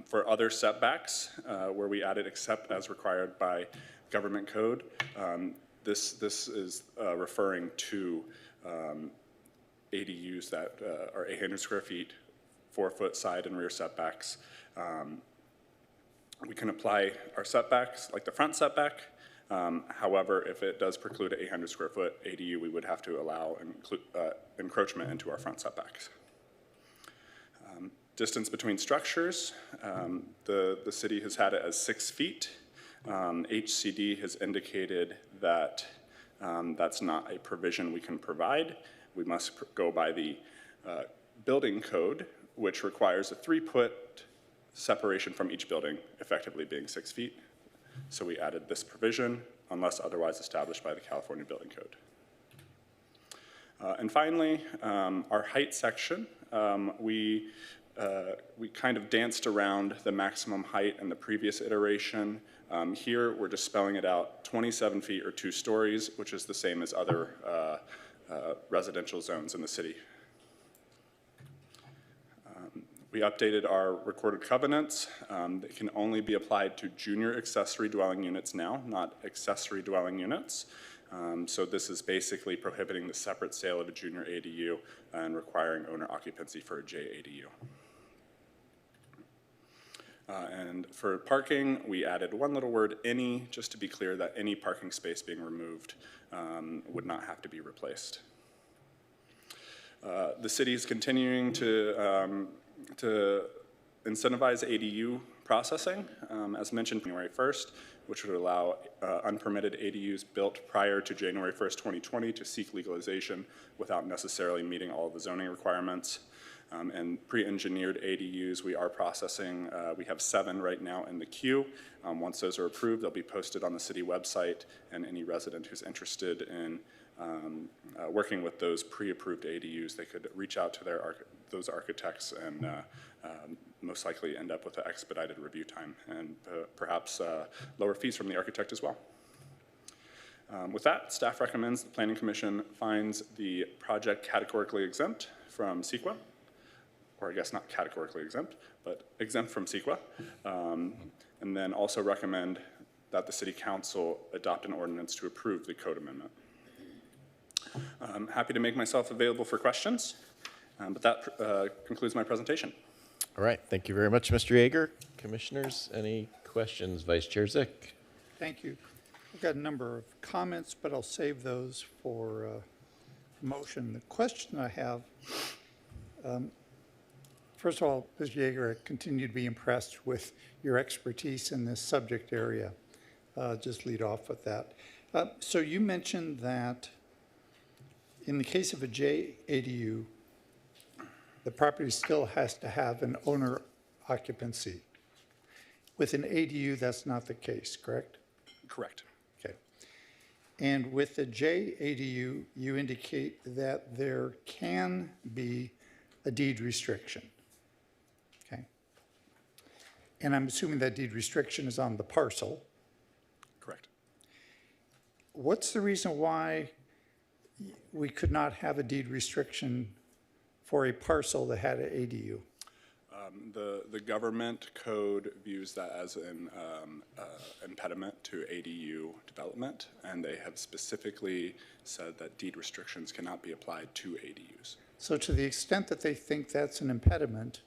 for other setbacks where we added except as required by government code, this is referring to ADUs that are 800 square feet, 4-foot side and rear setbacks. We can apply our setbacks like the front setback. However, if it does preclude an 800 square foot ADU, we would have to allow encroachment into our front setbacks. Distance between structures, the city has had it as 6 feet. HCD has indicated that that's not a provision we can provide. We must go by the building code, which requires a 3-foot separation from each building, effectively being 6 feet. So we added this provision unless otherwise established by the California Building Code. And finally, our height section, we kind of danced around the maximum height in the previous iteration. Here, we're just spelling it out 27 feet or 2 stories, which is the same as other residential zones in the city. We updated our recorded covenants. They can only be applied to junior accessory dwelling units now, not accessory dwelling units. So this is basically prohibiting the separate sale of a junior ADU and requiring owner occupancy for a JADU. And for parking, we added one little word, any, just to be clear that any parking space being removed would not have to be replaced. The city is continuing to incentivize ADU processing, as mentioned, January 1st, which would allow unpermitted ADUs built prior to January 1st, 2020 to seek legalization without necessarily meeting all of the zoning requirements. And pre-engineered ADUs, we are processing, we have 7 right now in the queue. Once those are approved, they'll be posted on the city website, and any resident who's interested in working with those pre-approved ADUs, they could reach out to those architects and most likely end up with an expedited review time and perhaps lower fees from the architect as well. With that, staff recommends the Planning Commission finds the project categorically exempt from CEQA, or I guess not categorically exempt, but exempt from CEQA, and then also recommend that the City Council adopt an ordinance to approve the code amendment. I'm happy to make myself available for questions, but that concludes my presentation. All right, thank you very much, Mr. Yeager. Commissioners, any questions? Vice Chair Zick. Thank you. I've got a number of comments, but I'll save those for motion. The question I have, first of all, Ms. Yeager, I continue to be impressed with your expertise in this subject area. Just lead off with that. So you mentioned that in the case of a JADU, the property still has to have an owner occupancy. With an ADU, that's not the case, correct? Correct. Okay. And with the JADU, you indicate that there can be a deed restriction. Okay. And I'm assuming that deed restriction is on the parcel. Correct. What's the reason why we could not have a deed restriction for a parcel that had an ADU. The government code views that as an impediment to ADU development, and they have specifically said that deed restrictions cannot be applied to ADUs. So to the extent that they think that's an impediment,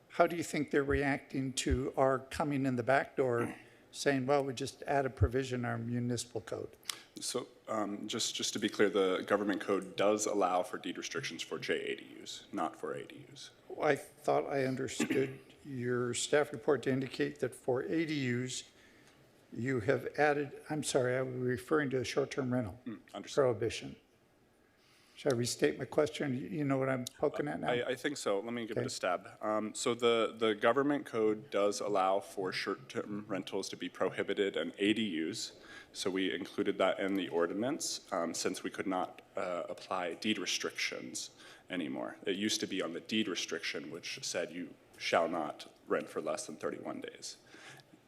how do you think they're reacting to our coming in the back door saying, well, we just add a provision in our municipal code? So just to be clear, the government code does allow for deed restrictions for JADUs, not for ADUs. I thought I understood your staff report to indicate that for ADUs, you have added, I'm sorry, I was referring to a short-term rental prohibition. Should I restate my question? You know what I'm poking at now? I think so. Let me give it a stab. So the government code does allow for short-term rentals to be prohibited in ADUs. So we included that in the ordinance since we could not apply deed restrictions anymore. It used to be on the deed restriction, which said you shall not rent for less than 31 days.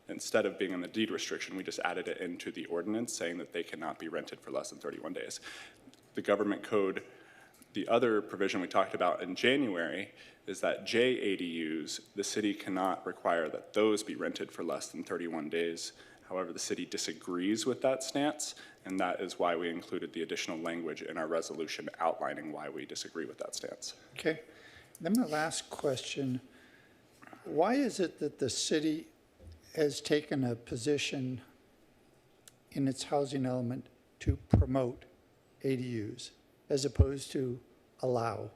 Instead of being in the deed restriction, we just added it into the ordinance saying that they cannot be rented for less than 31 days. The government code, the other provision we talked about in January is that JADUs, the city cannot require that those be rented for less than 31 days. However, the city disagrees with that stance, and that is why we included the additional language in our resolution outlining why we disagree with that stance. Okay. Then my last question, why is it that the city has taken a position in its housing element to promote ADUs as opposed to allow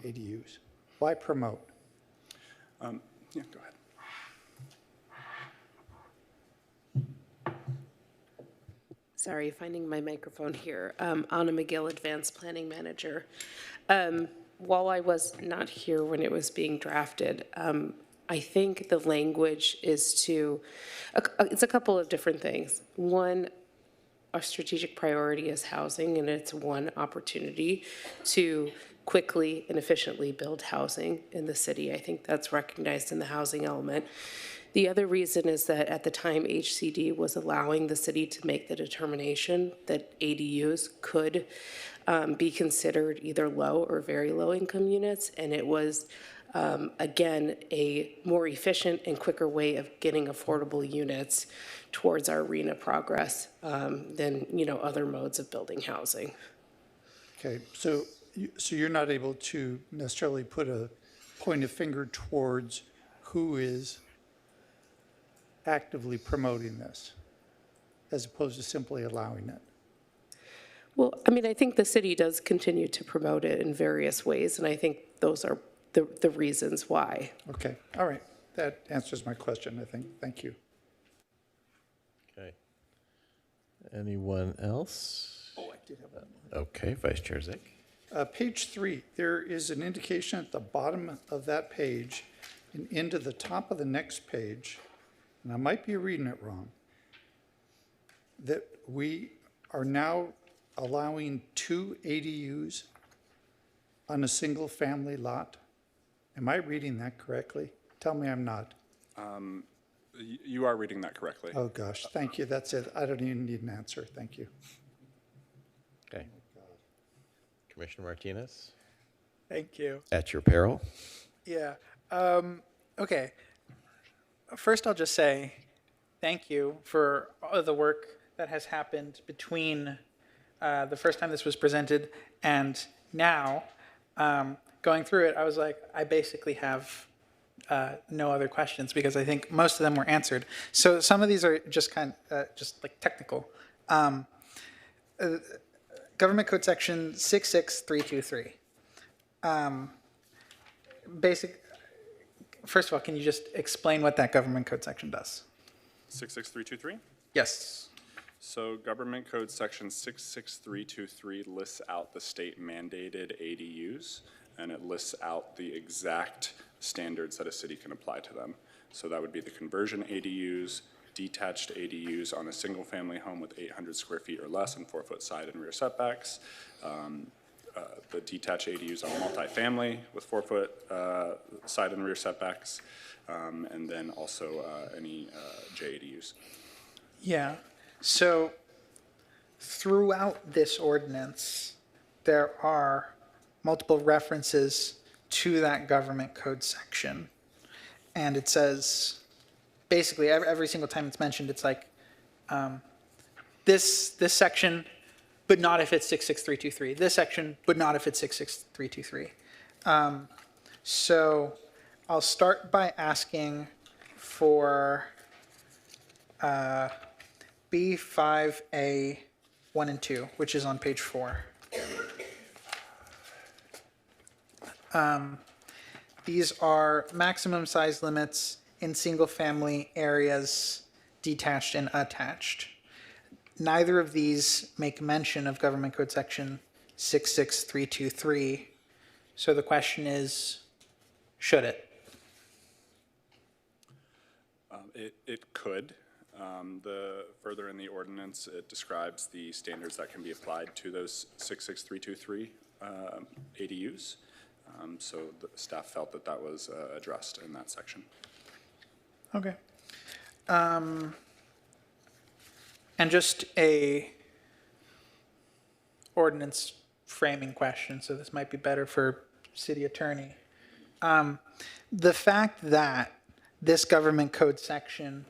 ADUs? Why promote? Yeah, go ahead. Sorry, finding my microphone here. Anna McGill, Advanced Planning Manager. While I was not here when it was being drafted, I think the language is it's a couple of different things. One, our strategic priority is housing, and it's one opportunity to quickly and efficiently build housing in the city. I think that's recognized in the housing element. The other reason is that at the time HCD was allowing the city to make the determination that ADUs could be considered either low or very low income units, and it was again, a more efficient and quicker way of getting affordable units towards our RENA progress than, other modes of building housing. Okay, so you're not able to necessarily put a point of finger towards who is actively promoting this, as opposed to simply allowing it? Well, I think the city does continue to promote it in various ways, and I think those are the reasons why. Okay, all right. That answers my question, I think. Thank you. Okay. Anyone else? Oh, I did have one more. Okay, Vice Chair Zick. Page 3, there is an indication at the bottom of that page and into the top of the next page, and I might be reading it wrong, that we are now allowing 2 ADUs on a single family lot. Am I reading that correctly? Tell me I'm not. You are reading that correctly. Oh gosh, thank you, that's it. I don't even need an answer, thank you. Okay. Commissioner Martinez, Thank you. at your peril. Yeah. Okay. First, I'll just say thank you for all of the work that has happened between the first time this was presented and now. Going through it, I was like, I basically have no other questions because I think most of them were answered. So some of these are just just like technical. Government Code Section 66323. First of all, can you just explain what that Government Code section does? 66323? Yes. So Government Code Section 66323 lists out the state mandated ADUs, and it lists out the exact standards that a city can apply to them. So that would be the conversion ADUs, detached ADUs on a single family home with 800 square feet or less and 4-foot side and rear setbacks, the detached ADUs on multifamily with 4-foot side and rear setbacks, and then also any JADUs. Yeah. So throughout this ordinance, there are multiple references to that government code section. And it says, basically, every single time it's mentioned, it's like, this section, but not if it's 66323. This section, but not if it's 66323. So I'll start by asking for B5A 1 and 2, which is on page 4. These are maximum size limits in single-family areas, detached and attached. Neither of these make mention of Government Code Section 66323. So the question is, should it? It could. Further in the ordinance, it describes the standards that can be applied to those 66323 ADUs. So the staff felt that that was addressed in that section. Okay. And just a ordinance framing question, so this might be better for city attorney. The fact that this government code section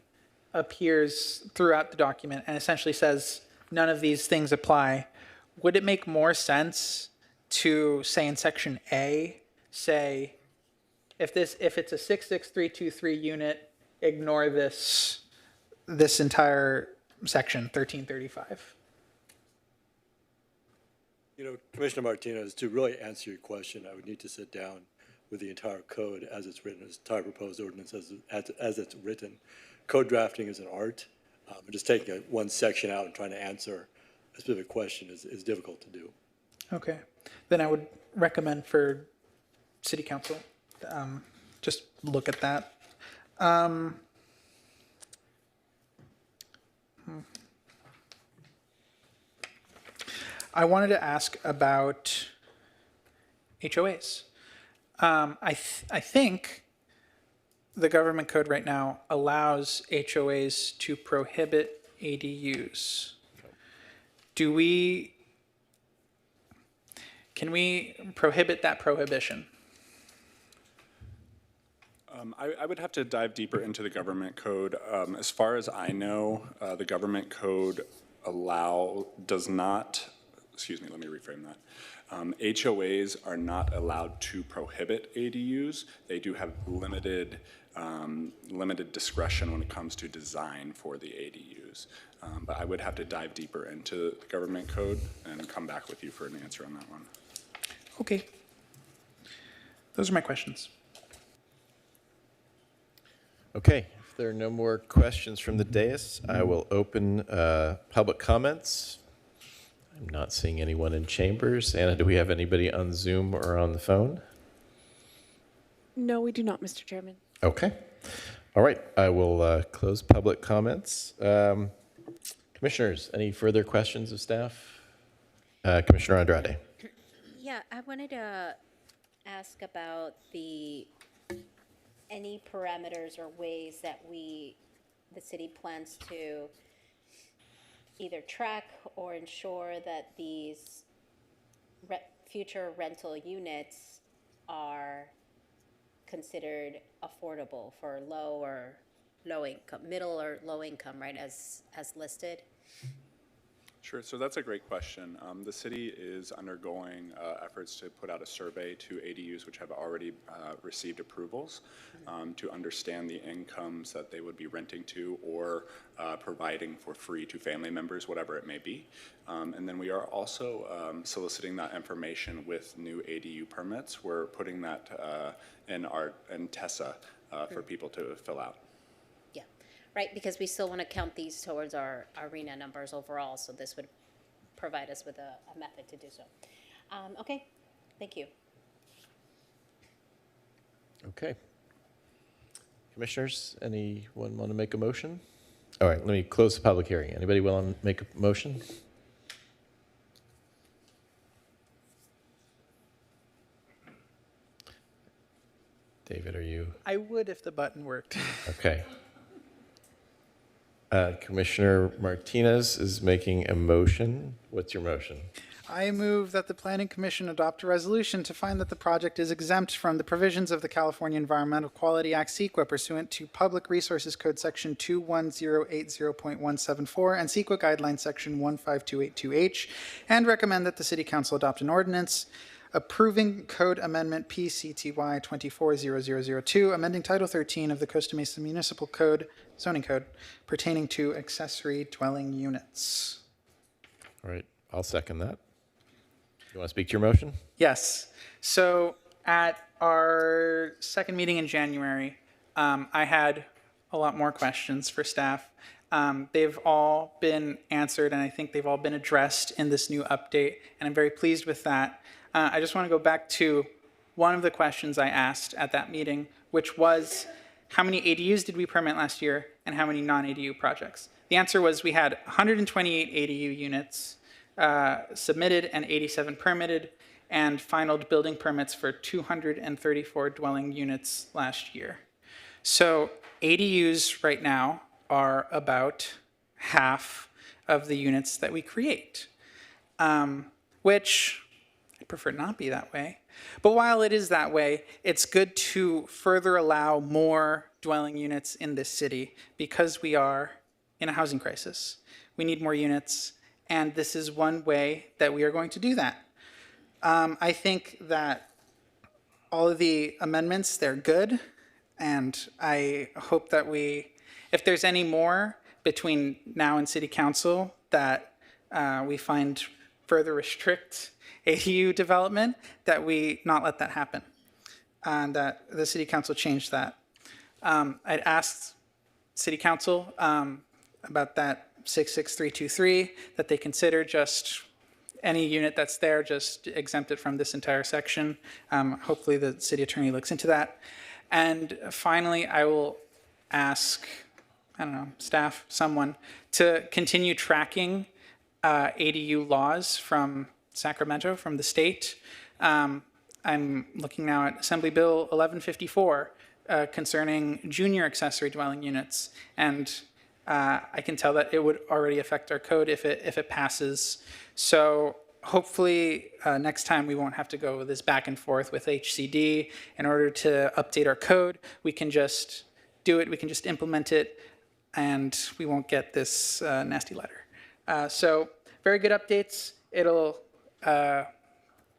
appears throughout the document and essentially says none of these things apply, would it make more sense to say in section A, say if it's a 66323 unit, ignore this entire section 1335? You know, Commissioner Martinez, to really answer your question, I would need to sit down with the entire code as it's written, as entire proposed ordinance as it's written. Code drafting is an art. And just taking one section out and trying to answer a specific question is difficult to do. Okay, then I would recommend for city council, just look at that. I wanted to ask about HOAs. I think the government code right now allows HOAs to prohibit ADUs. Can we prohibit that prohibition? I would have to dive deeper into the government code. As far as I know, the government code does not, excuse me, let me reframe that. HOAs are not allowed to prohibit ADUs. They do have limited discretion when it comes to design for the ADUs. But I would have to dive deeper into the government code and come back with you for an answer on that one. Okay. Those are my questions. Okay, if there are no more questions from the dais, I will open public comments. I'm not seeing anyone in chambers. Anna, do we have anybody on Zoom or on the phone? No, we do not, Mr. Chairman. Okay. All right, I will close public comments. Commissioners, any further questions of staff? Commissioner Andrade. Yeah, I wanted to ask about any parameters or ways that the city plans to either track or ensure that these future rental units are considered affordable for low income, middle or low income, right, as listed? Sure, so that's a great question. The city is undergoing efforts to put out a survey to ADUs which have already received approvals to understand the incomes that they would be renting to or providing for free to family members, whatever it may be. And then we are also soliciting that information with new ADU permits. We're putting that in TESA for people to fill out. Right, because we still want to count these towards our arena numbers overall, so this would provide us with a method to do so. Okay, thank you. Okay. Commissioners, anyone want to make a motion? All right, let me close the public hearing. Anybody want to make a motion? David, are you? I would if the button worked. Okay. Commissioner Martinez is making a motion. What's your motion? I move that the Planning Commission adopt a resolution to find that the project is exempt from the provisions of the California Environmental Quality Act (CEQA) pursuant to Public Resources Code Section 21080.174 and CEQA Guidelines Section 15282H, and recommend that the City Council adopt an ordinance approving Code Amendment PCTY 240002, amending Title 13 of the Costa Mesa Municipal Code, Zoning Code, pertaining to accessory dwelling units. All right, I'll second that. You want to speak to your motion? Yes. So at our second meeting in January, I had a lot more questions for staff. They've all been answered, and I think they've all been addressed in this new update, and I'm very pleased with that. I just want to go back to one of the questions I asked at that meeting, which was, how many ADUs did we permit last year, and how many non-ADU projects? The answer was we had 128 ADU units submitted and 87 permitted, and finalized building permits for 234 dwelling units last year. So ADUs right now are about half of the units that we create, which I prefer not be that way. But while it is that way, it's good to further allow more dwelling units in this city because we are in a housing crisis. We need more units, and this is one way that we are going to do that. I think that all of the amendments, they're good, and I hope that if there's any more between now and City Council that we find further restrict ADU development, that we not let that happen, and that the City Council change that. I'd asked City Council about that 66323, that they consider just any unit that's there, just exempt it from this entire section. Hopefully the city attorney looks into that. And finally, I will ask, I don't know, staff, someone, to continue tracking ADU laws from Sacramento, from the state. I'm looking now at Assembly Bill 1154 concerning junior accessory dwelling units. And I can tell that it would already affect our code if it passes. So hopefully next time we won't have to go this back and forth with HCD in order to update our code. We can just do it, we can just implement it, and we won't get this nasty letter. So very good updates. It'll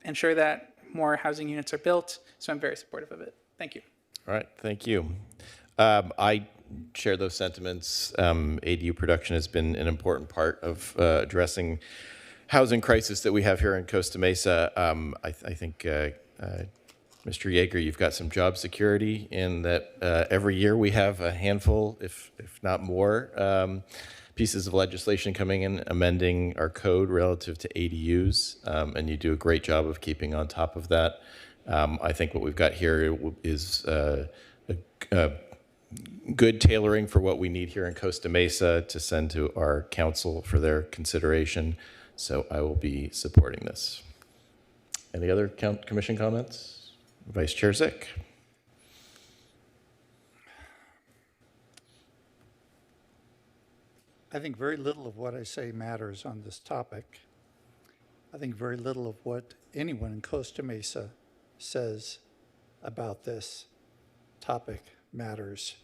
ensure that more housing units are built, so I'm very supportive of it. Thank you. All right, thank you. I share those sentiments. ADU production has been an important part of addressing housing crisis that we have here in Costa Mesa. I think, Mr. Yeager, you've got some job security in that every year we have a handful, if not more, pieces of legislation coming in, amending our code relative to ADUs, and you do a great job of keeping on top of that. I think what we've got here is good tailoring for what we need here in Costa Mesa to send to our council for their consideration. So I will be supporting this. Any other commission comments? Vice Chair Zick. I think very little of what I say matters on this topic. I think very little of what anyone in Costa Mesa says about this topic matters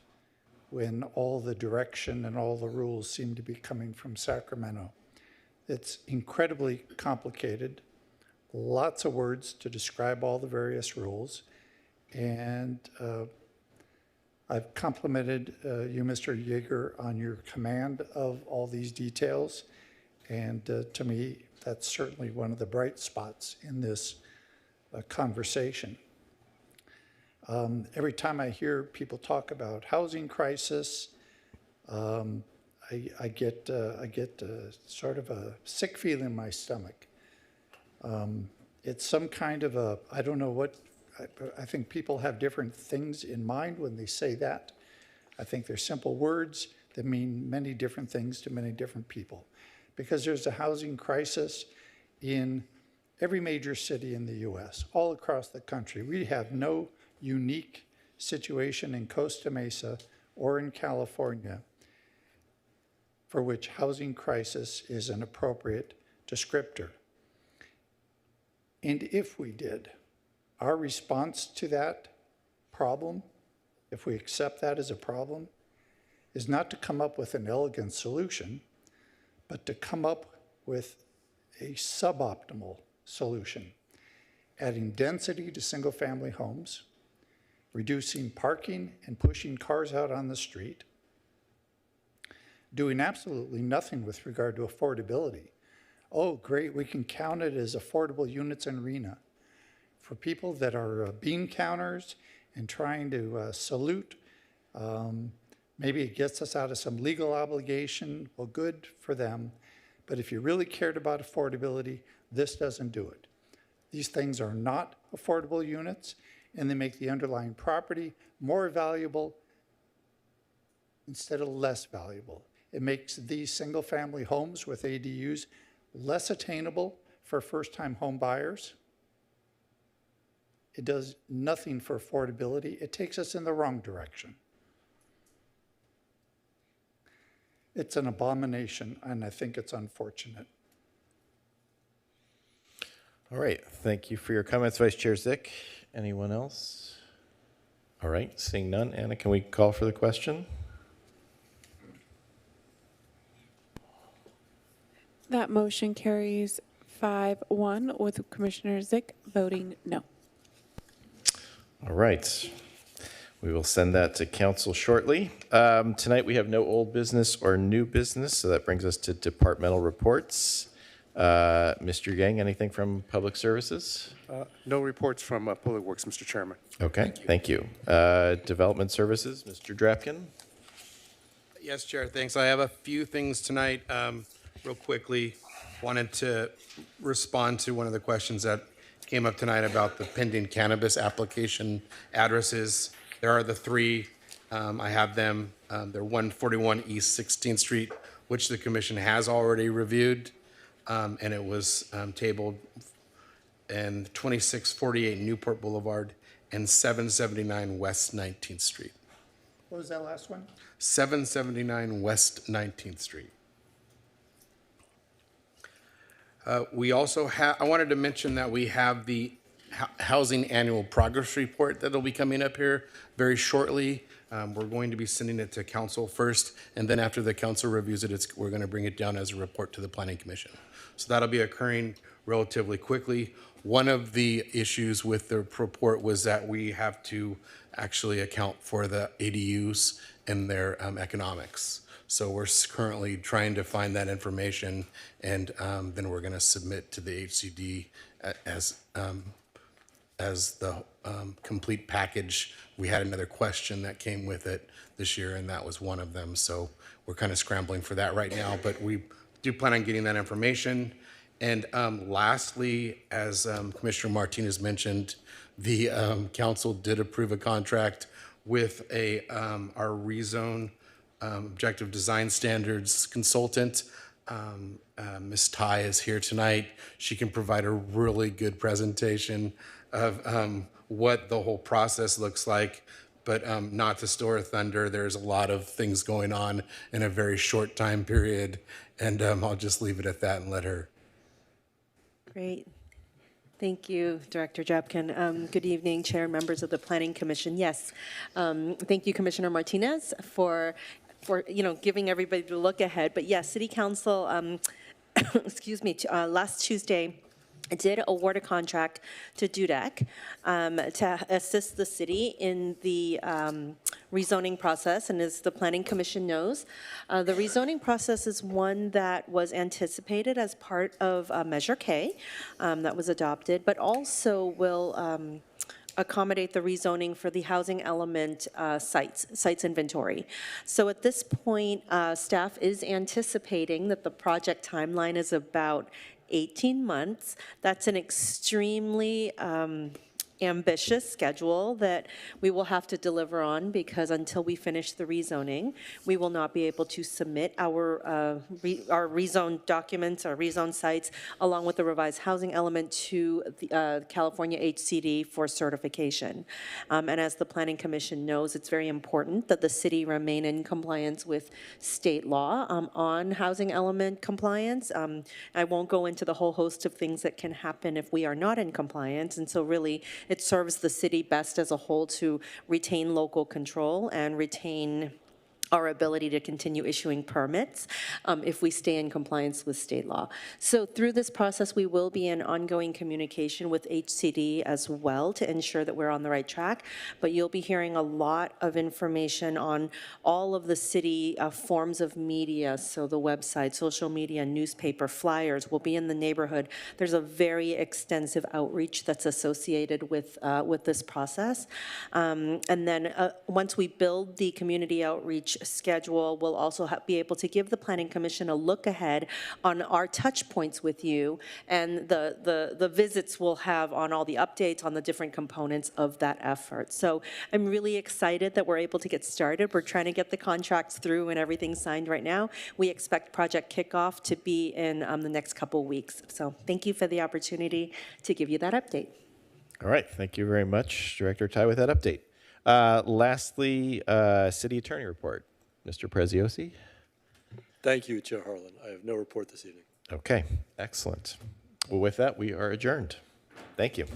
when all the direction and all the rules seem to be coming from Sacramento. It's incredibly complicated, lots of words to describe all the various rules, and I've complimented you, Mr. Yeager, on your command of all these details, and to me, that's certainly one of the bright spots in this conversation. Every time I hear people talk about housing crisis, I get sort of a sick feeling in my stomach. It's some kind of a, I don't know what, I think people have different things in mind when they say that. I think they're simple words that mean many different things to many different people. Because there's a housing crisis in every major city in the US, all across the country. We have no unique situation in Costa Mesa or in California for which housing crisis is an appropriate descriptor. And if we did, our response to that problem, if we accept that as a problem, is not to come up with an elegant solution, but to come up with a suboptimal solution, adding density to single-family homes, reducing parking and pushing cars out on the street, doing absolutely nothing with regard to affordability. Oh, great, we can count it as affordable units in RENA. For people that are bean counters and trying to salute, maybe it gets us out of some legal obligation. Well, good for them. But if you really cared about affordability, this doesn't do it. These things are not affordable units, and they make the underlying property more valuable instead of less valuable. It makes these single-family homes with ADUs less attainable for first-time home buyers. It does nothing for affordability. It takes us in the wrong direction. It's an abomination, and I think it's unfortunate. All right, thank you for your comments, Vice Chair Zick. Anyone else? All right, seeing none. Anna, can we call for the question? That motion carries 5-1 with Commissioner Zick voting no. All right. We will send that to council shortly. Tonight we have no old business or new business, so that brings us to departmental reports. Mr. Yang, anything from Public Services? No reports from Public Works, Mr. Chairman. Okay, thank you. Development Services, Mr. Drapkin? Yes, Chair, thanks. I have a few things tonight. Real quickly, wanted to respond to one of the questions that came up tonight about the pending cannabis application addresses. There are the three. I have them. They're 141 East 16th Street, which the commission has already reviewed, and it was tabled, and 2648 Newport Boulevard and 779 West 19th Street. What was that last one? 779 West 19th Street. We also have, I wanted to mention that we have the Housing Annual Progress Report that'll be coming up here very shortly. We're going to be sending it to council first, and then after the council reviews it, we're going to bring it down as a report to the Planning Commission. So that'll be occurring relatively quickly. One of the issues with the report was that we have to actually account for the ADUs and their economics. So we're currently trying to find that information, and then we're going to submit to the HCD as the complete package. We had another question that came with it this year, and that was one of them. So we're kind of scrambling for that right now, but we do plan on getting that information. And lastly, as Commissioner Martinez mentioned, the council did approve a contract with our rezone objective design standards consultant. Ms. Ty is here tonight. She can provide a really good presentation of what the whole process looks like, but not to store thunder. There's a lot of things going on in a very short time period, and I'll just leave it at that and let her. Great. Thank you, Director Drapkin. Good evening, Chair and members of the Planning Commission. Yes, thank you, Commissioner Martinez, for giving everybody the look ahead. But yes, City Council, excuse me, last Tuesday, did award a contract to DUDEC to assist the city in the rezoning process. And as the Planning Commission knows, the rezoning process is one that was anticipated as part of Measure K that was adopted, but also will accommodate the rezoning for the housing element sites inventory. So at this point, staff is anticipating that the project timeline is about 18 months. That's an extremely ambitious schedule that we will have to deliver on, because until we finish the rezoning, we will not be able to submit our rezone documents, our rezone sites, along with the revised housing element to the California HCD for certification. And as the Planning Commission knows, it's very important that the city remain in compliance with state law on housing element compliance. I won't go into the whole host of things that can happen if we are not in compliance, and so really it serves the city best as a whole to retain local control and retain our ability to continue issuing permits if we stay in compliance with state law. So through this process, we will be in ongoing communication with HCD as well to ensure that we're on the right track, but you'll be hearing a lot of information on all of the city forms of media, so the website, social media, newspaper, flyers will be in the neighborhood. There's a very extensive outreach that's associated with this process. And then once we build the community outreach schedule, we'll also be able to give the Planning Commission a look ahead on our touch points with you and the visits we'll have on all the updates on the different components of that effort. So I'm really excited that we're able to get started. We're trying to get the contracts through and everything signed right now. We expect project kickoff to be in the next couple weeks. So thank you for the opportunity to give you that update. All right, thank you very much, Director Tai, with that update. Lastly, City Attorney report. Mr. Preziosi? Thank you, Chair Harlan. I have no report this evening. Okay, excellent. Well, with that, we are adjourned. Thank you.